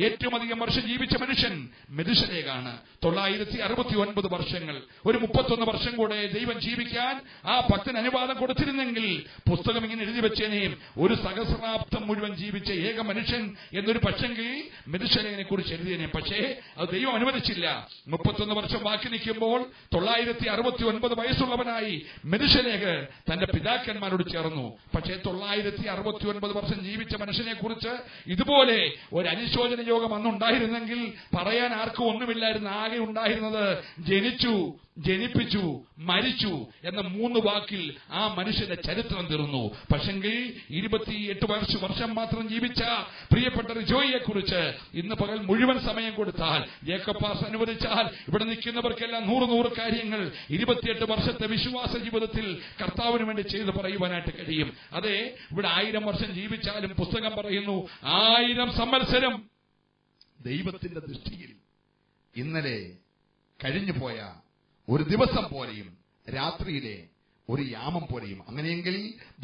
ഏറ്റവും അധികം വർഷം ജീവിച്ച മനുഷ്യൻ മെതുശലേഖാണ്. 969 വർഷങ്ങൾ. ഒരു 31 വർഷം കൂടെ ദൈവം ജീവിക്കാൻ ആ ഭക്തൻ അനുവാദം കൊടുത്തിരുന്നെങ്കിൽ പുസ്തകം ഇങ്ങനെ എഴുതി വെച്ചേനെയും ഒരു സഹസ്രാബ്ദം മുഴുവൻ ജീവിച്ച ഏക മനുഷ്യൻ എന്നൊരു പക്ഷെങ്കിൽ മെതുശലേഖനെ കുറിച്ച് എഴുതിയേനെയും. പക്ഷേ അത് ദൈവം അനുവദിച്ചില്ല. 31 വർഷം ബാക്കി നിൽക്കുമ്പോൾ 969 വയസ്സുള്ളവനായി മെതുശലേഖ് തന്റെ പിതാക്കന്മാരോട് ചേർന്നു. പക്ഷേ 969 വർഷം ജീവിച്ച മനുഷ്യനെ കുറിച്ച് ഇതുപോലെ ഒരു അനുശോചന യോഗം അന്നുണ്ടായിരുന്നെങ്കിൽ പറയാൻ ആർക്കും ഒന്നുമില്ലായിരുന്നു. ആകെ ഉണ്ടായിരുന്നത് ജനിച്ചു, ജനിപ്പിച്ചു, മരിച്ചു എന്ന 3 വാക്കിൽ ആ മനുഷ്യന്റെ ചരിത്രം തീർന്നു. പക്ഷെങ്കിൽ 28 വർഷം മാത്രം ജീവിച്ച പ്രിയപ്പെട്ട റിജോയിയെ കുറിച്ച് ഇന്ന് പകൽ മുഴുവൻ സമയം കൊടുത്താൽ, ജേക്കബ് പാസ് അനുവദിച്ചാൽ, ഇവിടെ നിൽക്കുന്നവർക്കെല്ലാം 100 കാര്യങ്ങൾ 28 വർഷത്തെ വിശ്വാസ ജീവിതത്തിൽ കർത്താവിന് വേണ്ടി ചെയ്ത് പറയുവാനായിട്ട് കഴിയും. അതെ, ഇവിടെ 1000 വർഷം ജീവിച്ചാലും പുസ്തകം പറയുന്നു 1000 സംവത്സരം ദൈവത്തിന്റെ ദൃഷ്ടിയിൽ ഇന്നലെ കഴിഞ്ഞുപോയ ഒരു ദിവസം പോലെയും രാത്രിയിലെ ഒരു യാമം പോലെയും. അങ്ങനെയെങ്കിൽ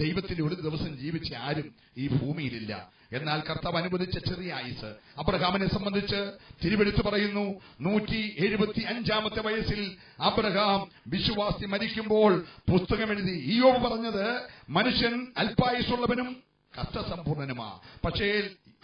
ദൈവത്തിന്റെ ഒരു ദിവസം ജീവിച്ച ആരും ഈ ഭൂമിയിലില്ല. എന്നാൽ കർത്താവ് അനുവദിച്ച ചെറിയ ആയുസ് അബ്രഹാമിനെ സംബന്ധിച്ച് തിരുവെഴുത്ത് പറയുന്നു 175 വയസ്സിൽ അബ്രഹാം വിശ്വാസി മരിക്കുമ്പോൾ പുസ്തകം എഴുതി. ഇയ്യോബ് പറഞ്ഞത് മനുഷ്യൻ അല്പായുസുള്ളവനും കഷ്ടസമ്പൂർണനുമാ. പക്ഷേ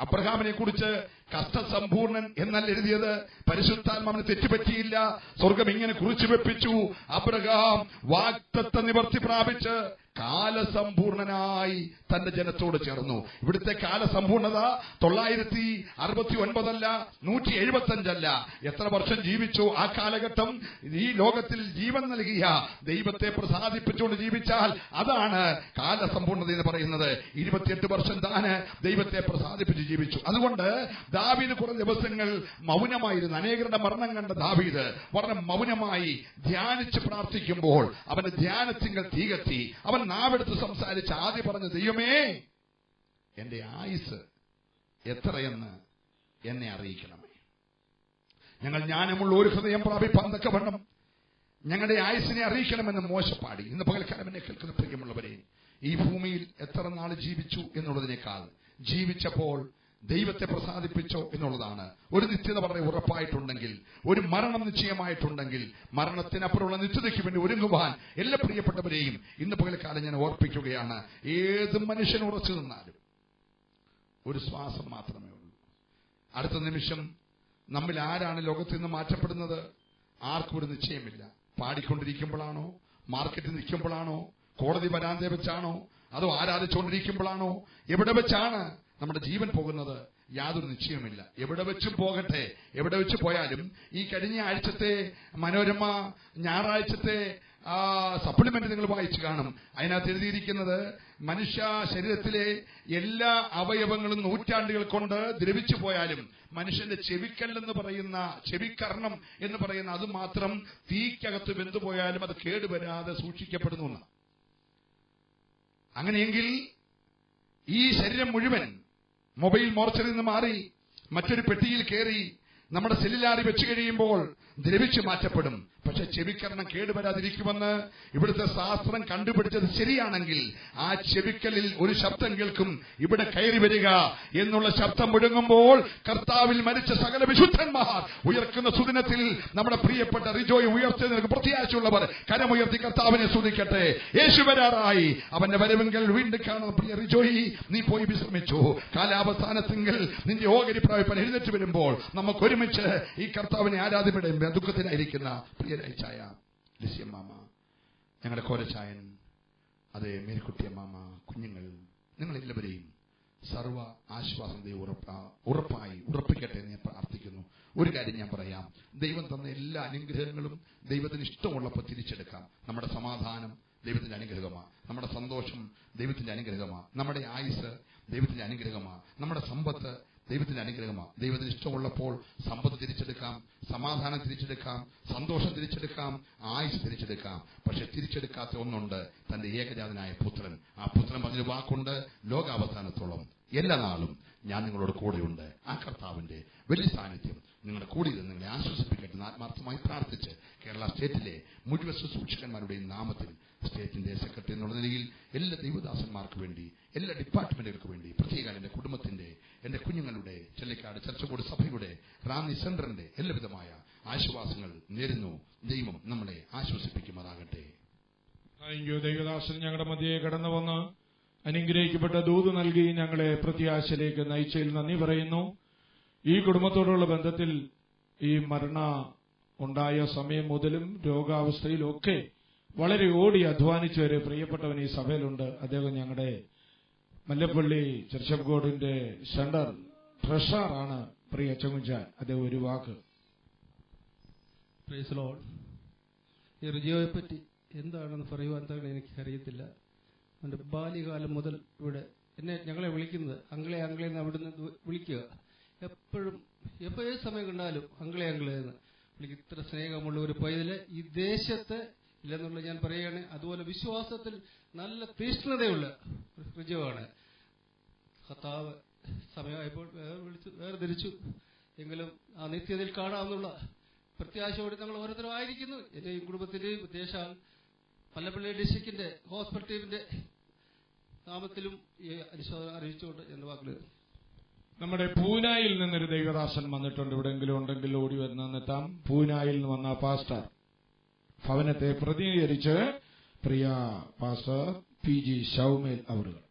അബ്രഹാമിനെ കുറിച്ച് കഷ്ടസമ്പൂർണൻ എന്നല്ല എഴുതിയത്. പരിശുദ്ധാത്മാവിന് തെറ്റുപറ്റിയില്ല. സ്വർഗം ഇങ്ങനെ കുറിച്ചു വെപ്പിച്ചു, അബ്രഹാം വാഗ്ദത്ത നിവർത്തി പ്രാപിച്ച് കാലസമ്പൂർണനായി തന്റെ ജനത്തോട് ചേർന്നു. ഇവിടുത്തെ കാലസമ്പൂർണത 969 അല്ല, 175 അല്ല. എത്ര വർഷം ജീവിച്ചു ആ കാലഘട്ടം ഈ ലോകത്തിൽ ജീവൻ നൽകിയ ദൈവത്തെ പ്രസാദിപ്പിച്ചുകൊണ്ട് ജീവിച്ചാൽ അതാണ് കാലസമ്പൂർണത എന്ന് പറയുന്നത്. 28 വർഷം താന് ദൈവത്തെ പ്രസാദിപ്പിച്ച് ജീവിച്ചു. അതുകൊണ്ട് ദാവീദ് കുറെ ദിവസങ്ങൾ മൗനമായിരുന്നു. അനേകരുടെ മരണം കണ്ട ദാവീദ് വളരെ മൗനമായി ധ്യാനിച്ച് പ്രാർത്ഥിക്കുമ്പോൾ അവന്റെ ധ്യാനത്തിങ്കൽ തീ കത്തി. അവൻ നാവെടുത്ത് സംസാരിച്ച് ആദ്യം പറഞ്ഞു, ദൈവമേ, എന്റെ ആയുസ് എത്രയെന്ന് എന്നെ അറിയിക്കണമേ. ഞങ്ങൾ ജ്ഞാനമുള്ള ഒരു ഹൃദയം പ്രാപിപ്പാൻ തക്കവണ്ണം ഞങ്ങളുടെ ആയുസിനെ അറിയിക്കണമെന്ന് മോശ പാടി. ഇന്ന് പകൽക്കാലം എന്നെ കേൾക്കുന്ന പ്രിയമുള്ളവരെ, ഈ ഭൂമിയിൽ എത്ര നാൾ ജീവിച്ചു എന്നുള്ളതിനേക്കാൾ ജീവിച്ചപ്പോൾ ദൈവത്തെ പ്രസാദിപ്പിച്ചോ എന്നുള്ളതാണ്. ഒരു നിത്യത വളരെ ഉറപ്പായിട്ടുണ്ടെങ്കിൽ, ഒരു മരണം നിശ്ചയമായിട്ടുണ്ടെങ്കിൽ, മരണത്തിനപ്പുറമുള്ള നിത്യതയ്ക്ക് വേണ്ടി ഒരുങ്ങുവാൻ എല്ലാ പ്രിയപ്പെട്ടവരെയും ഇന്ന് പകൽക്കാലം ഞാൻ ഓർപ്പിക്കുകയാണ്. ഏത് മനുഷ്യൻ ഉറച്ചു നിന്നാലും ഒരു ശ്വാസം മാത്രമേ ഉള്ളൂ. അടുത്ത നിമിഷം നമ്മിൽ ആരാണ് ലോകത്തിൽ നിന്ന് മാറ്റപ്പെടുന്നത് ആർക്കും ഒരു നിശ്ചയമില്ല. പാടിക്കൊണ്ടിരിക്കുമ്പോഴാണോ, മാർക്കറ്റിൽ നിൽക്കുമ്പോഴാണോ, കോടതി വരാന്തെ വെച്ചാണോ, അതോ ആരാധിച്ചുകൊണ്ടിരിക്കുമ്പോഴാണോ, എവിടെ വെച്ചാണ് നമ്മുടെ ജീവൻ പോകുന്നത് യാതൊരു നിശ്ചയമില്ല. എവിടെ വെച്ചും പോകട്ടെ. എവിടെ വെച്ച് പോയാലും ഈ കഴിഞ്ഞ ആഴ്ചത്തെ മനോരമ ഞായറാഴ്ചത്തെ സപ്ലിമെന്റ് നിങ്ങൾ വായിച്ചു കാണും. അതിനകത്ത് എഴുതിയിരിക്കുന്നത് മനുഷ്യ ശരീരത്തിലെ എല്ലാ അവയവങ്ങളും നൂറ്റാണ്ടുകൾ കൊണ്ട് ദ്രവിച്ചു പോയാലും മനുഷ്യന്റെ ചെവിക്കല്ലെന്ന് പറയുന്ന, ചെവിക്കർണം എന്ന് പറയുന്ന അത് മാത്രം തീക്കകത്ത് വെന്തുപോയാലും അത് കേടുവരാതെ സൂക്ഷിക്കപ്പെടുന്നു. അങ്ങനെയെങ്കിൽ ഈ ശരീരം മുഴുവൻ മൊബൈൽ മോർച്ചറിൽ നിന്ന് മാറി മറ്റൊരു പെട്ടിയിൽ കയറി നമ്മുടെ സെല്ലുലാറി വെച്ച് കഴിയുമ്പോൾ ദ്രവിച്ചു മാറ്റപ്പെടും. പക്ഷെ ചെവിക്കരണം കേടുവരാതിരിക്കുമെന്ന് ഇവിടുത്തെ ശാസ്ത്രം കണ്ടുപിടിച്ചത് ശരിയാണെങ്കിൽ ആ ചെവിക്കലിൽ ഒരു ശബ്ദം കേൾക്കും, ഇവിടെ കയറി വരിക എന്നുള്ള ശബ്ദം മുഴങ്ങുമ്പോൾ കർത്താവിൽ മരിച്ച സകല വിശുദ്ധന്മാർ ഉയർക്കുന്ന സുദിനത്തിൽ നമ്മുടെ പ്രിയപ്പെട്ട റിജോയ് ഉയർത്തുന്നതിന് പ്രത്യാശയുള്ളവർ കരമുയർത്തി കർത്താവിനെ സ്തുതിക്കട്ടെ. യേശു വരാറായി, അവന്റെ വരവെങ്കിൽ വീണ്ടും കാണുന്ന പ്രിയ റിജോയി, നീ പോയി വിശ്രമിച്ചു. കാലാവസാനത്തെങ്കിൽ നിന്റെ ഓഹരി പ്രാപിപ്പാൻ എഴുന്നേറ്റ് വരുമ്പോൾ നമുക്ക് ഒരുമിച്ച് ഈ കർത്താവിനെ ആരാധിപ്പിടയും. ദുഃഖത്തിനായിരിക്കുന്ന പ്രിയരായ ലിസ്യമ്മാമ, ഞങ്ങളുടെ കോരച്ചായൻ, അതേ മേരിക്കുട്ടിയമ്മാമ, കുഞ്ഞുങ്ങൾ, നിങ്ങളെല്ലാവരെയും സർവ്വ ആശ്വാസം ഉറപ്പായി ഉറപ്പിക്കട്ടെ എന്ന് ഞാൻ പ്രാർത്ഥിക്കുന്നു. ഒരു കാര്യം ഞാൻ പറയാം, ദൈവം തന്ന എല്ലാ അനുഗ്രഹങ്ങളും ദൈവത്തിന് ഇഷ്ടമുള്ളപ്പോൾ തിരിച്ചെടുക്കാം. നമ്മുടെ സമാധാനം ദൈവത്തിന്റെ അനുഗ്രഹമാണ്, നമ്മുടെ സന്തോഷം ദൈവത്തിന്റെ അനുഗ്രഹമാണ്, നമ്മുടെ ആയുസ് ദൈവത്തിന്റെ അനുഗ്രഹമാണ്, നമ്മുടെ സമ്പത്ത് ദൈവത്തിന്റെ അനുഗ്രഹമാണ്. ദൈവത്തിന് ഇഷ്ടമുള്ളപ്പോൾ സമ്പത്ത് തിരിച്ചെടുക്കാം, സമാധാനം തിരിച്ചെടുക്കാം, സന്തോഷം തിരിച്ചെടുക്കാം, ആയുസ് തിരിച്ചെടുക്കാം. പക്ഷെ തിരിച്ചെടുക്കാത്ത ഒന്നുണ്ട്, തന്റെ ഏകജാതനായ പുത്രൻ. ആ പുത്രൻ പറഞ്ഞൊരു വാക്കുണ്ട്, ലോകാവസാനത്തോളം എല്ലാ നാളും ഞാൻ നിങ്ങളോട് കൂടെയുണ്ട്. ആ കർത്താവിന്റെ വലിയ സാന്നിധ്യം നിങ്ങളുടെ കൂടെ ഇരുന്ന് നിങ്ങളെ ആശ്വസിപ്പിക്കട്ടെ എന്ന് ആത്മാർത്ഥമായി പ്രാർത്ഥിച്ച് കേരള സ്റ്റേറ്റിലെ മുഴുവൻ ശുശ്രൂഷകന്മാരുടെയും നാമത്തിൽ സ്റ്റേറ്റിന്റെ സെക്രട്ടറി എന്നുള്ള നിലയിൽ എല്ലാ ദൈവദാസന്മാർക്ക് വേണ്ടി, എല്ലാ ഡിപ്പാർട്ട്മെന്റുകൾക്ക് വേണ്ടി, പ്രത്യേകം എന്റെ കുടുംബത്തിന്റെ, എന്റെ കുഞ്ഞുങ്ങളുടെ, ചെല്ലിക്കാട് ചർച്ചകോട് സഭയുടെ, റാന്നി സെന്ററിന്റെ എല്ലാവിധമായ ആശ്വാസങ്ങൾ നേരുന്നു. ദൈവം നമ്മളെ ആശ്വസിപ്പിക്കുമാറാകട്ടെ. ദൈവദാസൻ ഞങ്ങളുടെ മധ്യേ കടന്നു വന്ന് അനുഗ്രഹിക്കപ്പെട്ട ദൂത് നൽകി ഞങ്ങളെ പ്രത്യാശയിലേക്ക് നയിച്ചതിൽ നന്ദി പറയുന്നു. ഈ കുടുംബത്തോടുള്ള ബന്ധത്തിൽ ഈ മരണ ഉണ്ടായ സമയം മുതലും രോഗാവസ്ഥയിലും ഒക്കെ വളരെ ഓടി അധ്വാനിച്ചു വരെ പ്രിയപ്പെട്ടവൻ ഈ സഭയിലുണ്ട്. അദ്ദേഹം ഞങ്ങളുടെ മല്ലപ്പള്ളി ചെർച്ചപ്കോടിന്റെ സെന്റർ ട്രഷറാണ്. പ്രിയ ചങ്ങുഞ്ചാൻ, അദ്ദേഹം ഒരു വാക്ക്. Praise Lord. ഈ റിജിയോയെ പറ്റി എന്താണെന്ന് പറയുവാൻ തന്നെ എനിക്കറിയത്തില്ല. അവന്റെ ബാല്യകാലം മുതൽ ഇവിടെ ഞങ്ങളെ വിളിക്കുന്നത് അങ്കിളെ അങ്കിളെ എന്ന് അവിടുന്ന് വിളിക്കുക. എപ്പോഴും ഏത് സമയം കണ്ടാലും അങ്കിളെ അങ്കിളെ എന്ന് വിളിക്കും. ഇത്ര സ്നേഹമുള്ള ഒരു പൈതല് ഈ ദേശത്ത് ഇല്ലെന്നുള്ളത് ഞാൻ പറയുകയാണ്. അതുപോലെ വിശ്വാസത്തിൽ നല്ല തീഷ്ണതയുള്ള റിജുവാണ്. കർത്താവ് സമയമായപ്പോൾ വേർതിരിച്ചു. എങ്കിലും ആ നിത്യതയിൽ കാണാമെന്നുള്ള പ്രത്യാശയോടെ ഞങ്ങൾ ഓരോരുത്തരും ആയിരിക്കുന്നു. എന്റെയും കുടുംബത്തിന്റെയും ദേശാൽ മല്ലപ്പള്ളി ഡിസ്ട്രിക്റ്റിന്റെ ഹോസ്പിറ്റൽ ടീമിന്റെ നാമത്തിലും ഈ അനുശോചനം അറിയിച്ചുകൊണ്ട് എന്റെ വാക്കുകൾ. നമ്മുടെ പൂനായിൽ നിന്നൊരു ദൈവദാസൻ വന്നിട്ടുണ്ട്. ഇവിടെങ്കിലും ഉണ്ടെങ്കിൽ ഓടി വരുന്നെത്താം. പൂനായിൽ നിന്ന് വന്ന പാസ്റ്റർ ഭവനത്തെ പ്രതിനിധീകരിച്ച് പ്രിയ പാസ്റ്റർ PG ഷൗമേൽ അവറുകൾ.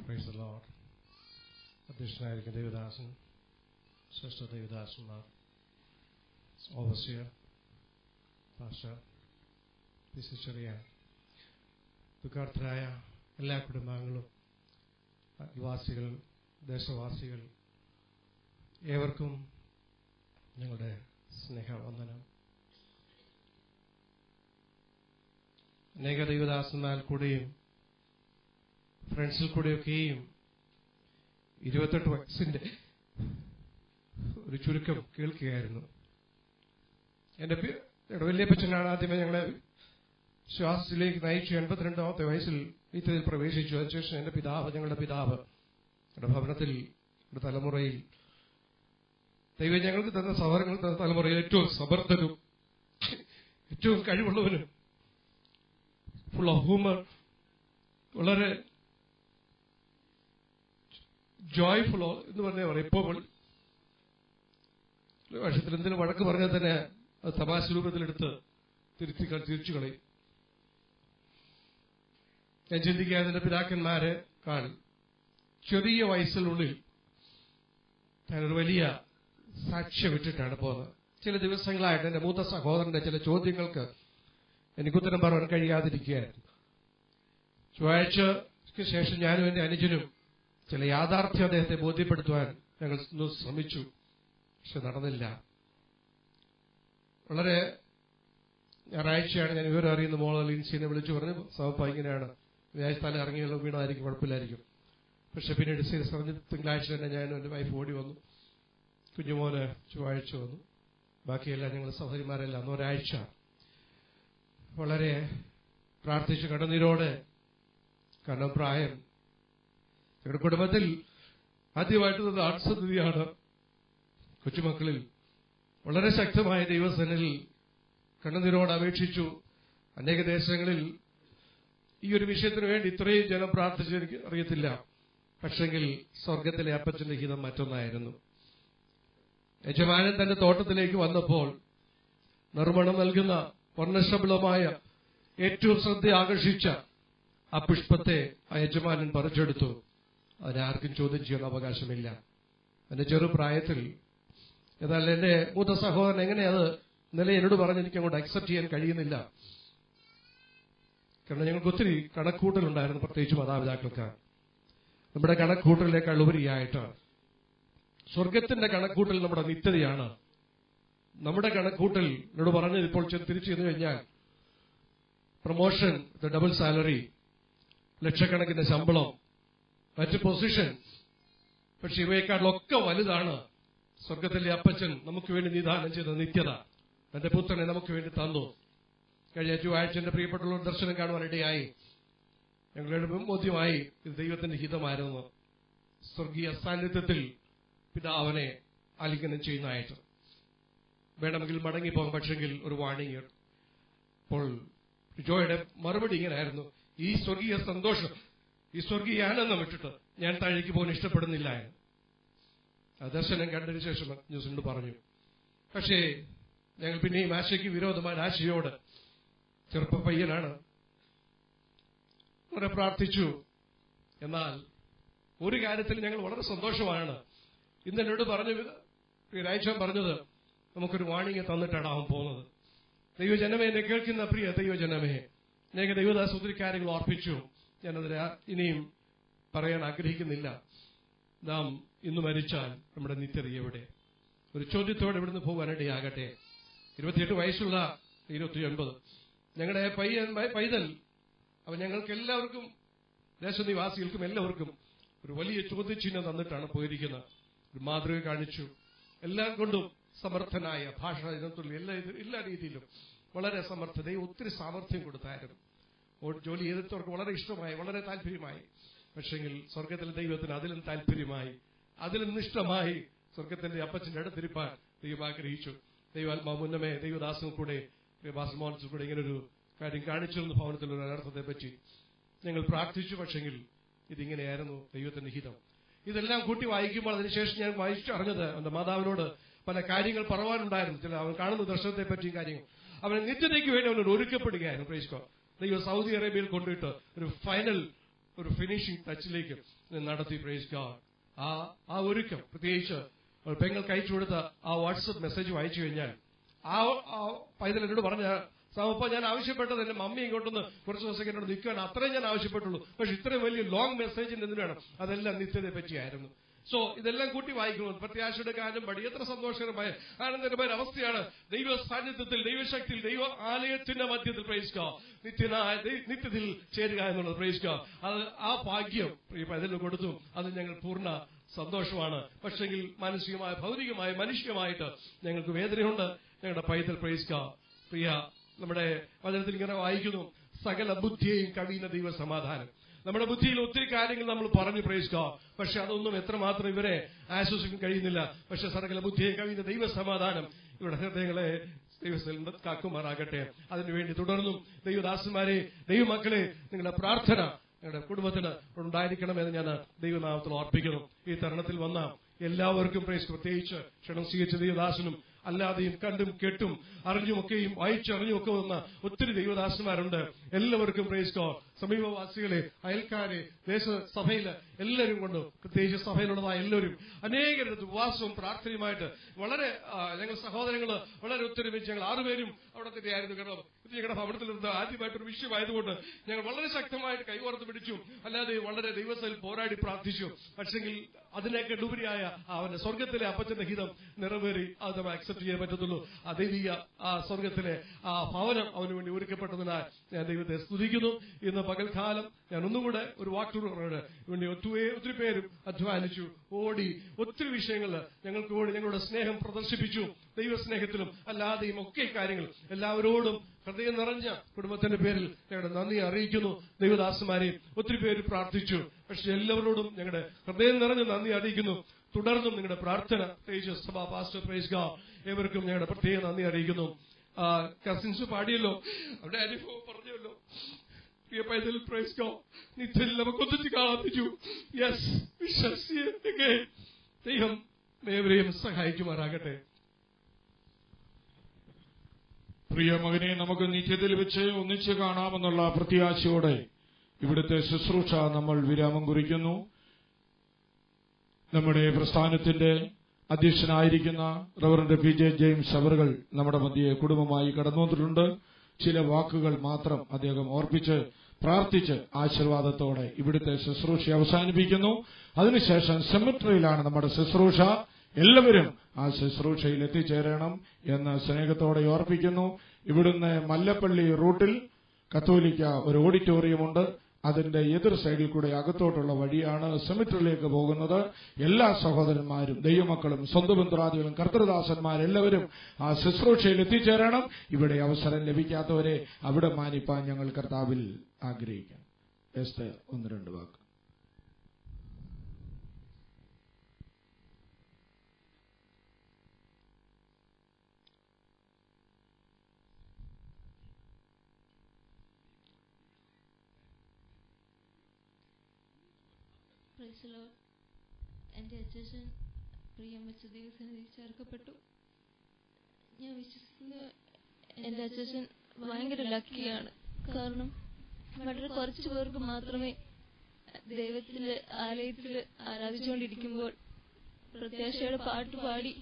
Praise the Lord. അധ്യക്ഷനായിരിക്കുന്ന Devadasan, Shreshtha ദേവദാസന്മാർ, overseer, pastor, ചെറിയ ദുഃഖാർത്ഥരായ എല്ലാ കുടുംബാംഗങ്ങളും നിവാസികൾ, ദേശവാസികൾ ഏവർക്കും ഞങ്ങളുടെ സ്നേഹവന്ദനം. അനേക ദൈവദാസന്മാർ കൂടെയും ഫ്രണ്ട്സിൽ കൂടെയൊക്കെയും 28 വയസ്സിന്റെ ഒരു ചുരുക്കം കേൾക്കുകയായിരുന്നു. എന്റെ വല്യപ്പച്ചനാണ് ആദ്യമേ ഞങ്ങളെ ശ്വാസത്തിലേക്ക് നയിച്ചു. 82ാമത്തെ വയസ്സിൽ ഇത്തരത്തിൽ പ്രവേശിച്ചു. അതിനുശേഷം എന്റെ പിതാവ്, ഞങ്ങളുടെ പിതാവ്, ഞങ്ങളുടെ ഭവനത്തിൽ, നമ്മുടെ തലമുറയിൽ ദൈവം ഞങ്ങൾക്ക് തന്ന സഹോദരങ്ങൾ തന്ന തലമുറയിൽ ഏറ്റവും സമർത്ഥനും ഏറ്റവും കഴിവുള്ളവനും ഫുൾ ഓഫ് ഹ്യൂമർ, വളരെ ജോയ്ഫുൾ എന്ന് പറഞ്ഞാൽ പറയും. ഇപ്പോൾ വർഷത്തിൽ എന്തെങ്കിലും വഴക്ക് പറഞ്ഞാൽ തന്നെ അത് തമാശ രൂപത്തിലെടുത്ത് തിരിച്ചു കളയും. ഞാൻ ചിന്തിക്കുക, അതിന്റെ പിതാക്കന്മാരെ ചെറിയ വയസ്സിനുള്ളിൽ ഞാനൊരു വലിയ സാക്ഷ്യം ഇട്ടിട്ടാണ് പോകുന്നത്. ചില ദിവസങ്ങളായിട്ട് എന്റെ മൂത്ത സഹോദരന്റെ ചില ചോദ്യങ്ങൾക്ക് എനിക്കുത്തരം പറയാൻ കഴിയാതിരിക്കുകയായിരുന്നു. ചൊവ്വാഴ്ചയ്ക്ക് ശേഷം ഞാനും എന്റെ അനുജനും ചില യാഥാർത്ഥ്യം അദ്ദേഹത്തെ ബോധ്യപ്പെടുത്തുവാൻ ഞങ്ങൾ ശ്രമിച്ചു. പക്ഷെ നടന്നില്ല. വളരെ ഞായറാഴ്ചയാണ് ഞാൻ വിവരം അറിയുന്ന മോള് ലിൻസിനെ വിളിച്ചു പറഞ്ഞു, സവപ്പ ഇങ്ങനെയാണ്, വ്യാഴസ്ഥാനം ഇറങ്ങിയല്ലോ, വീണായിരിക്കും, കുഴപ്പമില്ലായിരിക്കും. പക്ഷെ പിന്നീട് തിങ്കളാഴ്ച തന്നെ ഞാനും എന്റെ വൈഫ് ഓടി വന്നു. കുഞ്ഞുമോന് ചൊവ്വാഴ്ച വന്നു. ബാക്കിയെല്ലാം ഞങ്ങൾ സഹോദരിമാരെല്ലാം ഒരാഴ്ച വളരെ പ്രാർത്ഥിച്ചു കണ്ണുനീരോടെ. കാരണം പ്രായം ഞങ്ങളുടെ കുടുംബത്തിൽ ആദ്യമായിട്ട് ആത്മസ്ഥിതിയാണ്. കൊച്ചുമക്കളിൽ വളരെ ശക്തമായ ദൈവസന്നിധിയിൽ കണ്ണുനീരോട് അപേക്ഷിച്ചു. അനേക ദേശങ്ങളിൽ ഈ ഒരു വിഷയത്തിന് വേണ്ടി ഇത്രയും ജനം പ്രാർത്ഥിച്ചു എനിക്ക് അറിയത്തില്ല. പക്ഷെങ്കിൽ സ്വർഗത്തിലെ അപ്പച്ചന്റെ ഹിതം മറ്റൊന്നായിരുന്നു. യജമാനൻ തന്റെ തോട്ടത്തിലേക്ക് വന്നപ്പോൾ നിർമ്മണം നൽകുന്ന വർണ്ണശബളമായ ഏറ്റവും ശ്രദ്ധ ആകർഷിച്ച ആ പുഷ്പത്തെ ആ യജമാനൻ പറിച്ചെടുത്തു. അതിനാർക്കും ചോദ്യം ചെയ്യാൻ അവകാശമില്ല. എന്റെ ചെറുപ്രായത്തിൽ എന്നാൽ എന്റെ മൂത്ത സഹോദരൻ എങ്ങനെ അത് ഇന്നലെ എന്നോട് പറഞ്ഞ് എനിക്ക് അങ്ങോട്ട് അക്സെപ്റ്റ് ചെയ്യാൻ കഴിയുന്നില്ല. കാരണം ഞങ്ങൾക്ക് ഒത്തിരി കണക്കൂട്ടലുണ്ടായിരുന്നു, പ്രത്യേകിച്ച് മാതാപിതാക്കൾക്ക്. നമ്മുടെ കണക്കൂട്ടലിനേക്കാൾ ഉപരിയായിട്ട് സ്വർഗത്തിന്റെ കണക്കൂട്ടൽ നമ്മുടെ നിത്യതയാണ്. നമ്മുടെ കണക്കൂട്ടൽ എന്നോട് പറഞ്ഞത് ഇപ്പോൾ തിരിച്ചു ചെന്നു കഴിഞ്ഞാൽ പ്രൊമോഷൻ, ഡബിൾ സാലറി, ലക്ഷക്കണക്കിന് ശമ്പളം, മറ്റ് പൊസിഷൻ. പക്ഷെ ഇവയെക്കാളൊക്കെ വലുതാണ് സ്വർഗത്തിലെ അപ്പച്ചൻ നമുക്ക് വേണ്ടി നിദാനം ചെയ്ത നിത്യത. തന്റെ പുത്രനെ നമുക്ക് വേണ്ടി തന്നു. കഴിഞ്ഞ ചൊവ്വാഴ്ചന്റെ പ്രിയപ്പെട്ടുള്ള ദർശനം കാണുവാനിടയായി. ഞങ്ങളുടെ ബോധ്യമായി ഇത് ദൈവത്തിന്റെ ഹിതമായിരുന്നു. സ്വർഗീയ സാന്നിധ്യത്തിൽ പിതാവിനെ ആലിംഗനം ചെയ്യുന്നതായിട്ട് വേണമെങ്കിൽ മടങ്ങിപ്പോകാം. പക്ഷെങ്കിൽ ഒരു വാണിംഗ്. അപ്പോൾ ജോയുടെ മറുപടി ഇങ്ങനെയായിരുന്നു, ഈ സ്വർഗീയ സന്തോഷം, ഈ സ്വർഗീയ ആനന്ദം വിട്ടിട്ട് ഞാൻ താഴേക്ക് പോകാൻ ഇഷ്ടപ്പെടുന്നില്ല എന്ന്. ആ ദർശനം കണ്ടതിന് ശേഷം ന്യൂസിനോട് പറഞ്ഞു. പക്ഷേ ഞങ്ങൾ പിന്നെയും ആശയ്ക്ക് വിരോധമായ ആശയോട്, ചെറുപ്പ പയ്യനാണ്, വളരെ പ്രാർത്ഥിച്ചു. എന്നാൽ ഒരു കാര്യത്തിൽ ഞങ്ങൾ വളരെ സന്തോഷമാണ്. ഇന്ന് എന്നോട് രാഴ്ച പറഞ്ഞത് നമുക്കൊരു വാണിംഗ് തന്നിട്ടാണ് അവൻ പോകുന്നത്. ദൈവജനമേ, എന്നെ കേൾക്കുന്ന പ്രിയ ദൈവജനമേ, അനേക ദൈവദാസ ഒത്തിരി കാര്യങ്ങൾ ഓർപ്പിച്ചു. ഞാനതിന് ഇനിയും പറയാൻ ആഗ്രഹിക്കുന്നില്ല. നാം ഇന്ന് മരിച്ചാൽ നമ്മുടെ നിത്യത എവിടെ? ഒരു ചോദ്യത്തോടെ ഇവിടുന്ന് പോകാനിടയാകട്ടെ. 28 വയസ്സുള്ള 29 ഞങ്ങളുടെ പൈതൽ അവൻ ഞങ്ങൾക്ക് എല്ലാവർക്കും, ദേശനിവാസികൾക്കും എല്ലാവർക്കും ഒരു വലിയ ചോദ്യചിഹ്നം തന്നിട്ടാണ് പോയിരിക്കുന്നത്. ഒരു മാതൃക കാണിച്ചു. എല്ലാം കൊണ്ടും സമർത്ഥനായ ഭാഷ ഇനത്തുള്ള എല്ലാ രീതിയിലും വളരെ സമർത്ഥതയും ഒത്തിരി സാമർഥ്യം കൊടുത്തായിരുന്നു. ജോലി ചെയ്തിട്ടവർക്ക് വളരെ ഇഷ്ടമായി, വളരെ താല്പര്യമായി. പക്ഷെങ്കിൽ സ്വർഗത്തിലെ ദൈവത്തിന് അതിലും താല്പര്യമായി, അതിലും നിഷ്ഠമായി സ്വർഗത്തിന്റെ അപ്പച്ചന്റെ അടുത്തിരിപ്പാൻ ദൈവം ആഗ്രഹിച്ചു. ദൈവാത്മാവ് മുന്നമേ ദൈവദാസനും കൂടെ ഭാസമോഹൻസും കൂടെ ഇങ്ങനൊരു കാര്യം കാണിച്ചിരുന്നു. ഭവനത്തിലൊരു അനർത്ഥത്തെ പറ്റി ഞങ്ങൾ പ്രാർത്ഥിച്ചു. പക്ഷെങ്കിൽ ഇതിങ്ങനെയായിരുന്നു ദൈവത്തിന്റെ ഹിതം. ഇതെല്ലാം കൂട്ടി വായിക്കുമ്പോൾ അതിനുശേഷം ഞാൻ വായിച്ചറിഞ്ഞത് അവന്റെ മാതാവിനോട് പല കാര്യങ്ങൾ പറവാനുണ്ടായിരുന്നു. ചില അവൻ കാണുന്ന ദർശനത്തെ പറ്റിയും കാര്യങ്ങൾ. അവൻ നിത്യതയ്ക്ക് വേണ്ടി അവനോട് ഒരുക്കപ്പെടുകയായിരുന്നു. പ്രൈസ്കോ ദൈവം സൗദി അറേബ്യയിൽ കൊണ്ടുപോയിട്ട് ഒരു ഫിനിഷിംഗ് ടച്ചിലേക്ക് നടത്തി. Praise God. ആ ഒരുക്കം, പ്രത്യേകിച്ച് പെങ്ങൾക്ക് അയച്ചു കൊടുത്ത ആ വാട്സപ്പ് മെസ്സേജ് വായിച്ചു കഴിഞ്ഞാൽ ആ പൈതൽ എന്നോട് പറഞ്ഞ സാമപ്പ ഞാൻ ആവശ്യപ്പെട്ടത് എന്റെ മമ്മി ഇങ്ങോട്ടൊന്ന് കുറച്ച് ദിവസം എന്നോട് നിൽക്കുകയാണ്, അത്രയും ഞാൻ ആവശ്യപ്പെട്ടുള്ളൂ. പക്ഷെ ഇത്രയും വലിയ ലോങ് മെസ്സേജിന് എന്തിനു വേണം? അതെല്ലാം നിത്യതയെ പറ്റിയായിരുന്നു. സോ ഇതെല്ലാം കൂട്ടി വായിക്കുന്നു. പ്രത്യാശയുടെ കാര്യം പടി എത്ര സന്തോഷകരമായ ആനന്ദകരമായ അവസ്ഥയാണ്. ദൈവ സാന്നിധ്യത്തിൽ, ദൈവശക്തിയിൽ, ദൈവ ആലയത്തിന്റെ മധ്യത്തിൽ പ്രൈസ്ക നിത്യത്തിൽ ചേരുക എന്നുള്ളത് പ്രൈസ്ക. അത് ആ ഭാഗ്യം ഇതിന് കൊടുത്തു. അത് ഞങ്ങൾ പൂർണ്ണ സന്തോഷമാണ്. പക്ഷെങ്കിൽ മാനസികമായ, ഭൗതികമായ, മനുഷ്യമായിട്ട് ഞങ്ങൾക്ക് വേദനയുണ്ട്. ഞങ്ങളുടെ പൈതൽ പ്രൈസ്ക പ്രിയ നമ്മുടെ വചനത്തിൽ ഇങ്ങനെ വായിക്കുന്നു, സകല ബുദ്ധിയെയും കവിയുന്ന ദൈവ സമാധാനം. നമ്മുടെ ബുദ്ധിയിൽ ഒത്തിരി കാര്യങ്ങൾ നമ്മൾ പറഞ്ഞു പ്രൈസ്ക, പക്ഷെ അതൊന്നും എത്രമാത്രം ഇവരെ ആശ്വസിക്കാൻ കഴിയുന്നില്ല. പക്ഷെ സകല ബുദ്ധിയെയും കവിയുന്ന ദൈവ സമാധാനം ഇവരുടെ ഹൃദയങ്ങളെ ദൈവസ്ഥലം കാക്കുമാറാകട്ടെ. അതിനുവേണ്ടി തുടർന്നും ദൈവദാസന്മാരെ, ദൈവമക്കളെ, നിങ്ങളുടെ പ്രാർത്ഥന ഞങ്ങളുടെ കുടുംബത്തിന് ഉണ്ടായിരിക്കണമെന്ന് ഞാൻ ദൈവനാമത്തിൽ ഓർപ്പിക്കുന്നു. ഈ തരുണത്തിൽ വന്ന എല്ലാവർക്കും പ്രൈസ്, പ്രത്യേകിച്ച് ക്ഷണം സ്വീകരിച്ച ദൈവദാസനും അല്ലാതെയും കണ്ടും കേട്ടും അറിഞ്ഞുമൊക്കെയും വായിച്ചറിഞ്ഞുമൊക്കെ വന്ന ഒത്തിരി ദൈവദാസന്മാരുണ്ട്. എല്ലാവർക്കും പ്രൈസ് ഗോഡ്. സമീപവാസികളെ, അയൽക്കാരെ, ദേശസഭയില് എല്ലാവരും കൊണ്ട്, പ്രത്യേകിച്ച് സഭയിലുള്ളതായ എല്ലാവരും അനേകരുടെ ഉപവാസവും പ്രാർത്ഥനയുമായിട്ട് വളരെ ഞങ്ങൾ സഹോദരങ്ങൾ വളരെ ഒത്തൊരുമിച്ച് ഞങ്ങൾ 6 പേരും അവിടെ തന്നെയായിരുന്നു. കാരണം ഇത് ഞങ്ങളുടെ ഭവനത്തിൽ നിന്ന് ആദ്യമായിട്ടൊരു വിഷയമായതുകൊണ്ട് ഞങ്ങൾ വളരെ ശക്തമായിട്ട് കൈകോർത്ത് പിടിച്ചു. അല്ലാതെ വളരെ ദൈവത്തിൽ പോരാടി പ്രാർത്ഥിച്ചു. പക്ഷെങ്കിൽ അതിനൊക്കെ ഉപരിയായ അവന്റെ സ്വർഗത്തിലെ അപ്പച്ചന്റെ ഹിതം നിറവേറി അത് നമ്മൾ അക്സെപ്റ്റ് ചെയ്യാൻ പറ്റത്തുള്ളൂ. ആ ദൈവിക ആ സ്വർഗത്തിലെ ആ ഭവനം അവന് വേണ്ടി ഒരുക്കപ്പെട്ടതിനാൽ ഞാൻ ദൈവത്തെ സ്തുതിക്കുന്നു. ഇന്ന് പകൽക്കാലം ഞാൻ ഒന്നുകൂടെ ഒരു വാക്കുകളുടെ വേണ്ടി ഒത്തിരി പേരും അധ്വാനിച്ചു, ഓടി, ഒത്തിരി വിഷയങ്ങൾ ഞങ്ങൾക്ക് വേണ്ടി ഞങ്ങളുടെ സ്നേഹം പ്രദർശിപ്പിച്ചു. ദൈവസ്നേഹത്തിലും അല്ലാതെയും ഒക്കെ കാര്യങ്ങൾ എല്ലാവരോടും ഹൃദയം നിറഞ്ഞ കുടുംബത്തിന്റെ പേരിൽ ഞങ്ങളുടെ നന്ദി അറിയിക്കുന്നു. ദൈവദാസന്മാരെയും ഒത്തിരി പേര് പ്രാർത്ഥിച്ചു. പക്ഷെ എല്ലാവരോടും ഞങ്ങളുടെ ഹൃദയം നിറഞ്ഞ നന്ദി അറിയിക്കുന്നു. തുടർന്നും നിങ്ങളുടെ പ്രാർത്ഥന, പ്രത്യേകിച്ച് സഭാ പാസ്റ്റർ പ്രൈസ് ഗോഡ്, ഏവർക്കും ഞങ്ങളുടെ പ്രത്യേക നന്ദി അറിയിക്കുന്നു. കസിൻസ് പാടിയല്ലോ, അവരുടെ അനുഭവം പറഞ്ഞല്ലോ. പ്രിയ പൈതൽ പ്രൈസ് ഗോഡ്, നിത്യത്തിൽ നമുക്ക് ഒന്നിച്ച് കാണാൻ. യെസ്, വിശ്വസിക്കുക. ദൈവം ഏവരെയും സഹായിക്കുമാറാകട്ടെ. പ്രിയ മകനെ, നമുക്ക് നിത്യത്തിൽ വെച്ച് ഒന്നിച്ച് കാണാമെന്നുള്ള പ്രത്യാശയോടെ ഇവിടുത്തെ ശുശ്രൂഷ നമ്മൾ വിരാമം കുറിക്കുന്നു. നമ്മുടെ പ്രസ്ഥാനത്തിന്റെ അധ്യക്ഷനായിരിക്കുന്ന റവറന്റ് PJ ജെയിംസ് അവറുകൾ നമ്മുടെ മധ്യയെ കുടുംബമായി കടന്നു വന്നിട്ടുണ്ട്. ചില വാക്കുകൾ മാത്രം അദ്ദേഹം ഓർപ്പിച്ച് പ്രാർത്ഥിച്ച് ആശീർവാദത്തോടെ ഇവിടുത്തെ ശുശ്രൂഷ അവസാനിപ്പിക്കുന്നു. അതിനുശേഷം സെമിട്രിയിലാണ് നമ്മുടെ ശുശ്രൂഷ. എല്ലാവരും ആ ശുശ്രൂഷയിൽ എത്തിച്ചേരണം എന്ന് സ്നേഹത്തോടെ ഓർപ്പിക്കുന്നു. ഇവിടുന്ന് മല്ലപ്പള്ളി റൂട്ടിൽ കത്തോലിക്ക ഒരു ഓഡിറ്റോറിയമുണ്ട്. അതിന്റെ എതിർ സൈഡിൽ കൂടെ അകത്തോട്ടുള്ള വഴിയാണ് സെമിട്രിയിലേക്ക് പോകുന്നത്. എല്ലാ സഹോദരന്മാരും, ദൈവമക്കളും, സ്വന്തം ബന്ധുരാദികളും, കർത്തൃദാസന്മാരെല്ലാവരും ആ ശുശ്രൂഷയിൽ എത്തിച്ചേരണം. ഇവിടെ അവസരം ലഭിക്കാത്തവരെ അവിടെ മാനിപ്പാൻ ഞങ്ങൾ കർത്താവിൽ ആഗ്രഹിക്കാം. എസ്തേർ 1-2 വാക്ക്. എന്റെ അച്ഛൻ പ്രിയമിച്ച ദൈവസന്നിധിയിൽ ചേർക്കപ്പെട്ടു. ഞാൻ വിശ്വസിക്കുന്ന എന്റെ അച്ഛൻ ഭയങ്കര ലക്കിയാണ്. കാരണം വളരെ കുറച്ചു പേർക്ക് മാത്രമേ ദൈവത്തില് ആലയത്തില് ആരാധിച്ചുകൊണ്ടിരിക്കുമ്പോൾ പ്രത്യാശയുടെ പാട്ടുപാടി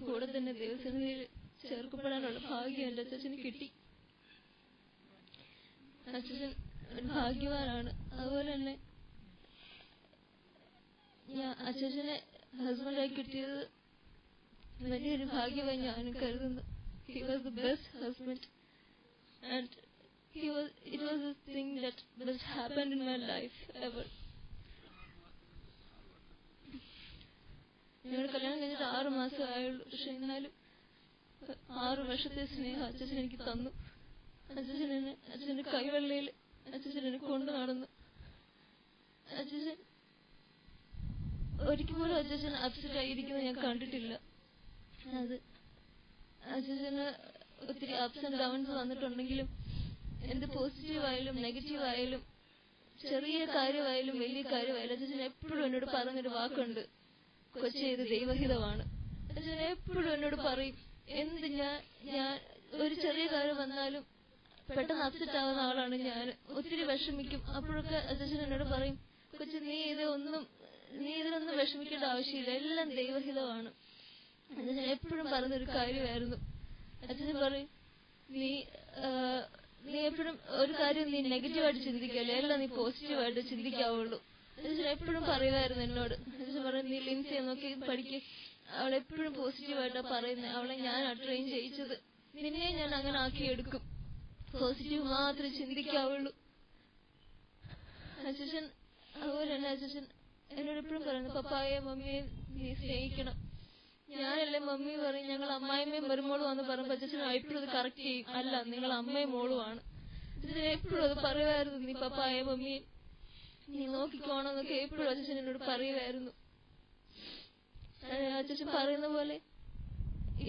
കൂടെ തന്നെ ദൈവസന്നിധിയിൽ ചേർക്കപ്പെടാനുള്ള ഭാഗ്യം എന്റെ അച്ഛന് കിട്ടി. അച്ഛൻ ഒരു ഭാഗ്യവാനാണ്. അതുപോലെ തന്നെ ഞാൻ അച്ഛനെ ഹസ്ബൻഡായി കിട്ടിയത് വലിയൊരു ഭാഗ്യമായി ഞാൻ കരുതുന്നു. He was the best husband and it was a thing that best happened in my life ever. ഞങ്ങളുടെ കല്യാണം കഴിഞ്ഞിട്ട് 6 മാസം ആയുള്ളൂ. പക്ഷെ എന്നാലും 6 വർഷത്തെ സ്നേഹം അച്ഛൻ എനിക്ക് തന്നു. അച്ഛന്റെ കൈവെള്ളയിൽ അച്ഛൻ എന്നെ കൊണ്ടു നടന്നു. അച്ഛൻ ഒരിക്കൽ പോലും അച്ഛൻ അപ്സെറ്റ് ആയിരിക്കുന്നത് ഞാൻ കണ്ടിട്ടില്ല. അത് അച്ഛന് ഒത്തിരി അപ്സ് ആൻഡ് ഡൗൺസ് വന്നിട്ടുണ്ടെങ്കിലും എന്ത് പോസിറ്റീവ് ആയാലും നെഗറ്റീവ് ആയാലും ചെറിയ കാര്യമായാലും വലിയ കാര്യമായാലും അച്ഛൻ എപ്പോഴും എന്നോട് പറഞ്ഞൊരു വാക്കുണ്ട്, കൊച്ചേ ഇത് ദൈവഹിതമാണ്. അച്ഛൻ എപ്പോഴും എന്നോട് പറയും, എന്ത് ഞാൻ ഒരു ചെറിയ കാര്യം വന്നാലും പെട്ടെന്ന് അപ്സെറ്റ് ആവുന്ന ആളാണ് ഞാൻ. ഒത്തിരി വിഷമിക്കും. അപ്പോഴൊക്കെ അച്ഛൻ എന്നോട് പറയും, കൊച്ചു നീ ഇതിനൊന്നും വിഷമിക്കേണ്ട ആവശ്യമില്ല, എല്ലാം ദൈവഹിതമാണ്. അച്ഛൻ എപ്പോഴും പറഞ്ഞൊരു കാര്യമായിരുന്നു. അച്ഛൻ പറയും, നീ എപ്പോഴും ഒരു കാര്യം നീ നെഗറ്റീവായിട്ട് ചിന്തിക്കല്ലേ, എല്ലാം നീ പോസിറ്റീവായിട്ട് ചിന്തിക്കാവുള്ളൂ. അച്ഛൻ എപ്പോഴും പറയുമായിരുന്നു എന്നോട്. അച്ഛൻ പറയും, നീ ലിൻസിയെ നോക്കി പഠിക്കും, അവളെപ്പോഴും പോസിറ്റീവായിട്ടാ പറയുന്നത്, അവളെ ഞാനാ ട്രെയിൻ ചെയ്യിച്ചത്, നിന്നെ ഞാൻ അങ്ങനെ ആക്കിയെടുക്കും, പോസിറ്റീവ് മാത്രമേ ചിന്തിക്കാവുള്ളൂ. അച്ഛൻ അതുപോലെ തന്നെ അച്ഛൻ എന്നോട് എപ്പോഴും പറയുന്നു, പപ്പായെ മമ്മിയെ നീ സ്നേഹിക്കണം. ഞാനല്ലേ മമ്മി പറയും ഞങ്ങൾ അമ്മായിമ്മയും മരുമോളും വന്ന് പറയുമ്പോൾ അച്ഛൻ എപ്പോഴും അത് കറക്റ്റ് ചെയ്യും, അല്ല നിങ്ങൾ അമ്മയും മോളുമാണ്. അച്ഛൻ എപ്പോഴും അത് പറയുമായിരുന്നു, നീ പപ്പായെ മമ്മിയെ നീ നോക്കിക്കോണമെന്നൊക്കെ എപ്പോഴും അച്ഛൻ എന്നോട് പറയുമായിരുന്നു. അച്ഛൻ പറയുന്ന പോലെ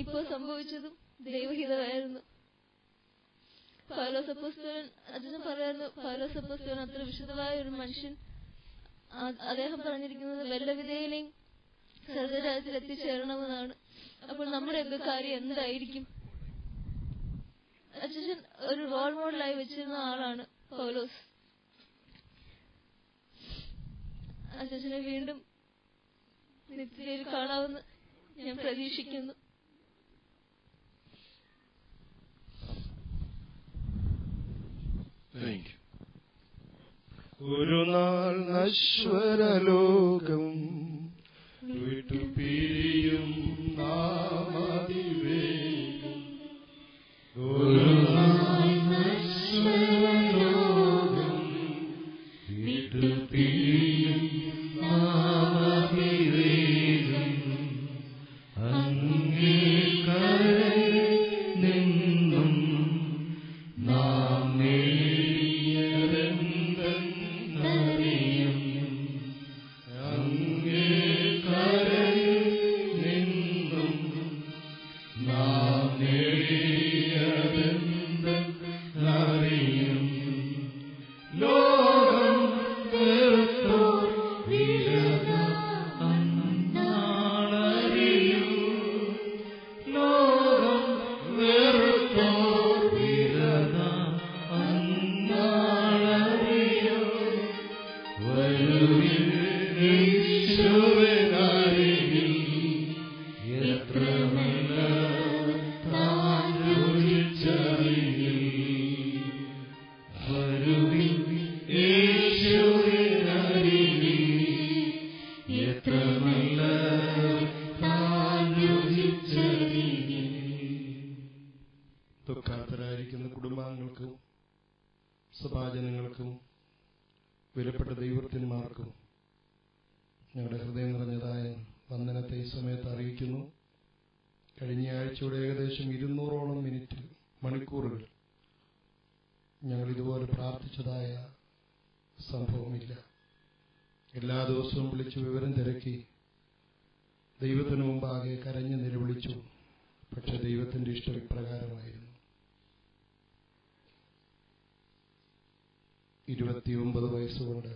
ഇപ്പൊ സംഭവിച്ചതും ദൈവഹിതമായിരുന്നു. പൗലോസ് അപ്പോസ്തലൻ അച്ഛൻ പറയായിരുന്നു, പൗലോസ് അപ്പോസ്തലൻ അത്ര വിശുദ്ധമായ ഒരു മനുഷ്യൻ, അദ്ദേഹം പറഞ്ഞിരിക്കുന്നത് വല്ല വിധേയനെയും സ്വർഗരാജ്യത്തിൽ എത്തിച്ചേരണമെന്നാണ്. അപ്പോൾ നമ്മുടെയൊക്കെ കാര്യം എന്തായിരിക്കും? അച്ഛൻ ഒരു റോൾ മോഡലായി വെച്ചിരുന്ന ആളാണ് പൗലോസ്. അച്ഛനെ വീണ്ടും നിത്യതയിൽ കാണാമെന്ന് ഞാൻ പ്രതീക്ഷിക്കുന്നു. ഒരു നാൾ നശ്വരലോകം വിട്ടുപിരിയും നാം അതിവേഗം. ഒരു നാൾ നശ്വരലോകം വിട്ടുപിരിയും നാം അതിവേഗം. അങ്ങേ കരയിൽ നിന്നും നാം നേടിയതെന്തെന്നറിയും. അങ്ങേ കരയിൽ നിന്നും നാം നേടിയതെന്തെന്നറിയും. ലോകം വെറുത്തോർ വിരത അന്നാളറിയും. ലോകം വെറുത്തോർ വിരത അന്നാളറിയും. വരുവിൻ യേശുവിനരികിൽ എത്ര നല്ല താൻ രുചിച്ചറിയിൽ. വരുവിൻ യേശുവിനരികിൽ എത്ര നല്ല താൻ രുചിച്ചറിയിൽ. ദുഃഖാർത്തരായിരിക്കുന്ന കുടുംബാംഗങ്ങൾക്കും സഭാജനങ്ങൾക്കും വിലപ്പെട്ട ദൈവത്തിന്മാർക്കും ഞങ്ങളുടെ ഹൃദയം നിറഞ്ഞതായ വന്ദനത്തെ ഈ സമയത്ത് അറിയിക്കുന്നു. കഴിഞ്ഞ ആഴ്ചയുടെ ഏകദേശം 200ഓളം മണിക്കൂറുകൾ ഞങ്ങൾ ഇതുപോലെ പ്രാർത്ഥിച്ചതായ സംഭവമില്ല. എല്ലാ ദിവസവും വിളിച്ച് വിവരം തിരക്കി ദൈവത്തിനു മുമ്പാകെ കരഞ്ഞു നിലവിളിച്ചു. പക്ഷെ ദൈവത്തിന്റെ ഇഷ്ടം ഇപ്രകാരമായിരുന്നു. 29 വയസ്സുകൊണ്ട്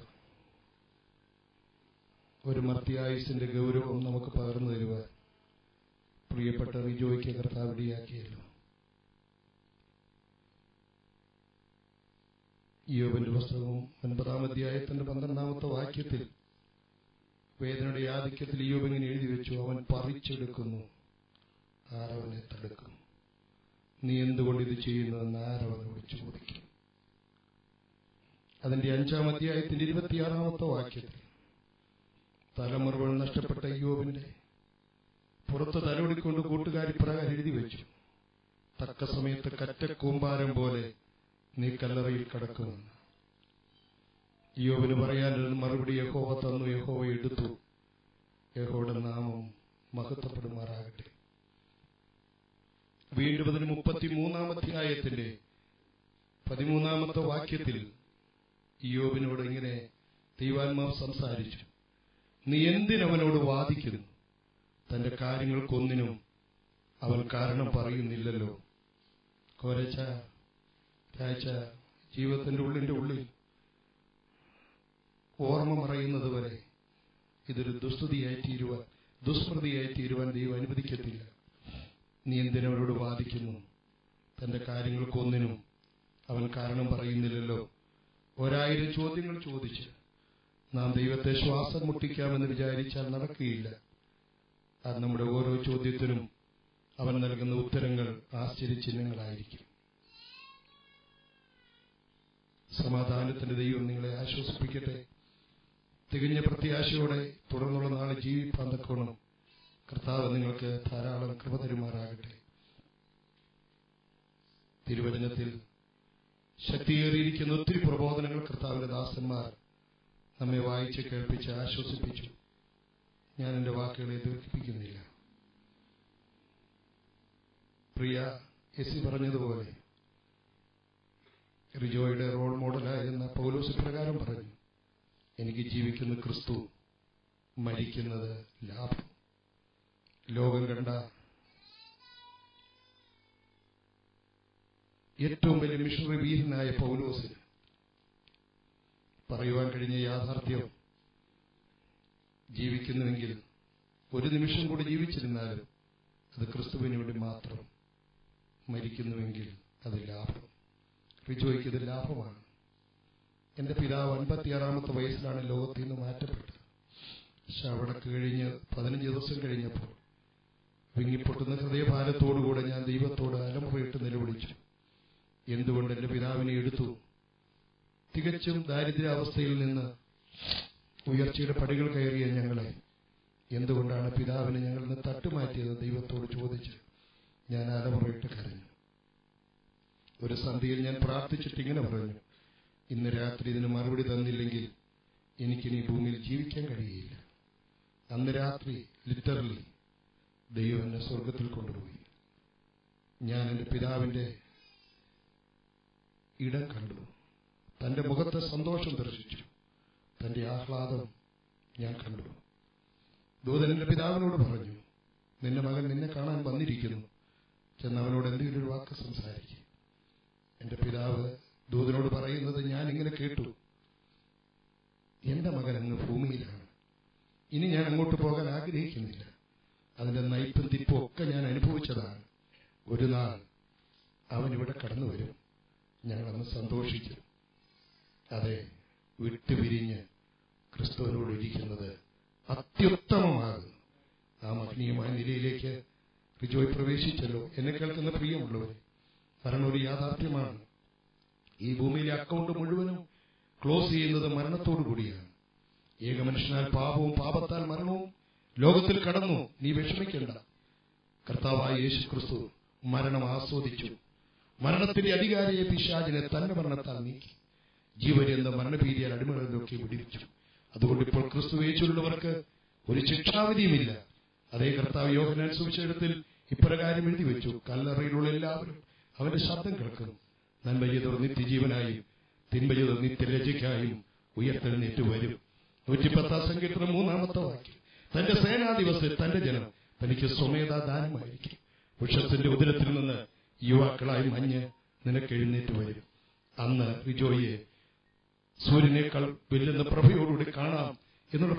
ഒരു മർത്തിയായുസിന്റെ ഗൗരവം നമുക്ക് പകർന്നു തരുവാൻ പ്രിയപ്പെട്ട റിജോയ്ക്ക് കർത്താവ് ഇടയാക്കിയല്ലോ. യോബിന്റെ പുസ്തകവും 9-ാം അധ്യായത്തിന്റെ 12-ാമത്തെ വാക്യത്തിൽ വേദനയുടെ ആധിക്യത്തിൽ യോബ് ഇങ്ങനെ എഴുതി വെച്ചു, അവൻ പറിച്ചെടുക്കുന്നു, ആരവനെ തടുക്കും. നീ എന്തുകൊണ്ട് ഇത് ചെയ്യുന്നുവെന്ന് ആരവനോട് ചോദിക്കും. അതിന്റെ 5-ാം അധ്യായത്തിന്റെ 26-ാമത്തെ വാക്യത്തിൽ തലമുറകൾ നഷ്ടപ്പെട്ട യോബിന്റെ പുറത്ത് തലോടിക്കൊണ്ട് കൂട്ടുകാരി പ്രകാരം എഴുതി വെച്ചു, തക്ക സമയത്ത് കറ്റക്കൂമ്പാരം പോലെ നീ കല്ലറയിൽ കിടക്കുമെന്ന്. യോബിന് പറയാനൊരു മറുപടി യഹോവ തന്നു, യഹോവ എടുത്തു, യഹോവയുടെ നാമം മഹത്വപ്പെടുമാറാകട്ടെ. വീണ്ടും അതിന് 33-ാം അധ്യായത്തിന്റെ 13-ാമത്തെ വാക്യത്തിൽ യോബിനോട് ഇങ്ങനെ ദൈവാത്മാവ് സംസാരിച്ചു, നീ എന്തിനവനോട് വാദിക്കുന്നു? തന്റെ കാര്യങ്ങൾക്കൊന്നിനും അവൻ കാരണം പറയുന്നില്ലല്ലോ. കോരച്ച രാഴ്ച ജീവിതത്തിന്റെ ഉള്ളിൽ ഓർമ്മ മറയുന്നത് വരെ ഇതൊരു ദുസ്മൃതിയായി തീരുവാൻ ദൈവം അനുവദിക്കത്തില്ല. നീ എന്തിനവനോട് വാദിക്കുന്നു? തന്റെ കാര്യങ്ങൾക്കൊന്നിനും അവൻ കാരണം പറയുന്നില്ലല്ലോ. 1000 ചോദ്യങ്ങൾ ചോദിച്ച് നാം ദൈവത്തെ ശ്വാസം മുട്ടിക്കാമെന്ന് വിചാരിച്ചാൽ നടക്കുകയില്ല. അത് നമ്മുടെ ഓരോ ചോദ്യത്തിനും അവൻ നൽകുന്ന ഉത്തരങ്ങൾ ആശ്ചര്യചിഹ്നങ്ങളായിരിക്കും. സമാധാനത്തിന്റെ ദൈവം നിങ്ങളെ ആശ്വസിപ്പിക്കട്ടെ. തികഞ്ഞ പ്രത്യാശയോടെ തുടർന്നുള്ള നാളെ ജീവിപ്പാൻ തക്കവണ്ണം കർത്താവ് നിങ്ങൾക്ക് ധാരാളം കൃപ തരുമാറാകട്ടെ. തിരുവചനത്തിൽ ശക്തിയേറിയിരിക്കുന്ന ഒത്തിരി പ്രബോധനങ്ങൾ കർത്താവിന്റെ ദാസന്മാർ നമ്മെ വായിച്ച് കേൾപ്പിച്ച് ആശ്വസിപ്പിച്ചു. ഞാൻ എന്റെ വാക്കുകളെ ദീർഘിപ്പിക്കുന്നില്ല. പ്രിയ എസി പറഞ്ഞതുപോലെ റിജോയുടെ റോൾ മോഡലായിരുന്ന പൗലോസ് പ്രകാരം പറഞ്ഞു, എനിക്ക് ജീവിക്കുന്ന ക്രിസ്തു, മരിക്കുന്നത് ലാഭം. ലോകം കണ്ട ഏറ്റവും വലിയ മിഷണറി വീരനായ പൗലോസിന് പറയുവാൻ കഴിഞ്ഞ യാഥാർത്ഥ്യം, ജീവിക്കുന്നുവെങ്കിൽ ഒരു നിമിഷം കൂടി ജീവിച്ചിരുന്നാലും അത് ക്രിസ്തുവിന് വേണ്ടി മാത്രം, മരിക്കുന്നുവെങ്കിൽ അത് ലാഭം. റിജോയ്ക്ക് ഇത് ലാഭമാണ്. എന്റെ പിതാവ് 56-ാമത്തെ വയസ്സിലാണ് ലോകത്തിൽ നിന്ന് മാറ്റപ്പെട്ടത്. ശവടക്ക് കഴിഞ്ഞ് 15 ദിവസം കഴിഞ്ഞപ്പോൾ വിങ്ങിപ്പൊട്ടുന്ന ഹൃദയഭാരത്തോടുകൂടെ ഞാൻ ദൈവത്തോട് അലമുറയിട്ട് നിലവിളിച്ചു. എന്തുകൊണ്ട് എന്റെ പിതാവിനെ എടുത്തു? തികച്ചും ദാരിദ്ര്യാവസ്ഥയിൽ നിന്ന് ഉയർച്ചയുടെ പടികൾ കയറിയ ഞങ്ങളെ എന്തുകൊണ്ടാണ് പിതാവിനെ ഞങ്ങളിൽ നിന്ന് തട്ടുമാറ്റിയത് ദൈവത്തോട് ചോദിച്ച് ഞാൻ അലമുറയിട്ട് കരഞ്ഞു. ഒരു സന്ധ്യയിൽ ഞാൻ പ്രാർത്ഥിച്ചിട്ട് ഇങ്ങനെ പറഞ്ഞു, ഇന്ന് രാത്രി ഇതിന് മറുപടി തന്നില്ലെങ്കിൽ എനിക്കിനി ഭൂമിയിൽ ജീവിക്കാൻ കഴിയില്ല. അന്ന് രാത്രി ലിറ്ററലി ദൈവം എന്നെ സ്വർഗത്തിൽ കൊണ്ടുപോയി. ഞാൻ എന്റെ പിതാവിന്റെ ഇടം കണ്ടു. തന്റെ മുഖത്തെ സന്തോഷം ദർശിച്ചു. തന്റെ ആഹ്ലാദം ഞാൻ കണ്ടു. ദൂതൻ എന്റെ പിതാവിനോട് പറഞ്ഞു, നിന്റെ മകൻ നിന്നെ കാണാൻ വന്നിരിക്കുന്നു, ചെന്ന് അവനോട് എന്തെങ്കിലും ഒരു വാക്ക് സംസാരിക്കും. എന്റെ പിതാവ് ദൂതനോട് പറയുന്നത് ഞാൻ ഇങ്ങനെ കേട്ടു, എന്റെ മകൻ അങ്ങ് ഭൂമിയിലാണ്, ഇനി ഞാൻ അങ്ങോട്ട് പോകാൻ ആഗ്രഹിക്കുന്നില്ല. അതിന്റെ നയിപ്പും തിപ്പും ഒക്കെ ഞാൻ അനുഭവിച്ചതാണ്. ഒരു നാൾ അവൻ ഇവിടെ കടന്നു വരും, ഞങ്ങളന്ന് സന്തോഷിക്കും. അതെ, വിട്ടുപിരിഞ്ഞ് ക്രിസ്തുവിനോട് ഇരിക്കുന്നത് അത്യുത്തമമാകും. ആ മഹനീയമായ നിലയിലേക്ക് റിജോയ് പ്രവേശിച്ചല്ലോ. എന്നെ കേൾക്കുന്ന പ്രിയമുള്ളവരെ, മരണം ഒരു യാഥാർത്ഥ്യമാണ്. ഈ ഭൂമിയിലെ അക്കൗണ്ട് മുഴുവനും ക്ലോസ് ചെയ്യുന്നത് മരണത്തോടുകൂടിയാണ്. ഏകമനുഷ്യനാൽ പാപവും പാപത്താൽ മരണവും ലോകത്തിൽ കടന്നു. നീ വിഷമിക്കേണ്ട. കർത്താവായ യേശു ക്രിസ്തു മരണം ആസ്വദിച്ചു. മരണത്തിന്റെ അധികാരിയെ പിശാചിനെ തന്റെ മരണത്താൽ നീക്കി ജീവരെന്ന മരണഭീതിയാൽ അടിമകളൊക്കെ വിടിവിച്ചു. അതുകൊണ്ട് ഇപ്പോൾ ക്രിസ്തു യേശുള്ളവർക്ക് ഒരു ശിക്ഷാവിധിയുമില്ല. അതേ കർത്താവ് യോഹന്നാൻ സുവിശേഷത്തിൽ ഇപ്രകാരം എഴുതി വെച്ചു, കല്ലറയിലുള്ള എല്ലാവരും അവന്റെ ശബ്ദം കേൾക്കുന്നു. നന്മ ചെയ്തവർ നിത്യജീവനായും തിന്മ ചെയ്തവർ നിത്യരജയ്ക്കായും ഉയർത്തെഴുന്നേറ്റ് വരും. 110 സങ്കീർത്തനം 3-ാമത്തെ വാക്യം. തന്റെ സേനാദിവസത്തിൽ തന്റെ ജനം തനിക്ക് സ്വമേധാ ദാനമായിരിക്കും. വൃക്ഷത്തിന്റെ ഉദരത്തിൽ നിന്ന് യുവാക്കളായി മഞ്ഞ് നിനക്ക് എഴുന്നേറ്റ് വരും. അന്ന് റിജോയെ സൂര്യനേക്കാൾ വെല്ലുന്ന പ്രഭയോടുകൂടി കാണാം എന്നുള്ള